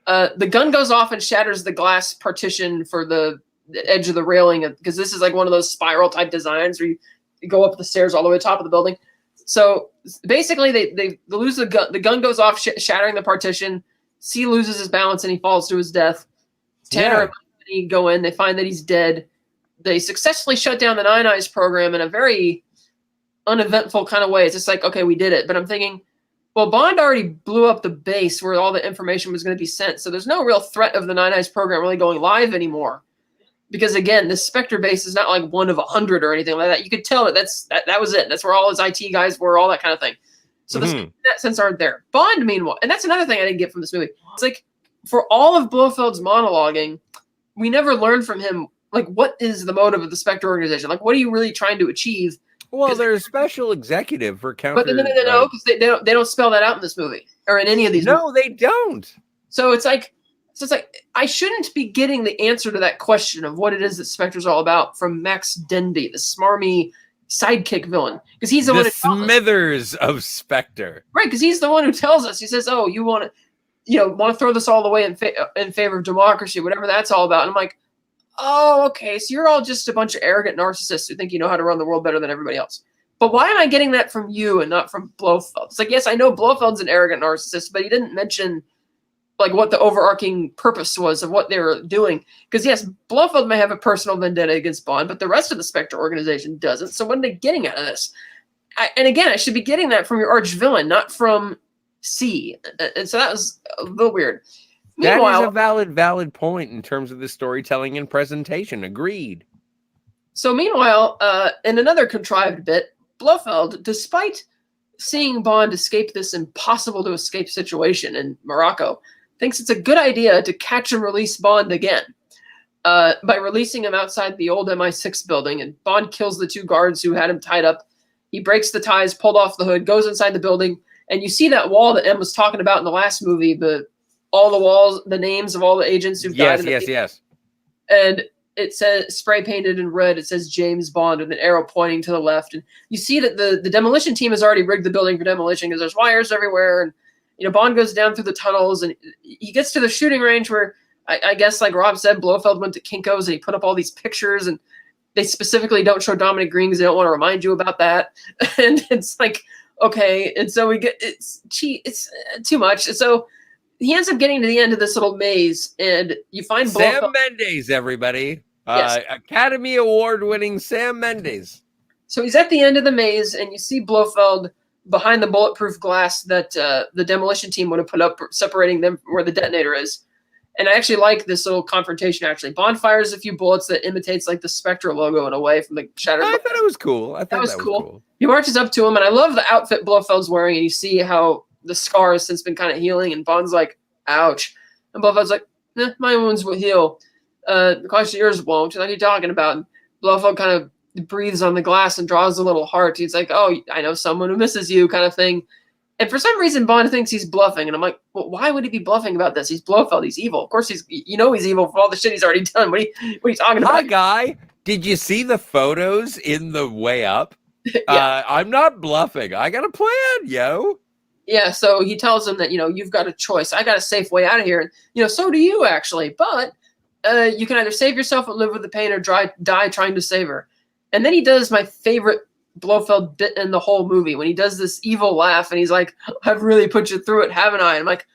The gun goes off and shatters the glass partition for the edge of the railing, because this is like one of those spiral type designs where you go up the stairs all the way to the top of the building. So basically they lose the gun. The gun goes off, shattering the partition. C loses his balance and he falls to his death. Tanner and Martini go in. They find that he's dead. They successfully shut down the Nine Eyes program in a very uneventful kind of way. It's just like, okay, we did it. But I'm thinking, well, Bond already blew up the base where all the information was going to be sent. So there's no real threat of the Nine Eyes program really going live anymore. Because again, this Spectre base is not like one of 100 or anything like that. You could tell that that was it. That's where all his IT guys were, all that kind of thing. So those in that sense aren't there. Bond, meanwhile, and that's another thing I didn't get from this movie. It's like, for all of Blofeld's monologuing, we never learned from him, like, what is the motive of the Spectre organization? Like, what are you really trying to achieve? Well, they're a special executive for counter. But no, because they don't spell that out in this movie or in any of these. No, movies. They don't. So it's like I shouldn't be getting the answer to that question of what it is that Spectre's all about from Max Denby, the smarmy sidekick villain, because he's the one who Smithers of Spectre, right? Because he's the one who tells us. He says, "Oh, you want to throw this all the way in favor of democracy, whatever that's all about." And I'm like, "Oh, okay, so you're all just a bunch of arrogant narcissists who think you know how to run the world better than everybody else." But why am I getting that from you and not from Blofeld? It's like, yes, I know Blofeld's an arrogant narcissist, but he didn't mention like what the overarching purpose was of what they were doing. Because yes, Blofeld may have a personal vendetta against Bond, but the rest of the Spectre organization doesn't. So what are they getting out of this? And again, I should be getting that from your arch villain, not from C. And so that was a little weird. Meanwhile, that is a valid point in terms of the storytelling and presentation. Agreed. So meanwhile, in another contrived bit, Blofeld, despite seeing Bond escape this impossible to escape situation in Morocco, thinks it's a good idea to catch and release Bond again by releasing him outside the old MI6 building. And Bond kills the two guards who had him tied up. He breaks the ties, pulled off the hood, goes inside the building, and you see that wall that M was talking about in the last movie, all the walls, the names of all the agents who've died. Yes. And it says, spray painted in red, it says James Bond with an arrow pointing to the left. And you see that the demolition team has already rigged the building for demolition because there's wires everywhere. And, Bond goes down through the tunnels and he gets to the shooting range where I guess, like Rob said, Blofeld went to Kinko's and he put up all these pictures, and they specifically don't show Dominic Green because they don't want to remind you about that. And it's like, okay. And so it's too much. And so he ends up getting to the end of this little maze, and you find Sam Mendes, everybody. Yes. Academy Award-winning Sam Mendes. So he's at the end of the maze, and you see Blofeld behind the bulletproof glass that the demolition team would have put up, separating them where the detonator is. And I actually like this little confrontation, actually. Bond fires a few bullets that imitates like the Spectre logo in a way from the shattered. I thought it was cool. That was cool. He marches up to him, and I love the outfit Blofeld's wearing, and you see how the scar has since been kind of healing, and Bond's like, ouch. And Blofeld's like, my wounds will heal. Of course, yours won't. What are you talking about? And Blofeld kind of breathes on the glass and draws a little heart. He's like, oh, I know someone who misses you, kind of thing. And for some reason, Bond thinks he's bluffing. And I'm like, well, why would he be bluffing about this? He's Blofeld. He's evil. Of course, he's evil for all the shit he's already done. What are you talking about? Hi, guy. Did you see the photos in the way up? Yeah. I'm not bluffing. I got a plan, yo. Yeah, so he tells him that, you've got a choice. I got a safe way out of here. And, so do you, actually. But you can either save yourself and live with the pain or die trying to save her. And then he does my favorite Blofeld bit in the whole movie when he does this evil laugh and he's like, I've really put you through it, haven't I? And I'm like,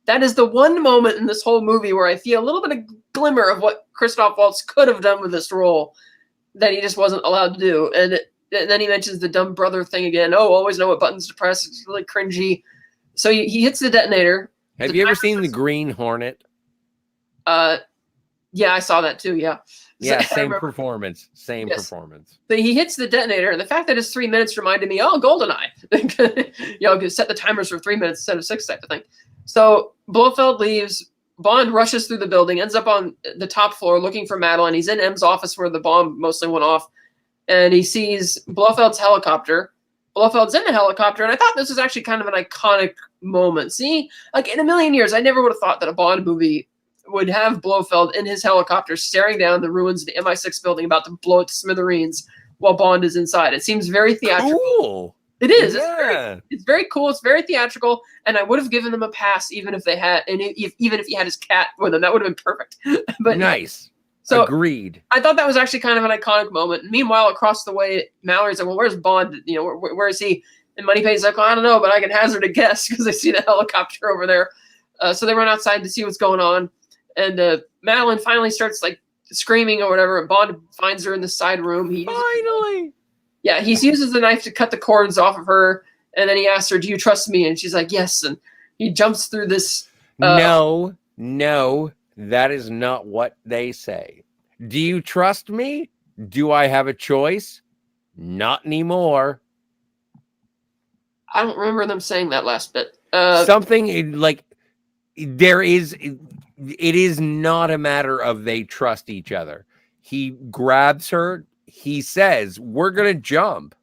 that is the one moment in this whole movie where I feel a little bit of glimmer of what Christoph Waltz could have done with this role that he just wasn't allowed to do. And then he mentions the dumb brother thing again. Oh, always know what buttons to press. It's really cringy. So he hits the detonator. Have you ever seen The Green Hornet? Yeah, I saw that too. Yeah. Yeah, same performance. Same performance. But he hits the detonator, and the fact that it's 3 minutes reminded me, GoldenEye. Set the timers for 3 minutes instead of 6 type of thing. So Blofeld leaves. Bond rushes through the building, ends up on the top floor looking for Madeline. He's in M's office where the bomb mostly went off, and he sees Blofeld's helicopter. Blofeld's in the helicopter, and I thought this was actually kind of an iconic moment. See, like in a million years, I never would have thought that a Bond movie would have Blofeld in his helicopter staring down the ruins of the MI6 building about to blow it to smithereens while Bond is inside. It seems very theatrical. Cool. It is. Yeah. It's very cool. It's very theatrical, and I would have given them a pass even if they had, and even if he had his cat with him, that would have been perfect. But nice. So agreed. I thought that was actually kind of an iconic moment. Meanwhile, across the way, Mallory's like, "Well, where's Bond? Where is he?" And Moneypenny's like, well, "I don't know, but I can hazard a guess because I see the helicopter over there." So they run outside to see what's going on. And Madeline finally starts like screaming or whatever, and Bond finds her in the side room. He uses the knife to cut the cords off of her, and then he asks her, "Do you trust me?" And she's like, "Yes." And he jumps through this. No, that is not what they say. Do you trust me? Do I have a choice? Not anymore. I don't remember them saying that last bit. Something like there is. It is not a matter of they trust each other. He grabs her. He says, "We're going to jump."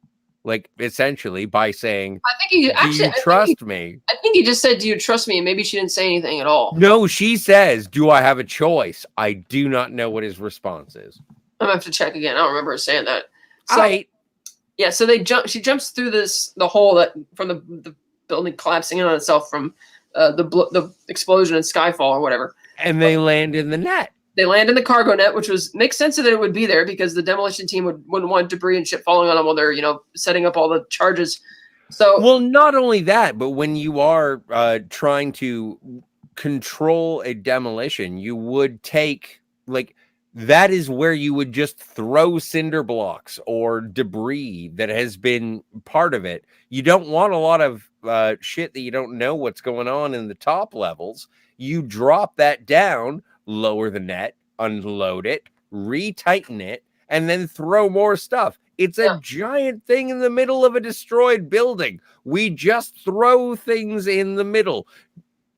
Like, essentially, by saying, I think he actually, "Do you trust me?" I think he just said, "Do you trust me?" And maybe she didn't say anything at all. No, she says, "Do I have a choice?" I do not know what his response is. I'm going to have to check again. I don't remember her saying that. So, yeah, so they jump. She jumps through the hole that from the building collapsing in on itself from the explosion in Skyfall or whatever. And they land in the net. They land in the cargo net, which makes sense that it would be there because the demolition team wouldn't want debris and shit falling on them while they're setting up all the charges. So well, not only that, but when you are trying to control a demolition, you would take that is where you would just throw cinder blocks or debris that has been part of it. You don't want a lot of shit that you don't know what's going on in the top levels. You drop that down, lower the net, unload it, retighten it, and then throw more stuff. It's a giant thing in the middle of a destroyed building. We just throw things in the middle.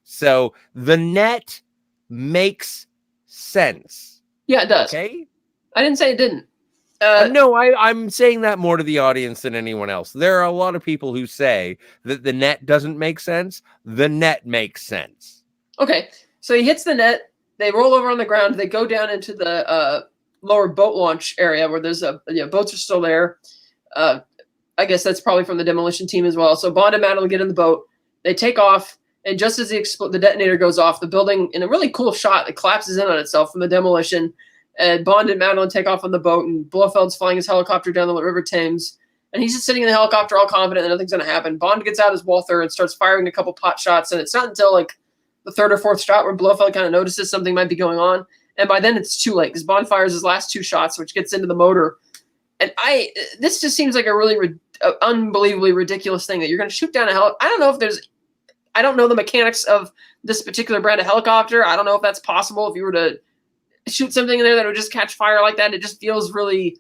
So the net makes sense. Yeah, it does. Okay? I didn't say it didn't. No, I'm saying that more to the audience than anyone else. There are a lot of people who say that the net doesn't make sense. The net makes sense. Okay, so he hits the net. They roll over on the ground. They go down into the lower boat launch area where there's boats are still there. I guess that's probably from the demolition team as well. So Bond and Madeline get in the boat. They take off, and just as the detonator goes off, the building, in a really cool shot, it collapses in on itself from the demolition. And Bond and Madeline take off on the boat, and Blofeld's flying his helicopter down the River Thames. And he's just sitting in the helicopter all confident that nothing's going to happen. Bond gets out his Walther and starts firing a couple pot shots, and it's not until the third or fourth shot where Blofeld kind of notices something might be going on. And by then it's too late because Bond fires his last two shots, which gets into the motor. And this just seems like a really unbelievably ridiculous thing that you're going to shoot down a helicopter. I don't know the mechanics of this particular brand of helicopter. I don't know if that's possible. If you were to shoot something in there that would just catch fire like that, it just feels really,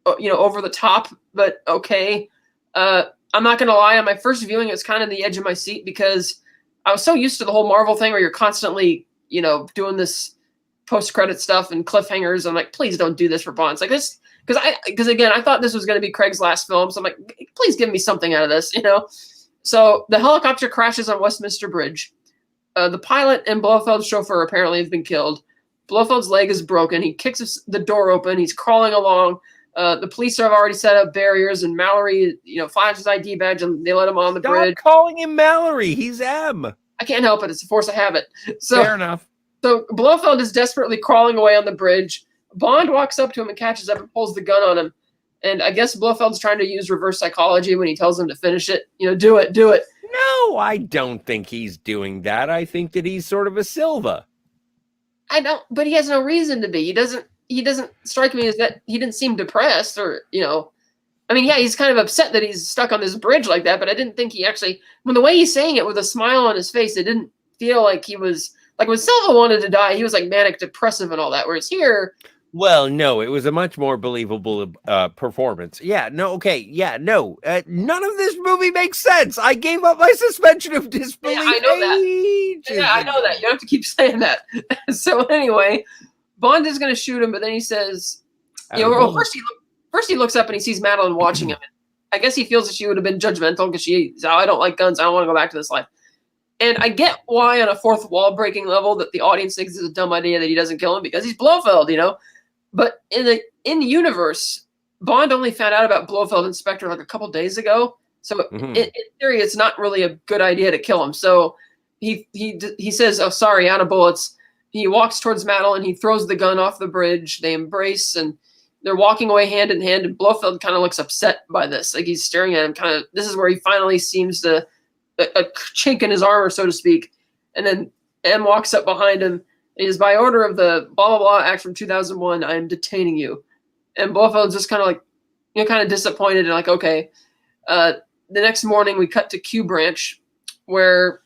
over the top, but okay. I'm not gonna lie, on my first viewing, it was kind of the edge of my seat because I was so used to the whole Marvel thing where you're constantly, doing this post-credit stuff and cliffhangers. I'm like, please don't do this for Bond. It's like this because again, I thought this was going to be Craig's last film, so I'm like, please give me something out of this, So the helicopter crashes on Westminster Bridge. The pilot and Blofeld's chauffeur apparently have been killed. Blofeld's leg is broken. He kicks the door open. He's crawling along. The police have already set up barriers, and Mallory, flashes his ID badge, and they let him on the bridge. Stop calling him Mallory. He's M. I can't help it. It's a force of habit. So, fair enough. So Blofeld is desperately crawling away on the bridge. Bond walks up to him and catches up and pulls the gun on him. And I guess Blofeld's trying to use reverse psychology when he tells him to finish it. Do it. No, I don't think he's doing that. I think that he's sort of a Silva. I don't, but he has no reason to be. He doesn't strike me as that. He didn't seem depressed or, I mean, yeah, he's kind of upset that he's stuck on this bridge like that, but I didn't think he actually, when the way he's saying it with a smile on his face, it didn't feel like he was, like when Silva wanted to die, he was like manic depressive and all that, whereas here. Well, no, it was a much more believable performance. Yeah, no, okay, yeah, no. None of this movie makes sense. I gave up my suspension of disbelief. Yeah, I know that. Yeah, I know that. You don't have to keep saying that. So anyway, Bond is going to shoot him, but then he says, first he looks up and he sees Madeline watching him. I guess he feels that she would have been judgmental because I don't like guns. I don't want to go back to this life. And I get why on a fourth wall breaking level that the audience thinks it's a dumb idea that he doesn't kill him because he's Blofeld, But in the universe, Bond only found out about Blofeld and Spectre like a couple days ago. So in theory, it's not really a good idea to kill him. So he says, "Oh, sorry, out of bullets." He walks towards Madeline. He throws the gun off the bridge. They embrace and they're walking away hand in hand. And Blofeld kind of looks upset by this. Like he's staring at him. Kind of. This is where he finally seems to a chink in his armor, so to speak. And then M walks up behind him. It is by order of the blah, blah, blah act from 2001, I am detaining you. And Blofeld's just kind of like, kind of disappointed and like, okay. The next morning we cut to Q Branch where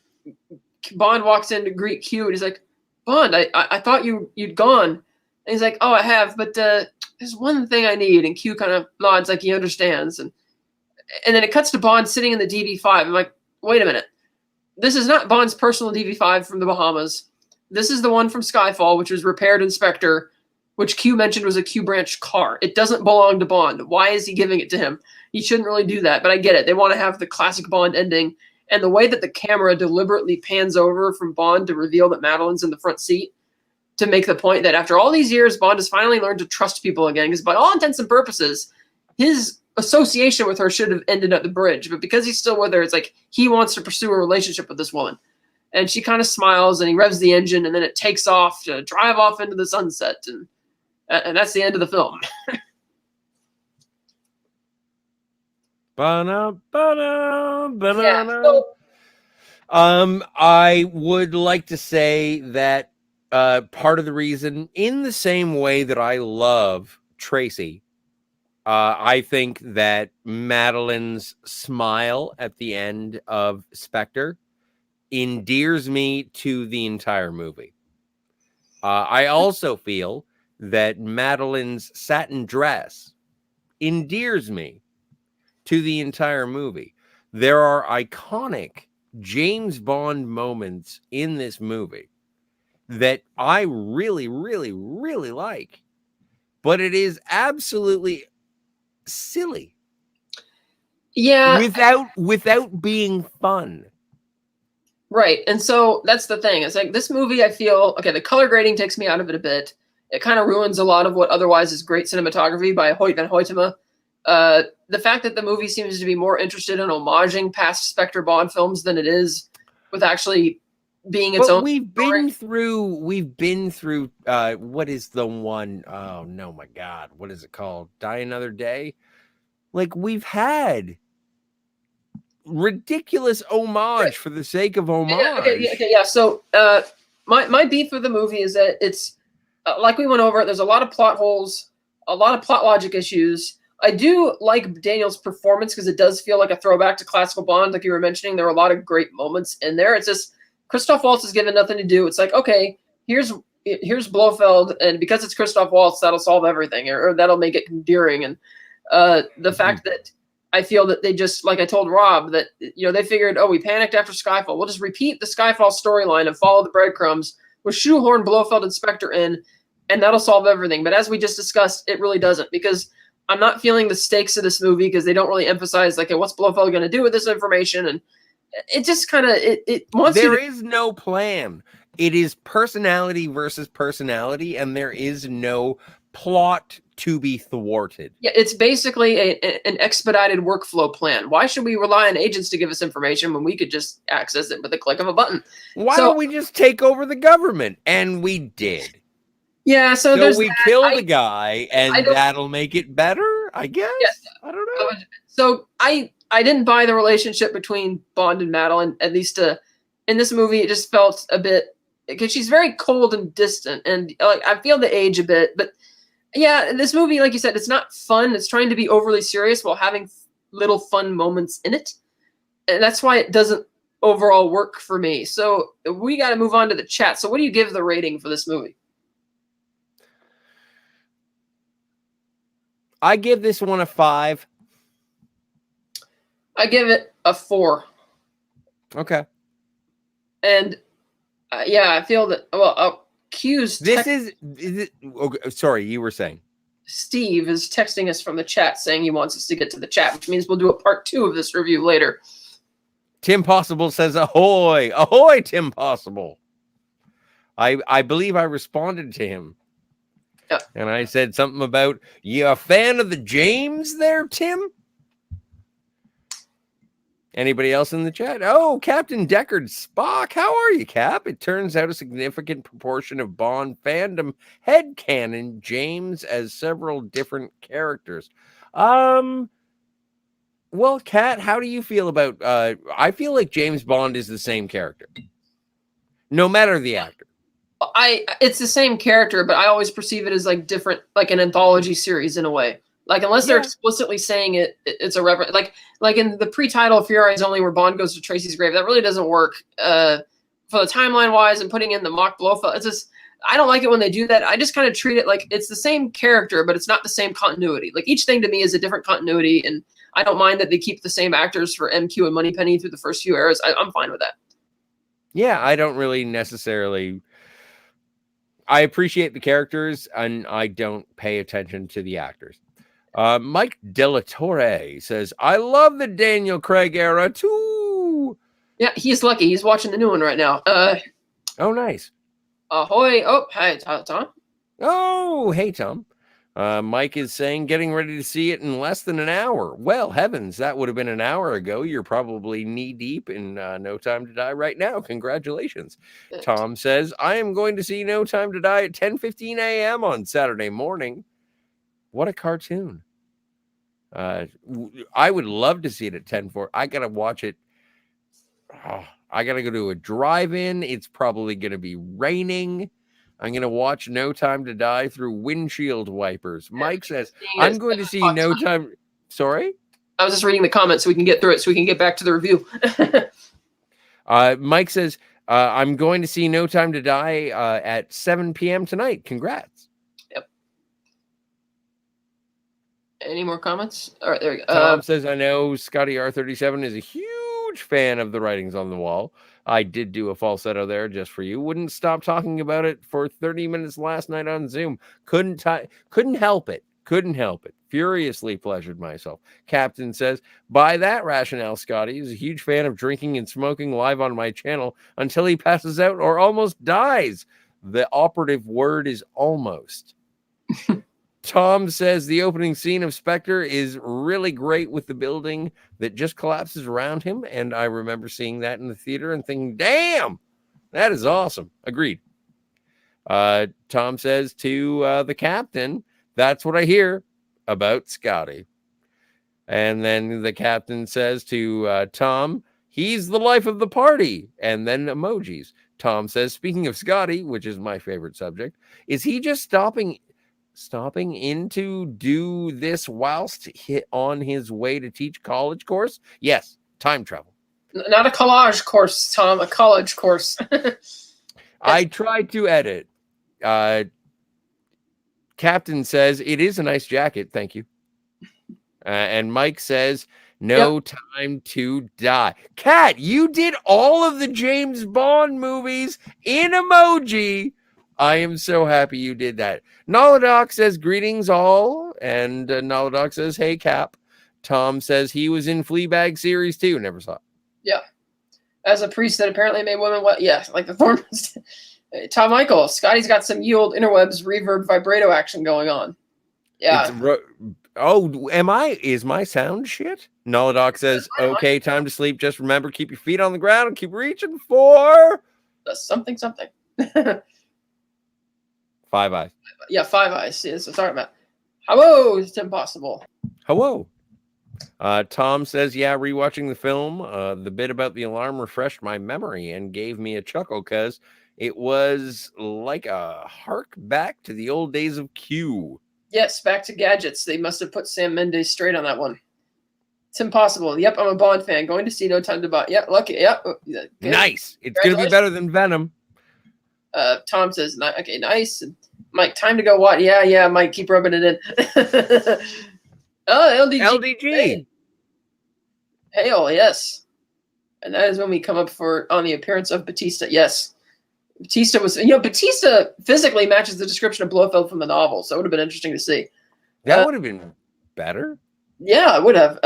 Bond walks in to greet Q and he's like, Bond, I thought you'd gone. And he's like, oh, I have, but there's one thing I need. And Q kind of nods like he understands. And then it cuts to Bond sitting in the DB5. I'm like, wait a minute. This is not Bond's personal DB5 from the Bahamas. This is the one from Skyfall, which was repaired in Spectre, which Q mentioned was a Q Branch car. It doesn't belong to Bond. Why is he giving it to him? He shouldn't really do that, but I get it. They want to have the classic Bond ending. And the way that the camera deliberately pans over from Bond to reveal that Madeline's in the front seat to make the point that after all these years, Bond has finally learned to trust people again. Because by all intents and purposes, his association with her should have ended at the bridge. But because he's still with her, it's like he wants to pursue a relationship with this woman. And she kind of smiles and he revs the engine and then it takes off to drive off into the sunset. And that's the end of the film. Banana. Yeah, so, I would like to say that part of the reason, in the same way that I love Tracy, I think that Madeline's smile at the end of Spectre endears me to the entire movie. I also feel that Madeline's satin dress endears me to the entire movie. There are iconic James Bond moments in this movie that I really, really, really like, but it is absolutely silly. Yeah. Without being fun. Right. And so that's the thing. It's like this movie, I feel, okay, the color grading takes me out of it a bit. It kind of ruins a lot of what otherwise is great cinematography by Hoyt van Hoytema. The fact that the movie seems to be more interested in homaging past Spectre Bond films than it is with actually being its own. We've been through what is the one? Oh no, my God, what is it called? Die Another Day. Like we've had ridiculous homage for the sake of homage. Yeah. So my beef with the movie is that it's like we went over. There's a lot of plot holes, a lot of plot logic issues. I do like Daniel's performance because it does feel like a throwback to classical Bond, like you were mentioning. There were a lot of great moments in there. It's just Christoph Waltz is given nothing to do. It's like, okay, here's Blofeld, and because it's Christoph Waltz, that'll solve everything, or that'll make it endearing. And the fact that I feel that they just, like I told Rob, that they figured, we panicked after Skyfall. We'll just repeat the Skyfall storyline and follow the breadcrumbs. We'll shoehorn Blofeld and Spectre in, and that'll solve everything. But as we just discussed, it really doesn't, because I'm not feeling the stakes of this movie, because they don't really emphasize what's Blofeld going to do with this information, and it just kind of it wants there is no plan. It is personality versus personality, and there is no plot to be thwarted. Yeah, it's basically an expedited workflow plan. Why should we rely on agents to give us information when we could just access it with a click of a button? Why don't we just take over the government? And we did. Yeah, so we killed the guy, and that'll make it better, I guess. Yes. I don't know. So I didn't buy the relationship between Bond and Madeline, at least in this movie. It just felt a bit, because she's very cold and distant, and I feel the age a bit. But yeah, this movie, like you said, it's not fun. It's trying to be overly serious while having little fun moments in it, and that's why it doesn't overall work for me. So we got to move on to the chat. So what do you give the rating for this movie? I give this one a 5. I give it a 4. Okay. And I feel that, Q's is it okay, sorry, you were saying Steve is texting us from the chat saying he wants us to get to the chat, which means we'll do a part 2 of this review later. Tim Possible says ahoy. Ahoy, Tim Possible. I believe I responded to him. Yeah. And I said something about, you a fan of the James there, Tim? Anybody else in the chat? Oh, Captain Deckard Spock. How are you, Cap? It turns out a significant proportion of Bond fandom headcanon James as several different characters. Well, Kat, how do you feel about I feel like James Bond is the same character, no matter the actor. It's the same character, but I always perceive it as different, like an anthology series in a way. Unless they're explicitly saying it's a reference. Like in the pre-title of Fear Eyes Only, where Bond goes to Tracy's grave, that really doesn't work for the timeline wise. And putting in the mock Blofeld, it's just, I don't like it when they do that. I just kind of treat it like it's the same character, but it's not the same continuity. Each thing to me is a different continuity, and I don't mind that they keep the same actors for MQ and Moneypenny through the first few eras. I'm fine with that. Yeah, I don't really necessarily. I appreciate the characters, and I don't pay attention to the actors. Mike Delatorre says, I love the Daniel Craig era too. Yeah, he's lucky. He's watching the new one right now. Oh, nice. Ahoy. Oh, hi, Tom. Oh, hey, Tom. Mike is saying, getting ready to see it in less than an hour. Well, heavens, that would have been an hour ago. You're probably knee deep in No Time to Die right now. Congratulations. Tom says, I am going to see No Time to Die at 10:15 a.m. on Saturday morning. What a cartoon. I would love to see it at 10:04. I got to watch it. I got to go to a drive-in. It's probably going to be raining. I'm going to watch No Time to Die through windshield wipers. Mike says, I'm going to see No Time. Sorry? I was just reading the comments so we can get through it, so we can get back to the review. Mike says, I'm going to see No Time to Die at 7 p.m. tonight. Congrats. Yep. Any more comments? All right, there we go. Tom says, I know Scotty R37 is a huge fan of the writings on the wall. I did do a falsetto there just for you. Wouldn't stop talking about it for 30 minutes last night on Zoom. Couldn't help it. Couldn't help it. Furiously pleasured myself. Captain says, by that rationale, Scotty is a huge fan of drinking and smoking live on my channel until he passes out or almost dies. The operative word is almost. Tom says the opening scene of Spectre is really great with the building that just collapses around him. And I remember seeing that in the theater and thinking, damn, that is awesome. Agreed. Tom says to the captain, that's what I hear about Scotty. And then the captain says to Tom, he's the life of the party. And then emojis. Tom says, speaking of Scotty, which is my favorite subject, is he just stopping in to do this whilst on his way to teach college course? Yes, time travel. Not a collage course, Tom, a college course. I tried to edit. Captain says, it is a nice jacket. Thank you. And Mike says, no time to die. Kat, you did all of the James Bond movies in emoji. I am so happy you did that. Nolodoc says, greetings all. And Nolodoc says, hey, Cap. Tom says he was in Fleabag series 2. Never saw it. Yeah. As a priest that apparently made women what? Yeah, like the Thorns. Tom Michael, Scotty's got some ye old interwebs reverb vibrato action going on. Yeah. Is my sound shit? Nolodoc says, okay, time to sleep. Just remember, keep your feet on the ground and keep reaching for something. 5 eyes. Yeah, 5 eyes. Yeah, so sorry about. Hello, it's impossible. Hello. Tom says, yeah, rewatching the film, the bit about the alarm refreshed my memory and gave me a chuckle because it was like a hark back to the old days of Q. Yes, back to gadgets. They must have put Sam Mendes straight on that one. It's impossible. Yep, I'm a Bond fan. Going to see No Time to Die. Yep, lucky. Yep. Okay. Nice. It's going to be better than Venom. Tom says, okay, nice. And Mike, time to go what? Yeah, Mike, keep rubbing it in. Oh, LDG. Hail, yes. And that is when we come up on the appearance of Batista. Yes. Batista Batista physically matches the description of Blofeld from the novel, so it would have been interesting to see. That would have been better. Yeah, it would have.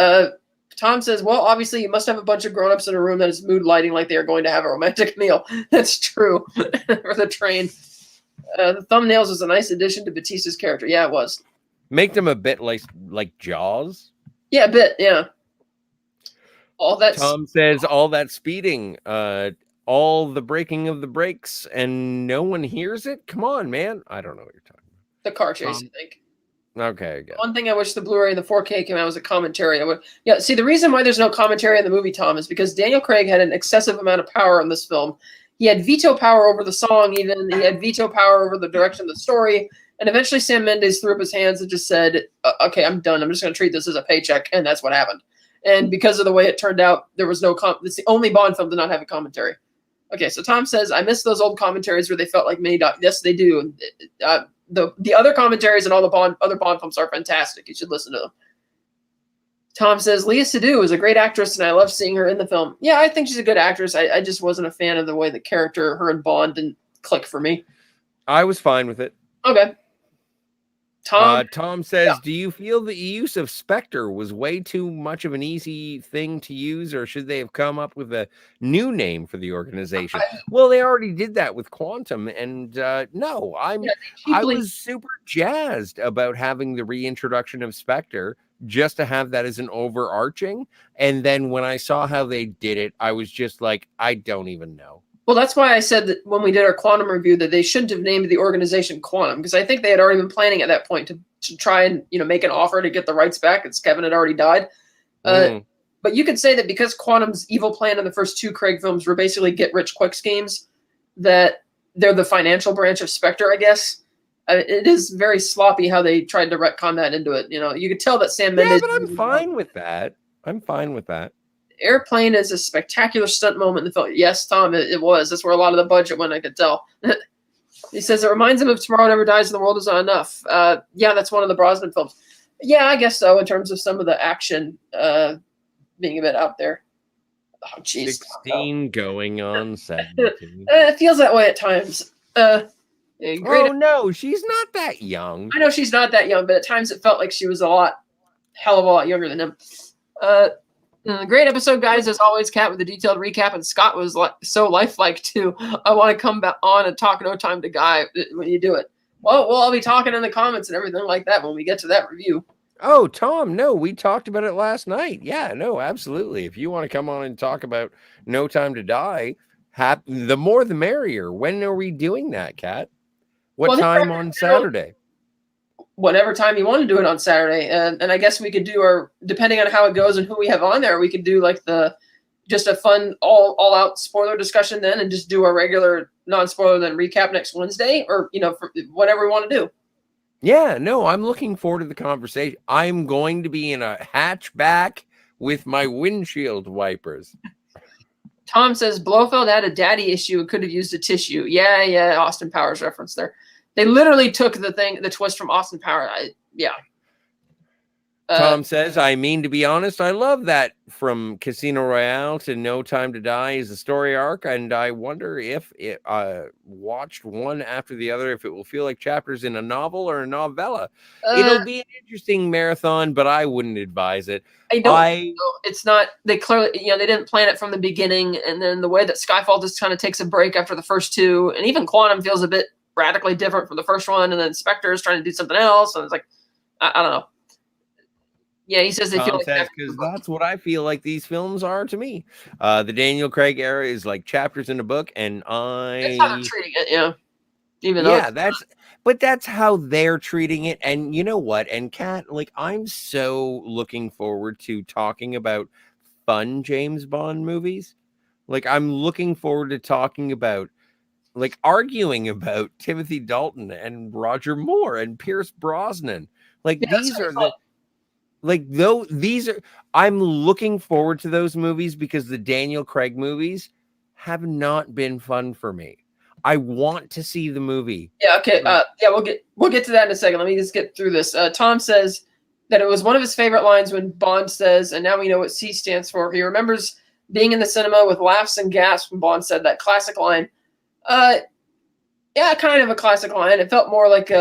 Tom says, well, obviously you must have a bunch of grown-ups in a room that is mood lighting like they are going to have a romantic meal. That's true. For the train. The thumbnails was a nice addition to Batista's character. Yeah, it was. Make them a bit like Jaws. Yeah, a bit, yeah. All that. Tom says all that speeding, all the breaking of the brakes, and no one hears it. Come on, man. I don't know what you're talking about. The car chase, I think. Okay, I guess. One thing I wish the Blu-ray and the 4K came out was a commentary. See, the reason why there's no commentary in the movie, Tom, is because Daniel Craig had an excessive amount of power in this film. He had veto power over the song, even. He had veto power over the direction of the story. And eventually Sam Mendes threw up his hands and just said, okay, I'm done. I'm just going to treat this as a paycheck. And that's what happened. And because of the way it turned out, there was no it's the only Bond film to not have a commentary. Okay, so Tom says, I miss those old commentaries where they felt like mini doc. Yes, they do. The other commentaries and all the other Bond films are fantastic. You should listen to them. Tom says, Léa Seydoux is a great actress, and I love seeing her in the film. Yeah, I think she's a good actress. I just wasn't a fan of the way the character, her and Bond, didn't click for me. I was fine with it. Okay. Tom says, do you feel the use of Spectre was way too much of an easy thing to use, or should they have come up with a new name for the organization? Well, they already did that with Quantum, and no, I was super jazzed about having the reintroduction of Spectre just to have that as an overarching. And then when I saw how they did it, I was just like, I don't even know. Well, that's why I said that when we did our Quantum review that they shouldn't have named the organization Quantum, because I think they had already been planning at that point to try and make an offer to get the rights back, as Kevin had already died. But you could say that because Quantum's evil plan in the first two Craig films were basically get-rich-quick schemes, that they're the financial branch of Spectre, I guess. It is very sloppy how they tried to retcon that into it. You could tell that Sam Mendes... Yeah, but I'm fine with that. Airplane is a spectacular stunt moment in the film. Yes, Tom, it was. That's where a lot of the budget went, I could tell. He says, it reminds him of Tomorrow Never Dies and the World Is Not Enough. Yeah, that's one of the Brosnan films. Yeah, I guess so, in terms of some of the action being a bit out there. Oh, jeez. 16 going on 17. It feels that way at times. No, she's not that young. I know she's not that young, but at times it felt like she was hell of a lot younger than him. Great episode, guys. As always, Kat with a detailed recap, and Scott was so lifelike too. I want to come back on and talk No Time to Die when you do it. Well, I'll be talking in the comments and everything like that when we get to that review. Oh, Tom, no, we talked about it last night. Yeah, no, absolutely. If you want to come on and talk about No Time to Die, the more the merrier. When are we doing that, Kat? What time on Saturday? Whatever time you want to do it on Saturday. And I guess we could do depending on how it goes and who we have on there, we could do just a fun all out spoiler discussion then, and just do a regular non-spoiler then recap next Wednesday, or, for whatever we want to do. Yeah, no, I'm looking forward to the conversation. I'm going to be in a hatchback with my windshield wipers. Tom says Blofeld had a daddy issue and could have used a tissue. Yeah, Austin Powers reference there. They literally took the twist from Austin Powers. Tom says, I mean, to be honest, I love that from Casino Royale to No Time to Die is a story arc, and I wonder if it watched one after the other, if it will feel like chapters in a novel or a novella. It'll be an interesting marathon, but I wouldn't advise it. I don't know. It's not, they clearly, they didn't plan it from the beginning, and then the way that Skyfall just kind of takes a break after the first two, and even Quantum feels a bit radically different from the first one, and then Spectre is trying to do something else, and it's like, I don't know. Yeah, he says they feel like because that's what I feel like these films are to me. The Daniel Craig era is like chapters in a book, and that's how they're treating it, yeah. Even though that's how they're treating it. And you know what? And Kat, like, I'm so looking forward to talking about fun James Bond movies. Like, I'm looking forward to talking about, like, arguing about Timothy Dalton and Roger Moore and Pierce Brosnan. Like, these are the. Like, though, I'm looking forward to those movies because the Daniel Craig movies have not been fun for me. I want to see the movie. Yeah, okay. We'll get to that in a second. Let me just get through this. Tom says that it was one of his favorite lines when Bond says, and now we know what C stands for. He remembers being in the cinema with laughs and gasps when Bond said that classic line. Yeah, kind of a classic line. It felt more like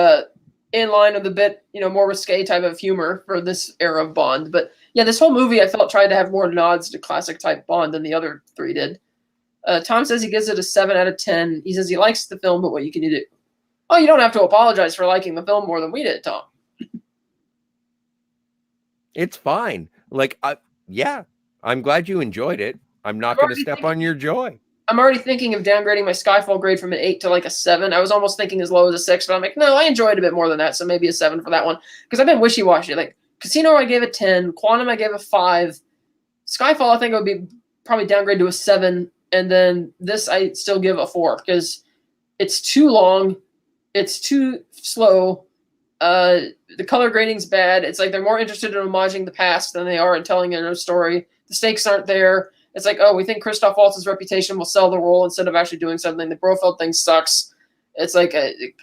in line with a bit, more risque type of humor for this era of Bond. But yeah, this whole movie I felt tried to have more nods to classic type Bond than the other three did. Tom says he gives it a 7 out of 10. He says he likes the film, but what you can do? Oh, you don't have to apologize for liking the film more than we did, Tom. It's fine. Like, I'm glad you enjoyed it. I'm not going to step on your joy. I'm already thinking of downgrading my Skyfall grade from an 8 to like a 7. I was almost thinking as low as a 6, but I'm like, no, I enjoyed it a bit more than that, so maybe a 7 for that one. Because I've been wishy-washy. Like, Casino, I gave a 10. Quantum, I gave a 5. Skyfall, I think it would be probably downgraded to a 7. And then this, I still give a 4 because it's too long. It's too slow. The color grading's bad. It's like they're more interested in homaging the past than they are in telling a story. The stakes aren't there. It's like, oh, we think Christoph Waltz's reputation will sell the role instead of actually doing something. The Brofeld thing sucks. It's like,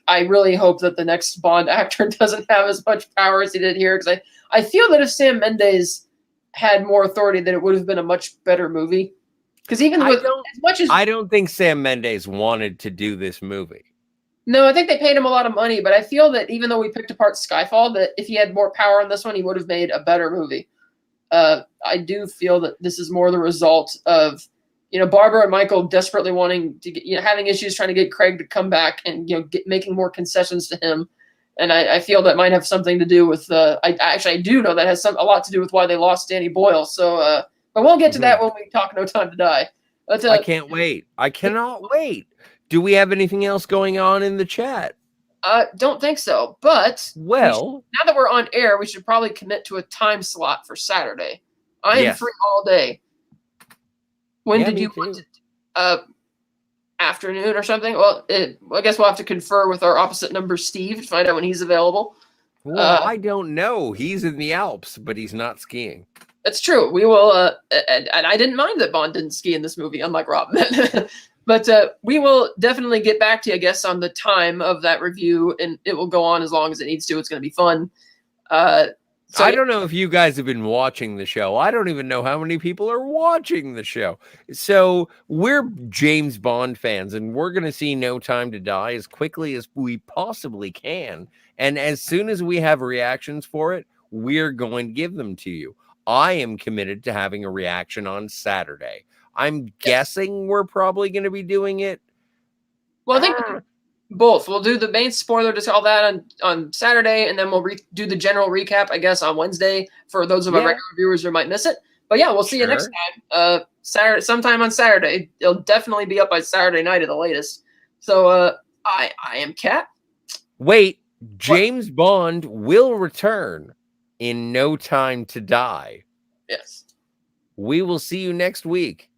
I really hope that the next Bond actor doesn't have as much power as he did here. Because I feel that if Sam Mendes had more authority, that it would have been a much better movie. Because even with as much as I don't think Sam Mendes wanted to do this movie. No, I think they paid him a lot of money, but I feel that even though we picked apart Skyfall, that if he had more power in this one, he would have made a better movie. I do feel that this is more the result of, Barbara and Michael desperately wanting to get, having issues trying to get Craig to come back and, making more concessions to him. And I feel that might have something to do with, I do know that has a lot to do with why they lost Danny Boyle. So, but we'll get to that when we talk No Time to Die. I can't wait. I cannot wait. Do we have anything else going on in the chat? Don't think so. But now that we're on air, we should probably commit to a time slot for Saturday. I am free all day. When did you want it? Afternoon or something? Well, I guess we'll have to confer with our opposite number, Steve, to find out when he's available. Well, I don't know. He's in the Alps, but he's not skiing. That's true. We will, and I didn't mind that Bond didn't ski in this movie, unlike Rob. But we will definitely get back to you, I guess, on the time of that review, and it will go on as long as it needs to. It's going to be fun. I don't know if you guys have been watching the show. I don't even know how many people are watching the show. So we're James Bond fans, and we're going to see No Time to Die as quickly as we possibly can. And as soon as we have reactions for it, we're going to give them to you. I am committed to having a reaction on Saturday. I'm guessing we're probably going to be doing it. Well, I think both. We'll do the main spoiler to all that on Saturday, and then we'll do the general recap, I guess, on Wednesday for those of our regular viewers who might miss it. But yeah, we'll see you next time. Saturday, sometime on Saturday. It'll definitely be up by Saturday night at the latest. So I am Kat. Wait, James Bond will return in No Time to Die. Yes. We will see you next week.